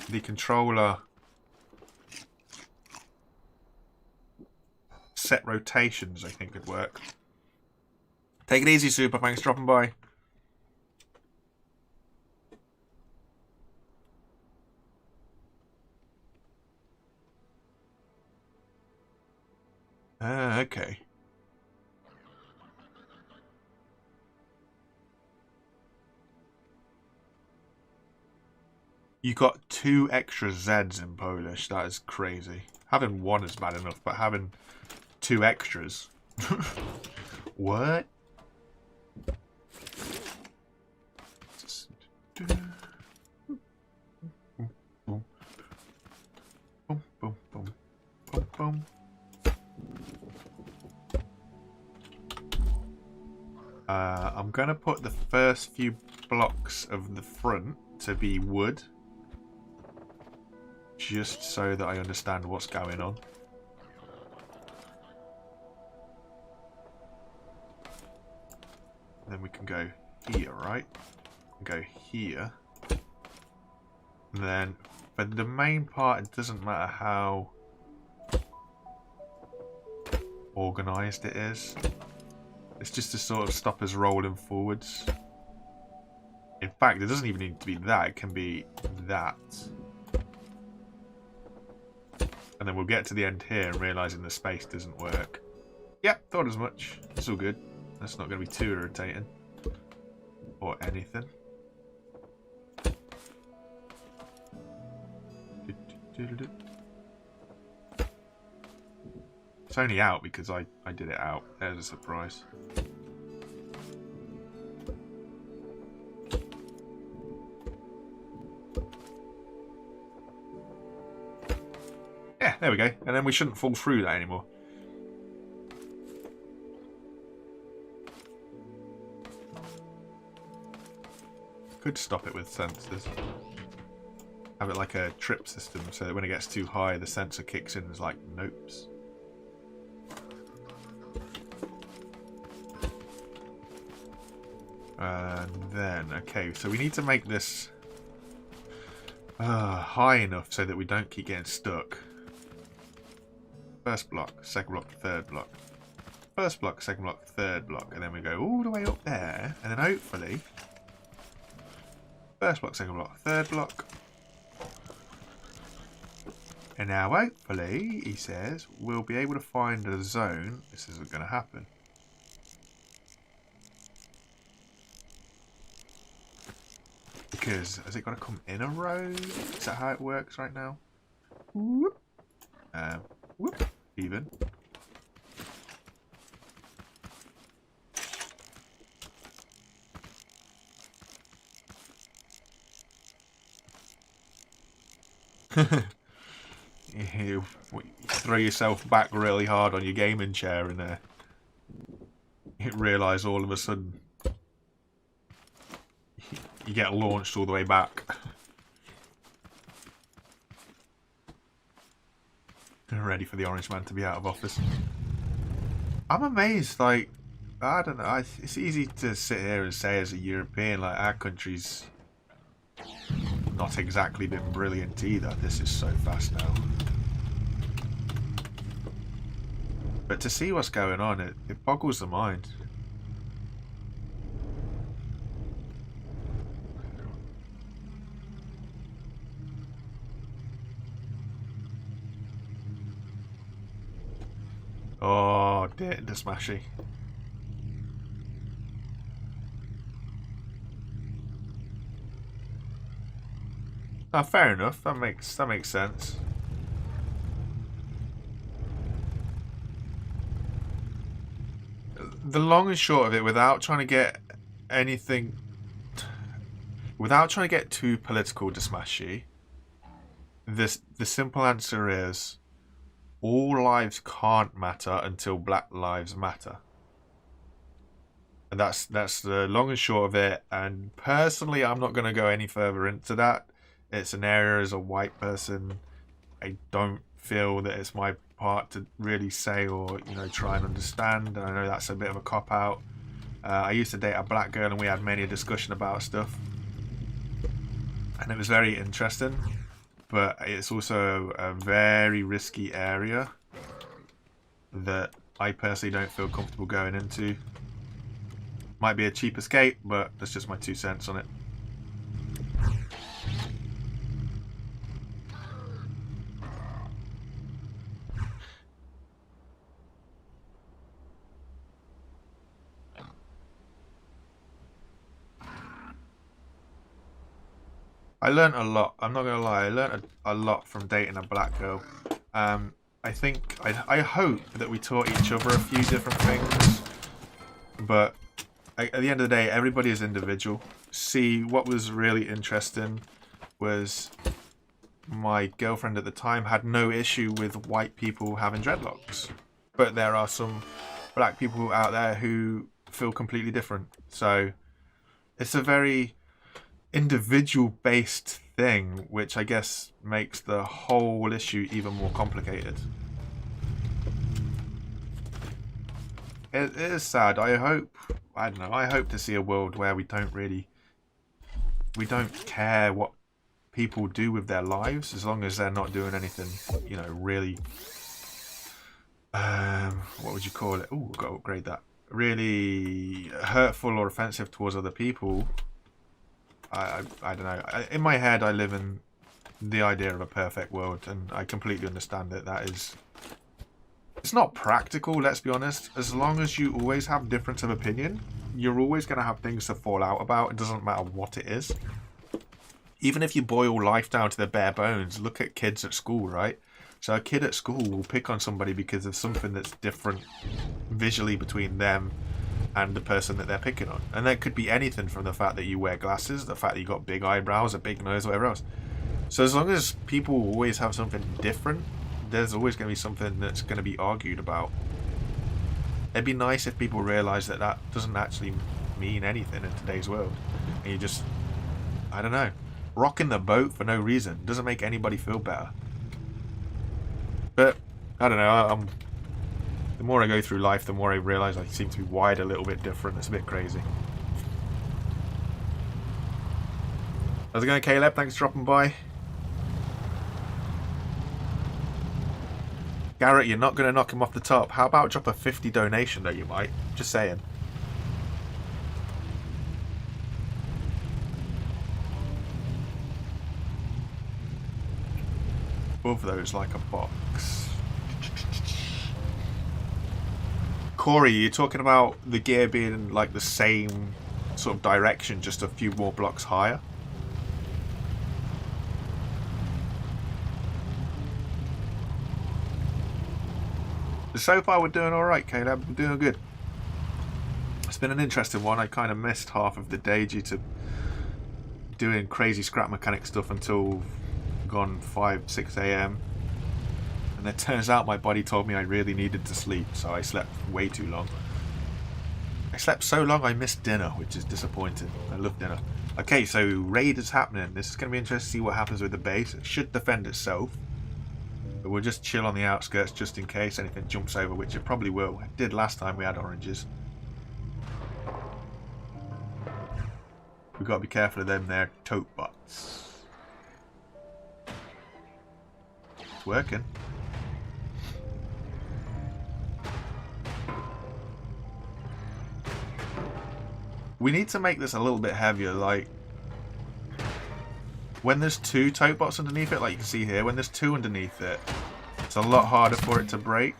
the controller set rotations, I think would work. Take it easy, Super. Thanks for dropping by. Okay. You got 2 extra Zs in Polish. That is crazy. Having 1 is bad enough, but having 2 extras. What? Boom, boom, boom, boom, boom, boom. I'm gonna put the first few blocks of the front to be wood, just so that I understand what's going on. Then we can go here, right? Go here. And then But the main part, it doesn't matter how organised it is. It's just to sort of stop us rolling forwards. In fact, it doesn't even need to be that. It can be that. And then we'll get to the end here and realising the space doesn't work. Yep, thought as much. It's all good. That's not going to be too irritating. Or anything. It's only out because I did it out. There's a surprise. Yeah, there we go. And then we shouldn't fall through that anymore. Could stop it with sensors. Have it like a trip system so that when it gets too high, the sensor kicks in and is like, nopes. And then, okay, so we need to make this high enough so that we don't keep getting stuck. First block, second block, third block. First block, second block, third block. And then we go all the way up there. And then hopefully, first block, second block, third block. And now hopefully, he says, we'll be able to find a zone. This isn't going to happen. Because, has it got to come in a row? Is that how it works right now? Whoop. Whoop. Even. You throw yourself back really hard on your gaming chair and you realise all of a sudden you get launched all the way back. Ready for the orange man to be out of office. I'm amazed, like, I don't know, it's easy to sit here and say as a European, like, our country's not exactly been brilliant either. This is so fast now. But to see what's going on, it boggles the mind. Oh, data smashy. Oh, fair enough. That makes sense. The long and short of it, without trying to get anything, without trying to get too political to smashy, the simple answer is all lives can't matter until Black Lives Matter. And that's the long and short of it. And personally, I'm not going to go any further into that. It's an area as a white person. I don't feel that it's my part to really say or, you know, try and understand. And I know that's a bit of a cop-out. I used to date a black girl and we had many a discussion about stuff. And it was very interesting. But it's also a very risky area that I personally don't feel comfortable going into. Might be a cheap escape, but that's just my 2 cents on it. I learned a lot. I'm not gonna lie. I learned a lot from dating a black girl. I think I hope that we taught each other a few different things, but at the end of the day, everybody is individual. See, what was really interesting was my girlfriend at the time had no issue with white people having dreadlocks, but there are some black people out there who feel completely different. So it's a very individual based thing, which I guess makes the whole issue even more complicated. It is sad. I don't know, I hope to see a world where we don't care what people do with their lives, as long as they're not doing anything, you know, really, what would you call it? Oh, I've got to upgrade that. Really hurtful or offensive towards other people. I don't know. In my head, I live in the idea of a perfect world, and I completely understand that is... It's not practical, let's be honest. As long as you always have difference of opinion, you're always going to have things to fall out about. It doesn't matter what it is. Even if you boil life down to the bare bones, look at kids at school, right? So a kid at school will pick on somebody because of something that's different visually between them and the person that they're picking on. And that could be anything from the fact that you wear glasses, the fact that you got big eyebrows, a big nose, whatever else. So as long as people always have something different, there's always going to be something that's going to be argued about. It'd be nice if people realise that that doesn't actually mean anything in today's world. And you just, I don't know, rocking the boat for no reason doesn't make anybody feel better. But, I don't know, the more I go through life, the more I realise I seem to be wired a little bit different. It's a bit crazy. How's it going, Caleb? Thanks for dropping by. Garrett, you're not going to knock him off the top. How about drop a 50 donation, though, you might? Just saying. Above those, like a box. Corey, you're talking about the gear being in, like, the same sort of direction, just a few more blocks higher? So far we're doing alright, Caleb. We're doing good. It's been an interesting one. I kind of missed half of the day due to doing crazy scrap mechanic stuff until gone 5-6 a.m. And it turns out my body told me I really needed to sleep, so I slept way too long. I slept so long I missed dinner, which is disappointing. I love dinner. Okay, so raid is happening. This is going to be interesting to see what happens with the base. It should defend itself. But we'll just chill on the outskirts just in case anything jumps over, which it probably will. It did last time we had oranges. We've got to be careful of them there tote bots. It's working. We need to make this a little bit heavier, like when there's two tote bots underneath it, like you can see here, when there's two underneath it, it's a lot harder for it to break.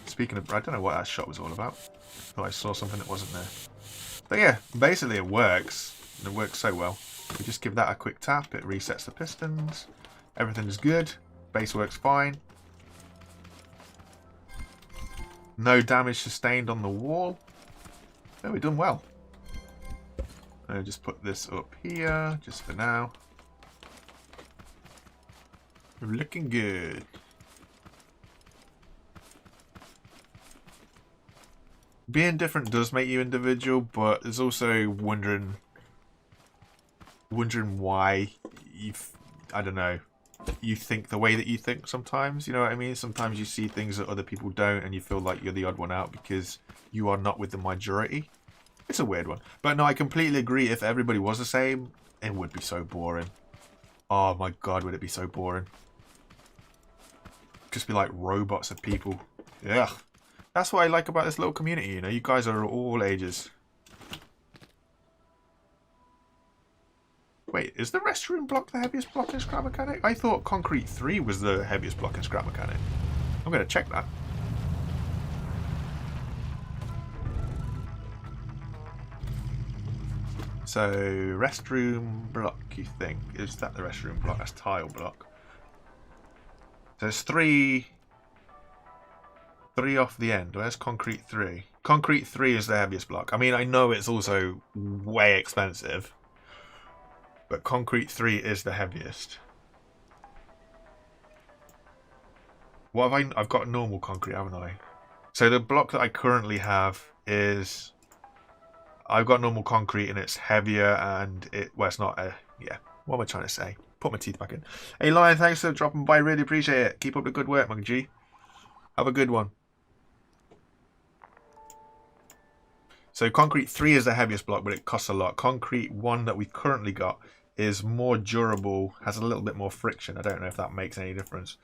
Speaking of, I don't know what that shot was all about. Thought I saw something that wasn't there. But yeah, basically it works. And it works so well. We just give that a quick tap, it resets the pistons. Everything's good. Base works fine. No damage sustained on the wall. No, we've done well. I'll just put this up here, just for now. We're looking good. Being different does make you individual, but there's also wondering why I don't know, you think the way that you think sometimes, you know what I mean? Sometimes you see things that other people don't and you feel like you're the odd one out because you are not with the majority. It's a weird one. But no, I completely agree. If everybody was the same, it would be so boring. Oh my god, would it be so boring. Just be like robots of people. Yeah. That's what I like about this little community, you know? You guys are all ages. Wait, is the restroom block the heaviest block in Scrap Mechanic? I thought Concrete 3 was the heaviest block in Scrap Mechanic. I'm going to check that. So, restroom block, you think? Is that the restroom block? That's tile block. So there's three off the end. Where's Concrete 3? Concrete 3 is the heaviest block. I mean, I know it's also way expensive. But Concrete 3 is the heaviest. What have I... I've got normal concrete, haven't I? So the block that I currently have is... I've got normal concrete and it's heavier and it... Well, it's not a... Yeah. What am I trying to say? Put my teeth back in. Hey, Lion, thanks for dropping by. Really appreciate it. Keep up the good work, Monkey G. Have a good one. So concrete 3 is the heaviest block, but it costs a lot. Concrete 1 that we currently got is more durable, has a little bit more friction. I don't know if that makes any difference.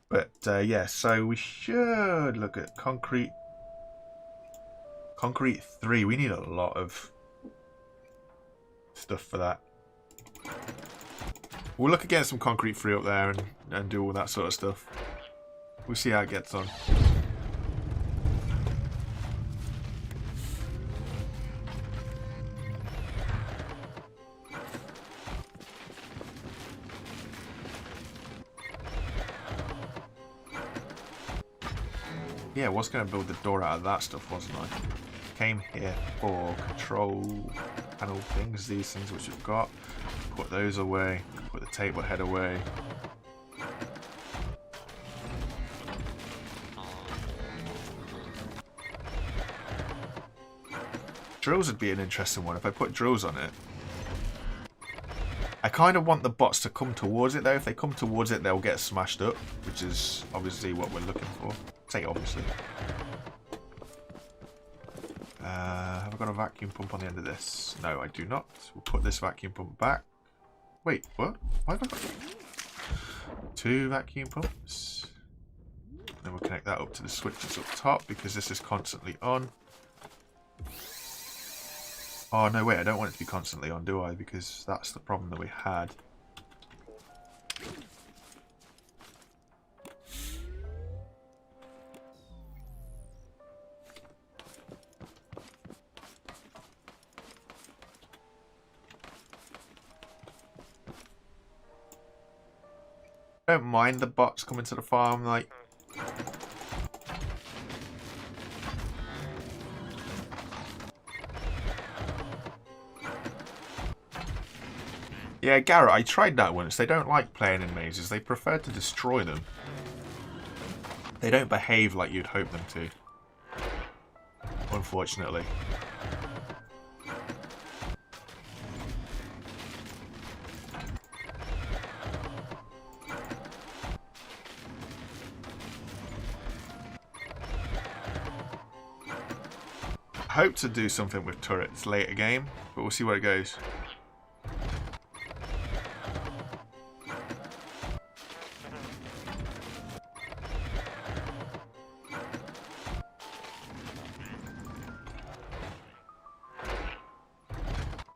But yeah, so we should look at concrete. Concrete 3, we need a lot of stuff for that. We'll look at getting some concrete 3 up there and do all that sort of stuff. We'll see how it gets on. Yeah, I was going to build the door out of that stuff, wasn't I? Came here for control panel things, these things which we've got. Put those away. Put the table head away. Drills would be an interesting one if I put drills on it. I kind of want the bots to come towards it though. If they come towards it, they'll get smashed up, which is obviously what we're looking for. Say obviously. Have I got a vacuum pump on the end of this? No, I do not. We'll put this vacuum pump back. Wait, what? Why have I got 2 vacuum pumps? Then we'll connect that up to the switches up top because this is constantly on. Oh, no, wait, I don't want it to be constantly on, do I? Because that's the problem that we had. I don't mind the bots coming to the farm, like... Yeah, Garrett, I tried that once. They don't like playing in mazes. They prefer to destroy them. They don't behave like you'd hope them to. Unfortunately. I hope to do something with turrets later game, but we'll see where it goes.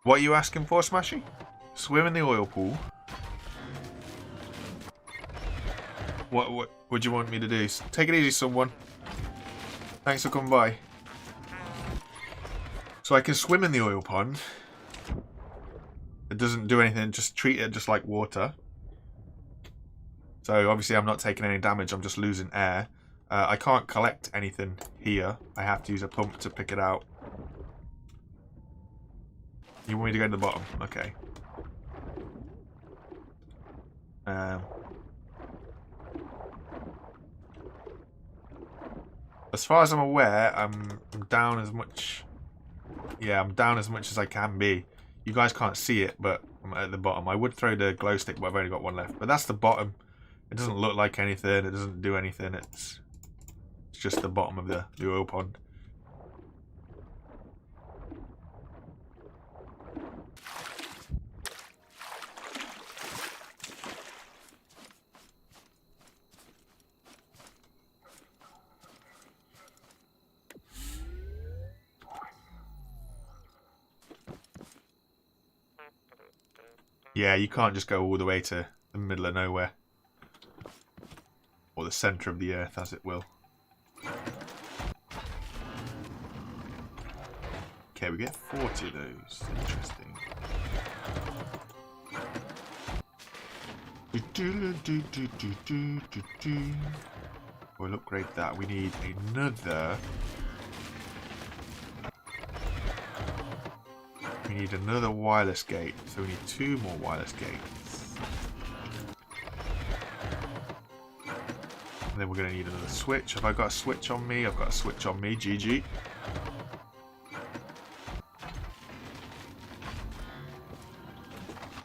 What are you asking for, Smashy? Swim in the oil pool? What would you want me to do? Take it easy, someone. Thanks for coming by. So I can swim in the oil pond. It doesn't do anything, just treat it just like water. So obviously I'm not taking any damage, I'm just losing air. I can't collect anything here. I have to use a pump to pick it out. You want me to go to the bottom? Okay. As far as I'm aware, I'm down as much... Yeah, I'm down as much as I can be. You guys can't see it, but I'm at the bottom. I would throw the glow stick, but I've only got one left. But that's the bottom. It doesn't look like anything. It doesn't do anything. It's just the bottom of the oil pond. Yeah, you can't just go all the way to the middle of nowhere. Or the centre of the earth, as it will. Okay, we get 40 of those. Interesting. We'll upgrade that. We need another... We need another wireless gate, so we need 2 more wireless gates. And then we're going to need another switch. Have I got a switch on me? I've got a switch on me. GG.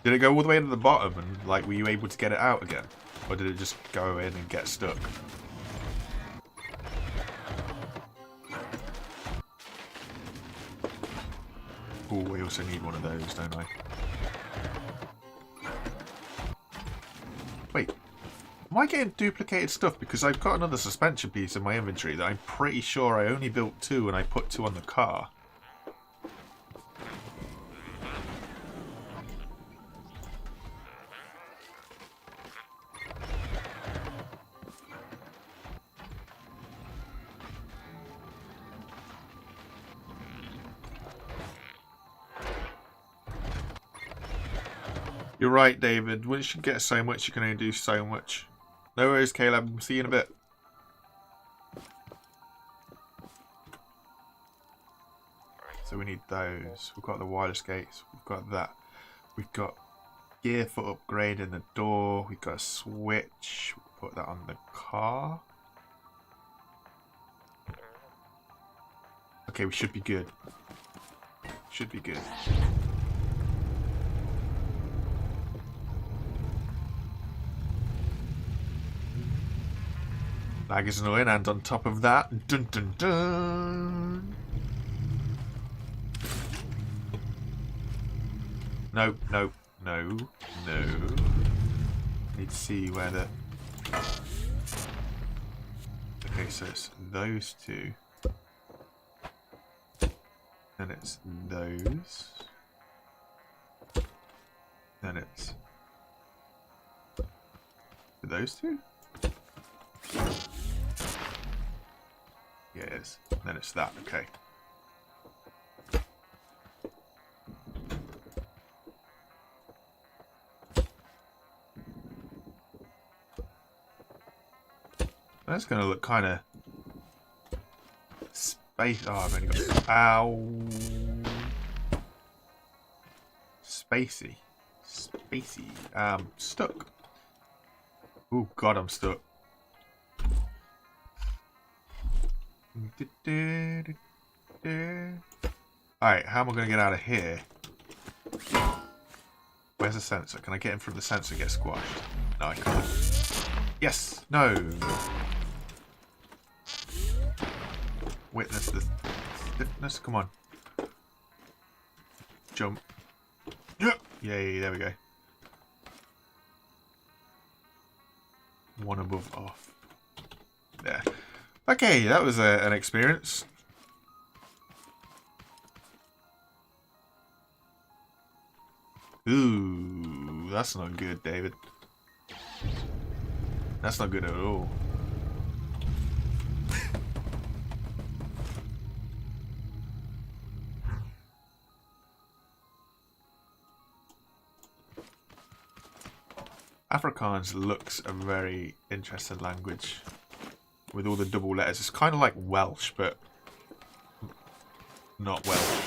Did it go all the way to the bottom and, like, were you able to get it out again? Or did it just go in and get stuck? Oh, I also need one of those, don't I? Wait. Am I getting duplicated stuff? Because I've got another suspension piece in my inventory that I'm pretty sure I only built 2 and I put 2 on the car. You're right, David. Once you get so much, you can only do so much. No worries, Caleb. See you in a bit. So we need those. We've got the wireless gates. We've got that. We've got gear for upgrading the door. We've got a switch. We'll put that on the car. Okay, we should be good. Should be good. Lag is annoying, and on top of that, dun dun dun. No, no, no, no. Need to see where the. Okay, so it's those 2. Then it's those. Then it's those 2. Yeah, it is. Then it's that. Okay. That's going to look kind of space. Oh, I've only got. Ow. Spacey. Spacey. Stuck. Oh, God, I'm stuck. Alright, how am I going to get out of here? Where's the sensor? Can I get in front of the sensor and get squashed? No, I can't. Yes! No! Witness the stiffness. Come on. Jump. Yay, there we go. One above off. There. Okay, that was an experience. Ooh, that's not good, David. That's not good at all. Afrikaans looks a very interesting language with all the double letters. It's kind of like Welsh, but not Welsh.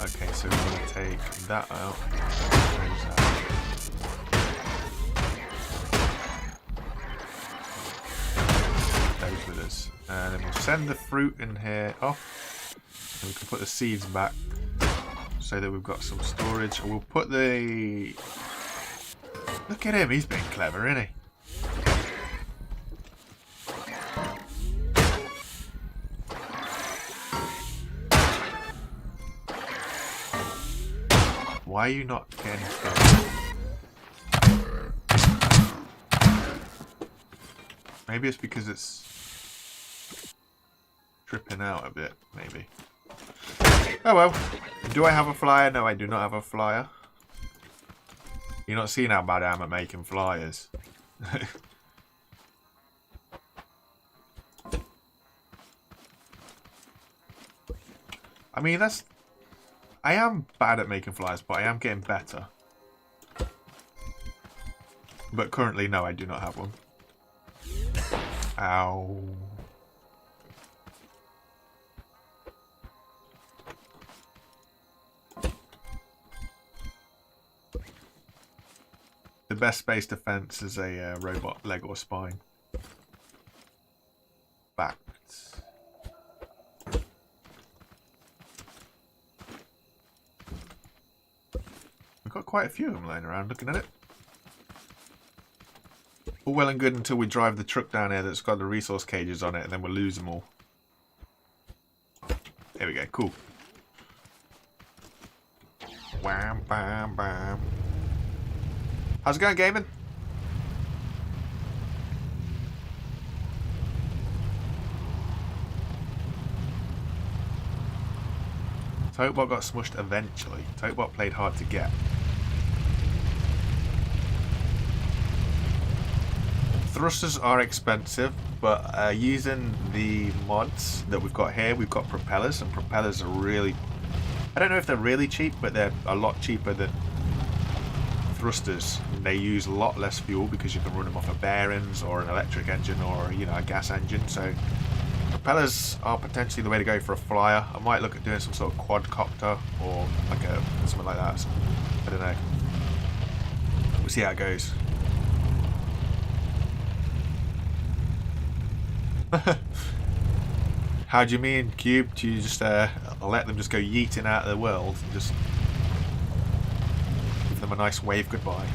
Okay, so we're going to take that out. Those with us. And then we'll send the fruit in here off. And we can put the seeds back so that we've got some storage. And we'll put the... Look at him, he's being clever, isn't he? Why are you not getting stuff? Maybe it's because it's tripping out a bit, maybe. Oh well. Do I have a flyer? No, I do not have a flyer. You're not seeing how bad I am at making flyers. I mean, that's... I am bad at making flyers, but I am getting better. But currently, no, I do not have one. Ow. The best base defense is a robot leg or spine. Backed. We've got quite a few of them laying around looking at it. All well and good until we drive the truck down here that's got the resource cages on it, and then we'll lose them all. There we go, cool. Wham, bam, bam. How's it going, gaming? Totebot got smushed eventually. Totebot played hard to get. Thrusters are expensive, but using the mods that we've got here, we've got propellers, and propellers are really... I don't know if they're really cheap, but they're a lot cheaper than thrusters. They use a lot less fuel because you can run them off of bearings or an electric engine or, you know, a gas engine. So propellers are potentially the way to go for a flyer. I might look at doing some sort of quadcopter or like something like that. I don't know. We'll see how it goes. How do you mean, Cube? Do you just let them just go yeeting out of the world and just give them a nice wave goodbye?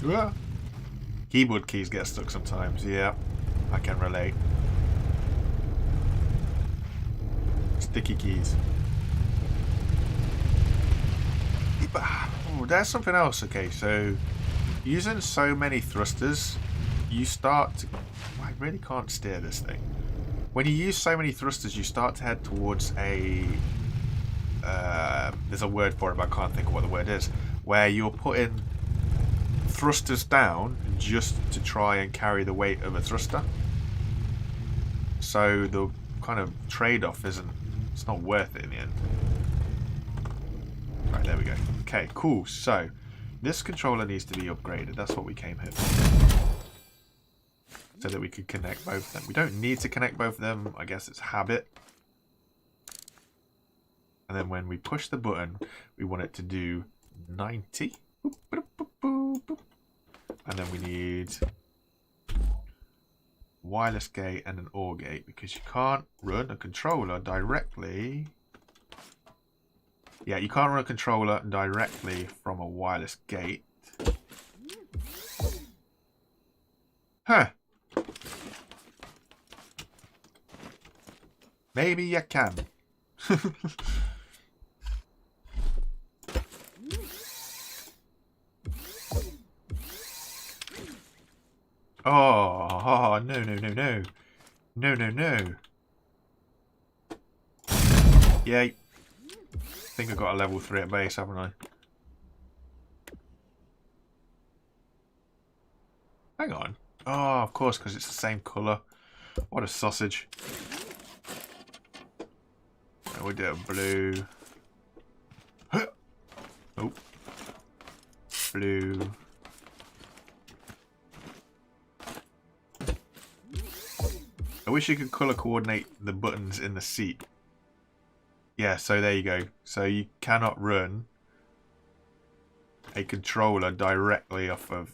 Yeah. Keyboard keys get stuck sometimes, yeah. I can relate. Sticky keys. Oh, there's something else. Okay, so using so many thrusters, you start to... I really can't steer this thing. When you use so many thrusters, you start to head towards a... there's a word for it, but I can't think of what the word is. Where you're putting thrusters down just to try and carry the weight of a thruster. So the kind of trade-off isn't... It's not worth it in the end. Right, there we go. Okay, cool. So, this controller needs to be upgraded. That's what we came here for. So that we could connect both of them. We don't need to connect both of them. I guess it's habit. And then when we push the button, we want it to do 90. And then we need wireless gate and an OR gate, because you can't run a controller directly... Yeah, you can't run a controller directly from a wireless gate. Huh. Maybe you can. Oh, no, no, no, no. No, no, no. Yay. I think I got a level 3 at base, haven't I? Hang on. Oh, of course, because it's the same colour. What a sausage. And we'll do a blue. Oh. Blue. I wish you could colour coordinate the buttons in the seat. Yeah, so there you go. So you cannot run a controller directly off of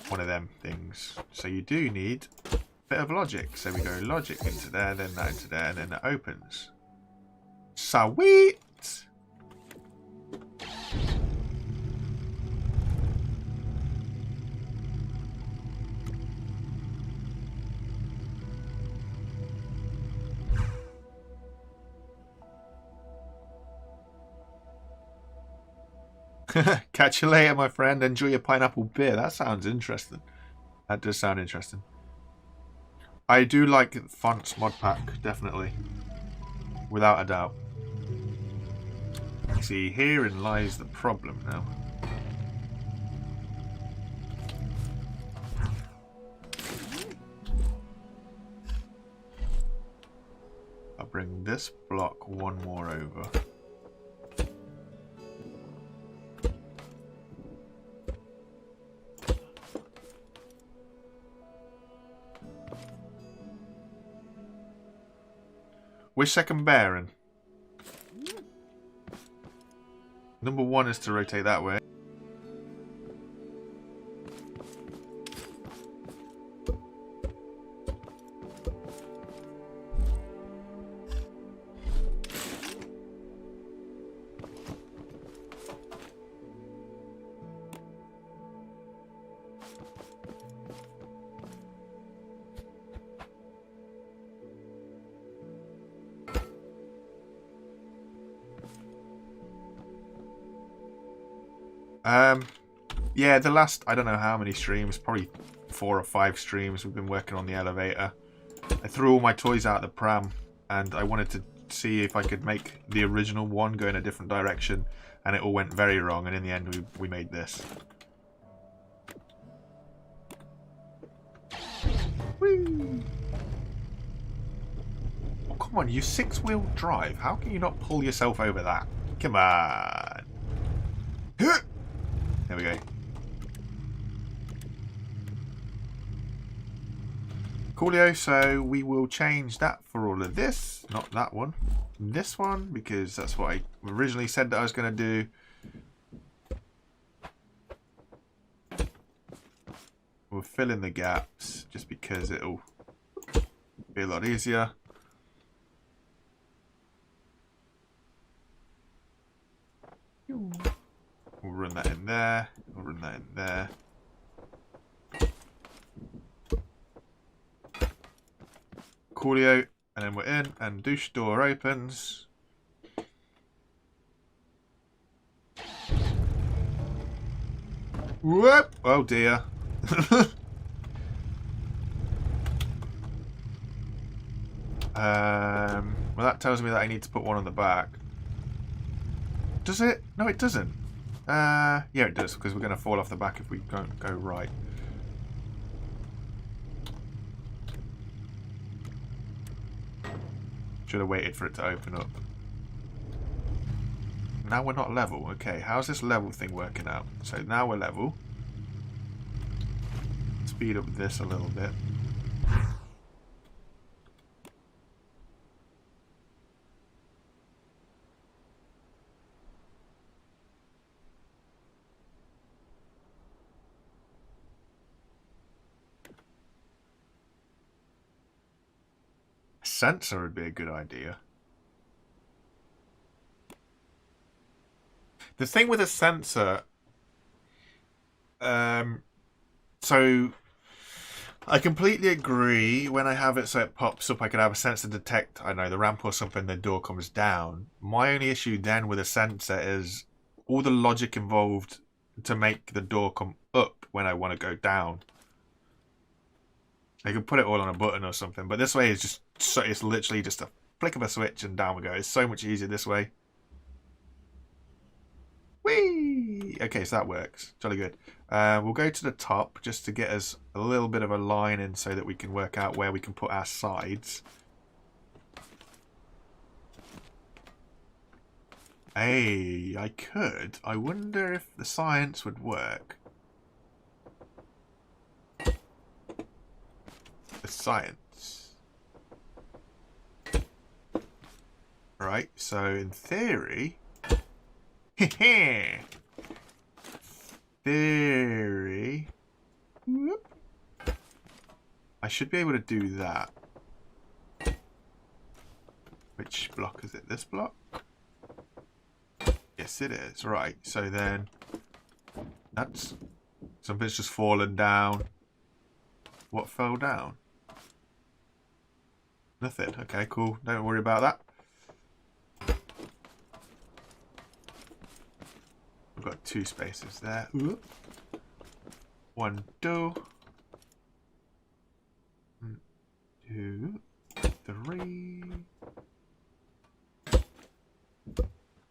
one of them things. So you do need a bit of logic. So we go logic into there, then that into there, and then it opens. Sweet! Catch you later, my friend. Enjoy your pineapple beer. That sounds interesting. That does sound interesting. I do like Fonts mod pack, definitely. Without a doubt. See, herein lies the problem now. I'll bring this block one more over. Which second bearing? Number 1 is to rotate that way. Yeah, the last, I don't know how many streams, probably 4 or 5 streams we've been working on the elevator. I threw all my toys out of the pram and I wanted to see if I could make the original one go in a different direction, and it all went very wrong, and in the end we made this. Whee! Oh, come on, you 6-wheel drive. How can you not pull yourself over that? Come on. There we go. Coolio, so we will change that for all of this. Not that one. This one, because that's what I originally said that I was going to do. We'll fill in the gaps just because it'll be a lot easier. We'll run that in there. We'll run that in there. Coolio, and then we're in, and douche door opens. Whoop! Oh dear. Well, that tells me that I need to put one on the back. Does it? No, it doesn't. Yeah, it does, because we're going to fall off the back if we don't go right. Should have waited for it to open up. Now we're not level. Okay, how's this level thing working out? So now we're level. Speed up this a little bit. Sensor would be a good idea. The thing with a sensor, so I completely agree. When I have it so it pops up, I could have a sensor detect, I don't know, the ramp or something, the door comes down. My only issue then with a sensor is all the logic involved to make the door come up when I want to go down. I could put it all on a button or something, but this way is just so it's literally just a flick of a switch and down we go. It's so much easier this way. Whee! Okay, so that works. Jolly good. We'll go to the top just to get us a little bit of a line in so that we can work out where we can put our sides. Hey, I could. I wonder if the science would work. The science. Right, so in theory... theory... Whoop. I should be able to do that. Which block is it? This block? Yes, it is. Right, so then... That's... Something's just fallen down. What fell down? Nothing. Okay, cool. Don't worry about that. We've got 2 spaces there. Ooh. 1, 2. 2, 3.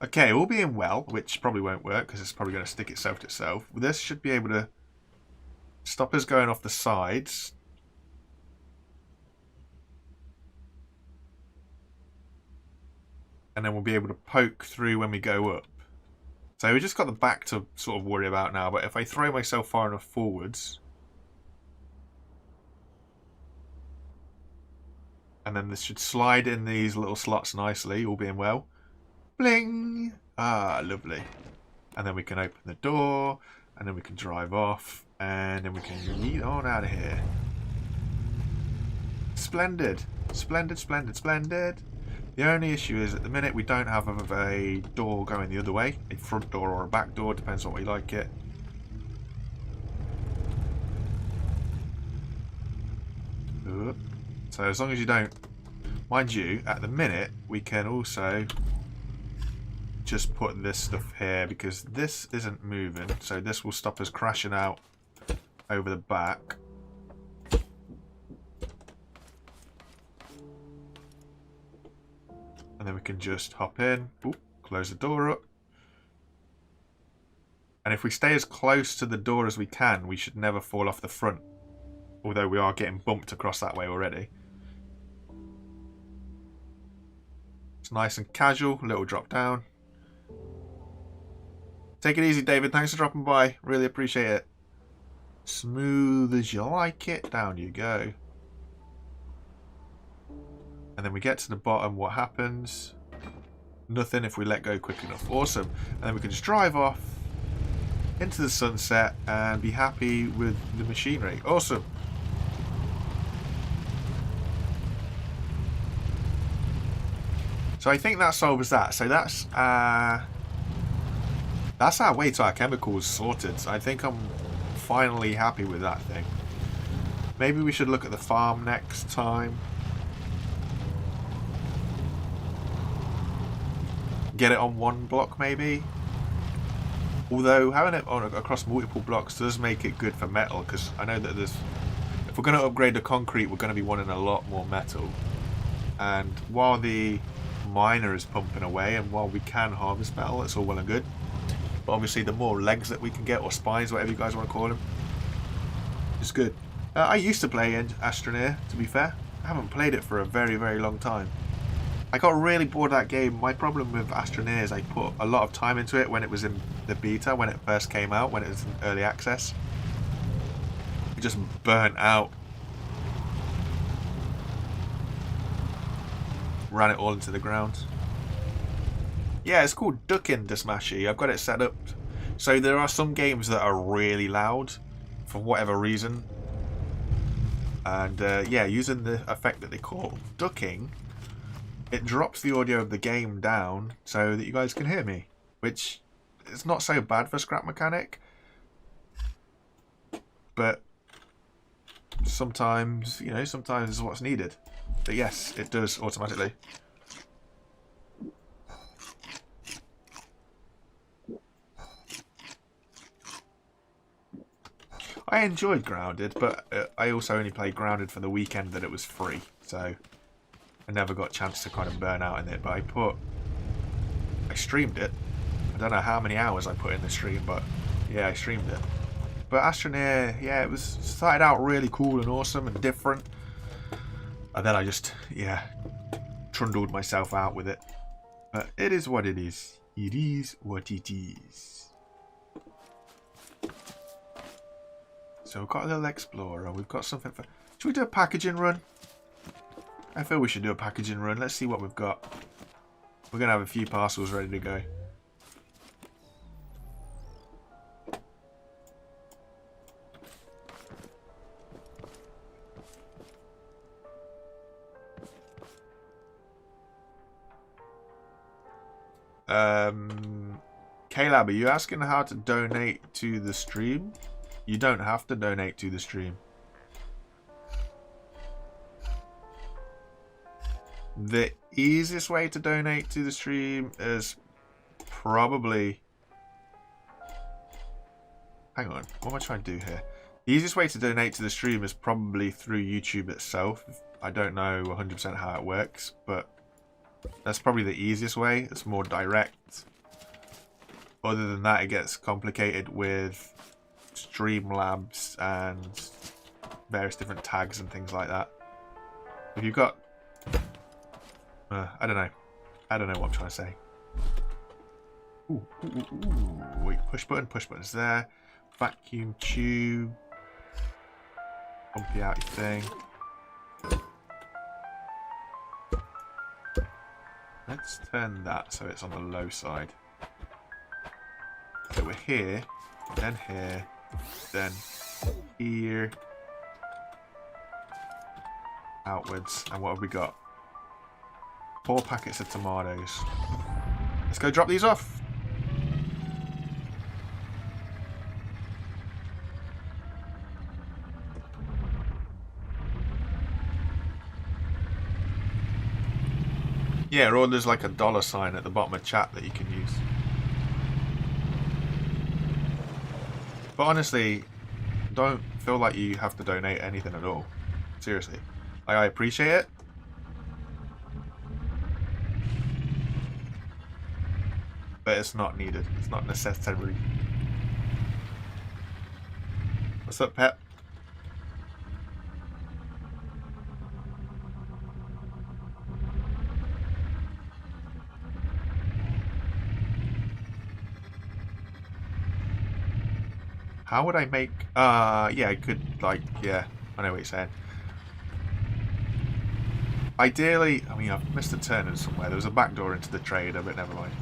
Okay, all being well, which probably won't work because it's probably going to stick itself to itself. This should be able to stop us going off the sides. And then we'll be able to poke through when we go up. So we just got the back to sort of worry about now, but if I throw myself far enough forwards, and then this should slide in these little slots nicely, all being well. Bling! Ah, lovely. And then we can open the door, and then we can drive off, and then we can yeet on out of here. Splendid. Splendid, splendid, splendid. The only issue is at the minute we don't have a door going the other way. A front door or a back door, depends on what we like it. So as long as you don't... Mind you, at the minute we can also just put this stuff here because this isn't moving, so this will stop us crashing out over the back. And then we can just hop in, oop, close the door up. And if we stay as close to the door as we can, we should never fall off the front. Although we are getting bumped across that way already. It's nice and casual, little drop down. Take it easy, David. Thanks for dropping by. Really appreciate it. Smooth as you like it. Down you go. And then we get to the bottom. What happens? Nothing if we let go quick enough. Awesome. And then we can just drive off into the sunset and be happy with the machinery. Awesome. So I think that solves that. So that's our way to our chemicals sorted. So I think I'm finally happy with that thing. Maybe we should look at the farm next time. Get it on one block maybe. Although having it on across multiple blocks does make it good for metal, because I know that if we're going to upgrade the concrete, we're going to be wanting a lot more metal. And while the miner is pumping away and while we can harvest metal, it's all well and good. But obviously the more legs that we can get, or spines, whatever you guys want to call them, it's good. I used to play Astroneer, to be fair. I haven't played it for a very, very long time. I got really bored of that game. My problem with Astroneer is I put a lot of time into it when it was in the beta, when it first came out, when it was in early access. It just burnt out. Ran it all into the ground. Yeah, it's called Ducking Dismashy. I've got it set up. So there are some games that are really loud for whatever reason. And yeah, using the effect that they call ducking, it drops the audio of the game down so that you guys can hear me, which is not so bad for Scrap Mechanic, but sometimes, you know, sometimes it's what's needed. But yes, it does automatically. I enjoyed Grounded, but I also only played Grounded for the weekend that it was free, so I never got a chance to kind of burn out in it. But I streamed it. I don't know how many hours I put in the stream, but yeah, I streamed it. But Astroneer, yeah, it was started out really cool and awesome and different, and then I just, yeah, trundled myself out with it. But it is what it is. It is what it is. So we've got a little explorer. We've got something for... Should we do a packaging run? I feel we should do a packaging run. Let's see what we've got. We're going to have a few parcels ready to go. Caleb, are you asking how to donate to the stream? You don't have to donate to the stream. The easiest way to donate to the stream is probably... Hang on, what am I trying to do here? The easiest way to donate to the stream is probably through YouTube itself. I don't know 100% how it works, but that's probably the easiest way. It's more direct. Other than that, it gets complicated with Streamlabs and various different tags and things like that. If you've got... I don't know. I don't know what I'm trying to say. Ooh. Wait, push button's there. Vacuum tube. Pumpy out your thing. Let's turn that so it's on the low side. So we're here, then here, then here, outwards, and what have we got? 4 packets of tomatoes. Let's go drop these off. Yeah, or there's like a $sign at the bottom of chat that you can use. But honestly, don't feel like you have to donate anything at all. Seriously. Like, I appreciate it. But it's not needed. It's not necessary. What's up, Pep? How would I make... yeah, I could, like, yeah. I know what you're saying. Ideally, I mean, I've missed a turn in somewhere. There was a back door into the trader, but never mind.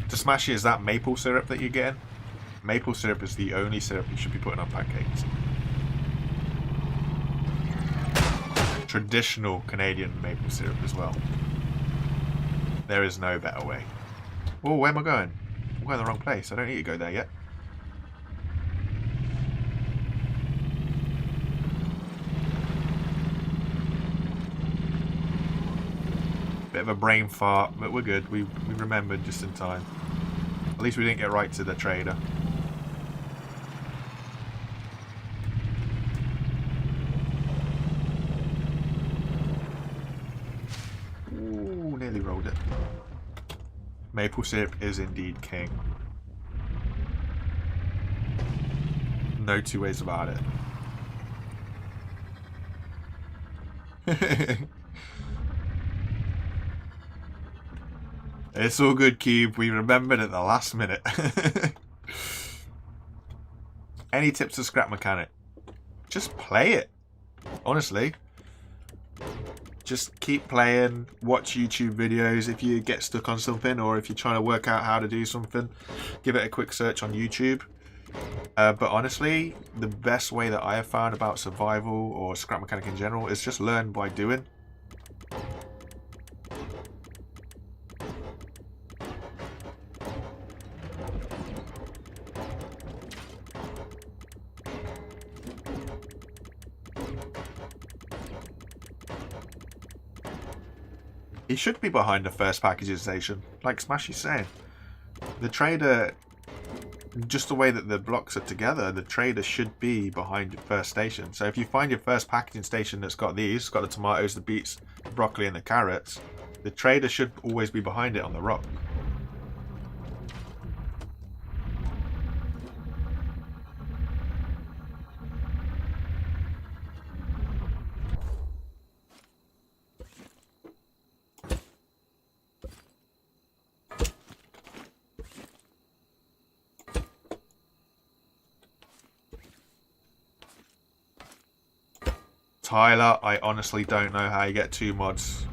To smash it, is that maple syrup that you're getting? Maple syrup is the only syrup you should be putting on pancakes. Traditional Canadian maple syrup as well. There is no better way. Oh, where am I going? I'm going the wrong place. I don't need to go there yet. Bit of a brain fart, but we're good. We remembered just in time. At least we didn't get right to the trader. Ooh, nearly rolled it. Maple syrup is indeed king. No two ways about it. It's all good, Cube. We remembered at the last minute. Any tips to scrap mechanic? Just play it. Honestly. Just keep playing, watch YouTube videos if you get stuck on something, or if you're trying to work out how to do something, give it a quick search on YouTube. But honestly, the best way that I have found about survival or scrap mechanic in general is just learn by doing. He should be behind the first packaging station, like Smashy's saying. The trader, just the way that the blocks are together, the trader should be behind your first station. So if you find your first packaging station that's got these, it's got the tomatoes, the beets, the broccoli and the carrots, the trader should always be behind it on the rock. Tyler, I honestly don't know how you get 2 mods.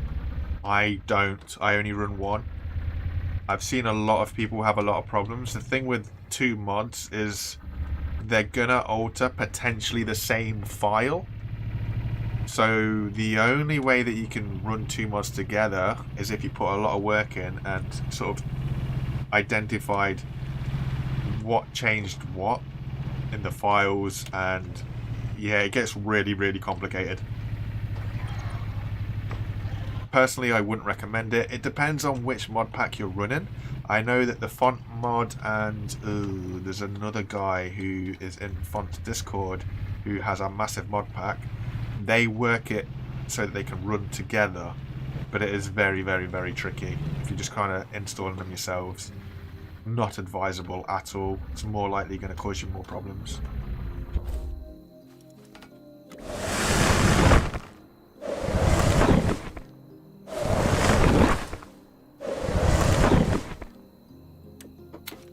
I don't. I only run 1. I've seen a lot of people have a lot of problems. The thing with 2 mods is they're gonna alter potentially the same file. So the only way that you can run 2 mods together is if you put a lot of work in and sort of identified what changed what in the files, and yeah, it gets really, really complicated. Personally, I wouldn't recommend it. It depends on which mod pack you're running. I know that the font mod and there's another guy who is in Font Discord who has a massive mod pack. They work it so that they can run together, but it is very, very, very tricky if you're just kind of installing them yourselves. Not advisable at all. It's more likely going to cause you more problems.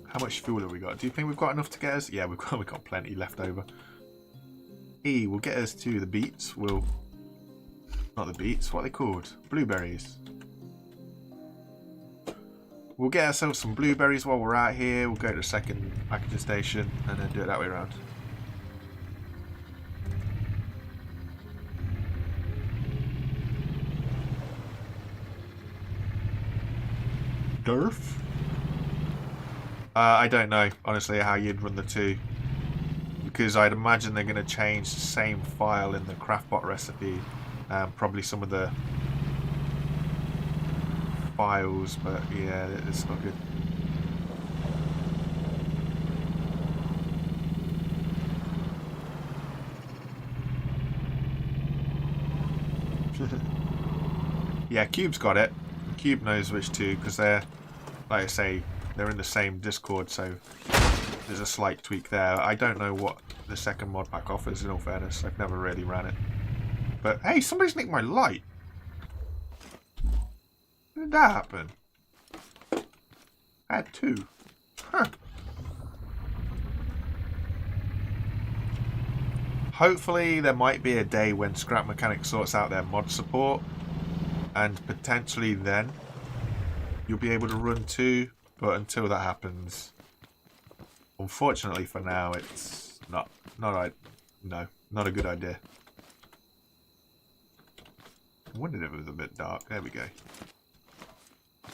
How much fuel have we got? Do you think we've got enough to get us? Yeah, we've got plenty left over. We'll get us to the beets. Not the beets, what are they called? Blueberries. We'll get ourselves some blueberries while we're out here. We'll go to the second packaging station and then do it that way around. Durf? I don't know, honestly, how you'd run the 2. because I'd imagine they're going to change the same file in the craftbot recipe. Probably some of the files, but yeah, it's not good. Yeah, Cube's got it. Cube knows which two, because they're, like I say, they're in the same Discord, so there's a slight tweak there. I don't know what the second mod pack offers, in all fairness. I've never really ran it. But hey, somebody's nicked my light. When did that happen? I had two. Huh. Hopefully there might be a day when Scrap Mechanic sorts out their mod support, and potentially then you'll be able to run two, but until that happens, unfortunately for now, it's not a good idea. I wondered if it was a bit dark. There we go.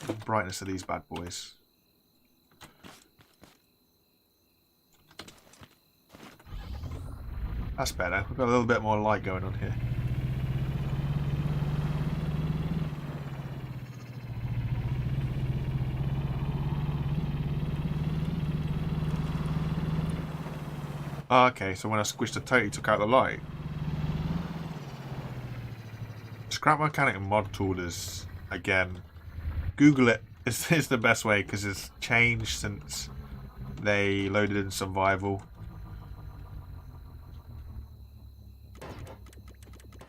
The brightness of these bad boys. That's better. We've got a little bit more light going on here. Oh, okay, so when I squished the tote, he took out the light. Scrap Mechanic mod tool is, again, Google it. It's the best way because it's changed since they loaded in survival.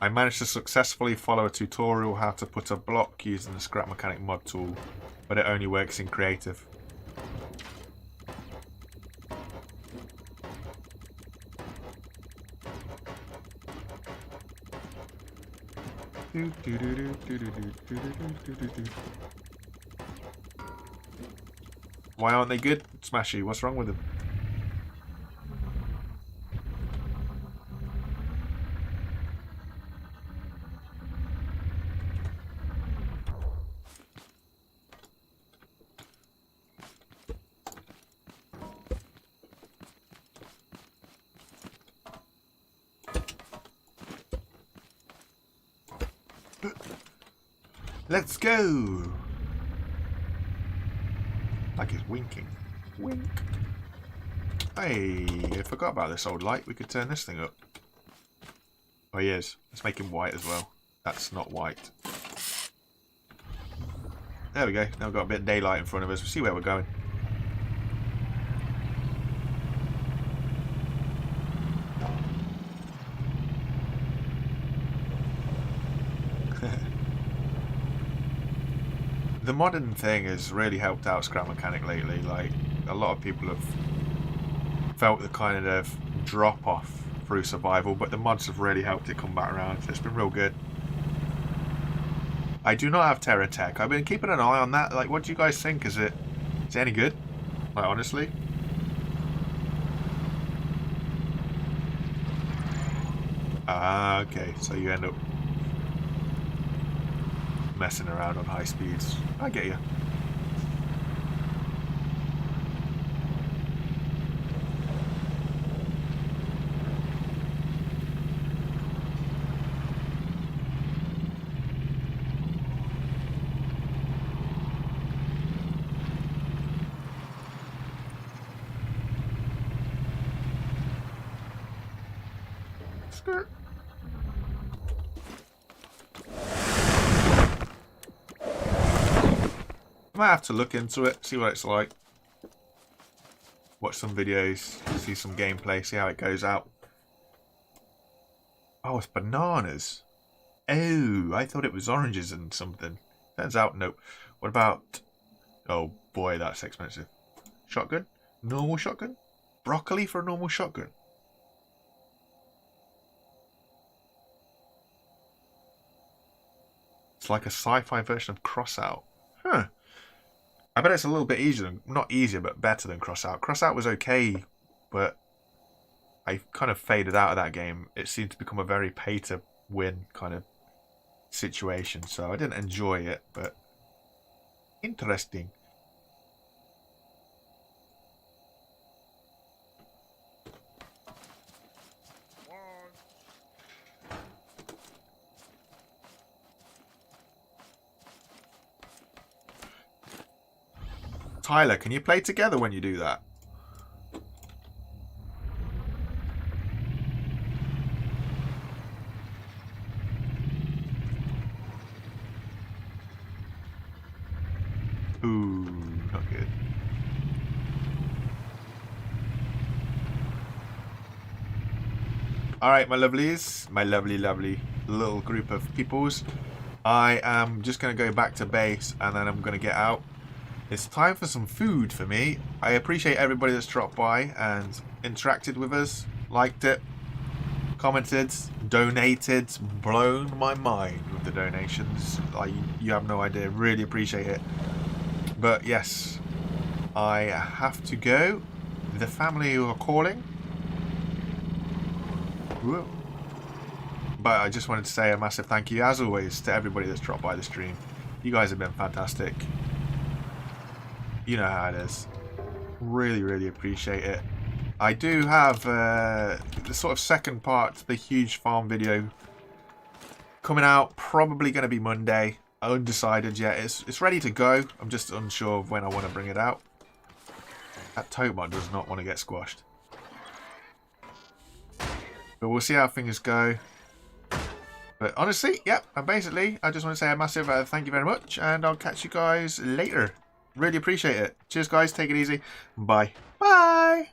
I managed to successfully follow a tutorial how to put a block using the Scrap Mechanic mod tool, but it only works in creative. Why aren't they good, Smashy? What's wrong with them? Let's go! Like he's winking. Wink. Hey, I forgot about this old light. We could turn this thing up. Oh, he is. Let's make him white as well. That's not white. There we go. Now we've got a bit of daylight in front of us. We'll see where we're going. The modern thing has really helped out Scrap Mechanic lately. Like, a lot of people have felt the kind of drop off through survival, but the mods have really helped it come back around. So it's been real good. I do not have Terra Tech. I've been keeping an eye on that. Like, what do you guys think? Is it any good? Like, honestly? Ah, okay. So you end up messing around on high speeds. I get you. Skirt. Might have to look into it, see what it's like. Watch some videos, see some gameplay, see how it goes out. Oh, it's bananas. Oh, I thought it was oranges and something. Turns out, nope. What about... Oh boy, that's expensive. Shotgun? Normal shotgun? Broccoli for a normal shotgun? It's like a sci-fi version of Crossout. Huh. I bet it's a little bit easier than, not easier, but better than Crossout. Crossout was okay, but I kind of faded out of that game. It seemed to become a very pay-to-win kind of situation, so I didn't enjoy it, but interesting. Tyler, can you play together when you do that? Ooh, not good. Alright, my lovelies, my lovely little group of peoples. I am just going to go back to base and then I'm going to get out. It's time for some food for me. I appreciate everybody that's dropped by and interacted with us, liked it, commented, donated, blown my mind with the donations. You have no idea, really appreciate it. But yes, I have to go. The family are calling. Whoa. But I just wanted to say a massive thank you, as always, to everybody that's dropped by the stream. You guys have been fantastic. You know how it is. Really appreciate it. I do have the sort of second part to the huge farm video coming out. Probably going to be Monday. Undecided yet. It's ready to go. I'm just unsure of when I want to bring it out. That Tobot does not want to get squashed. But we'll see how things go. But honestly, yep, and basically, I just want to say a massive thank you very much, and I'll catch you guys later. Really appreciate it. Cheers, guys. Take it easy. Bye. Bye.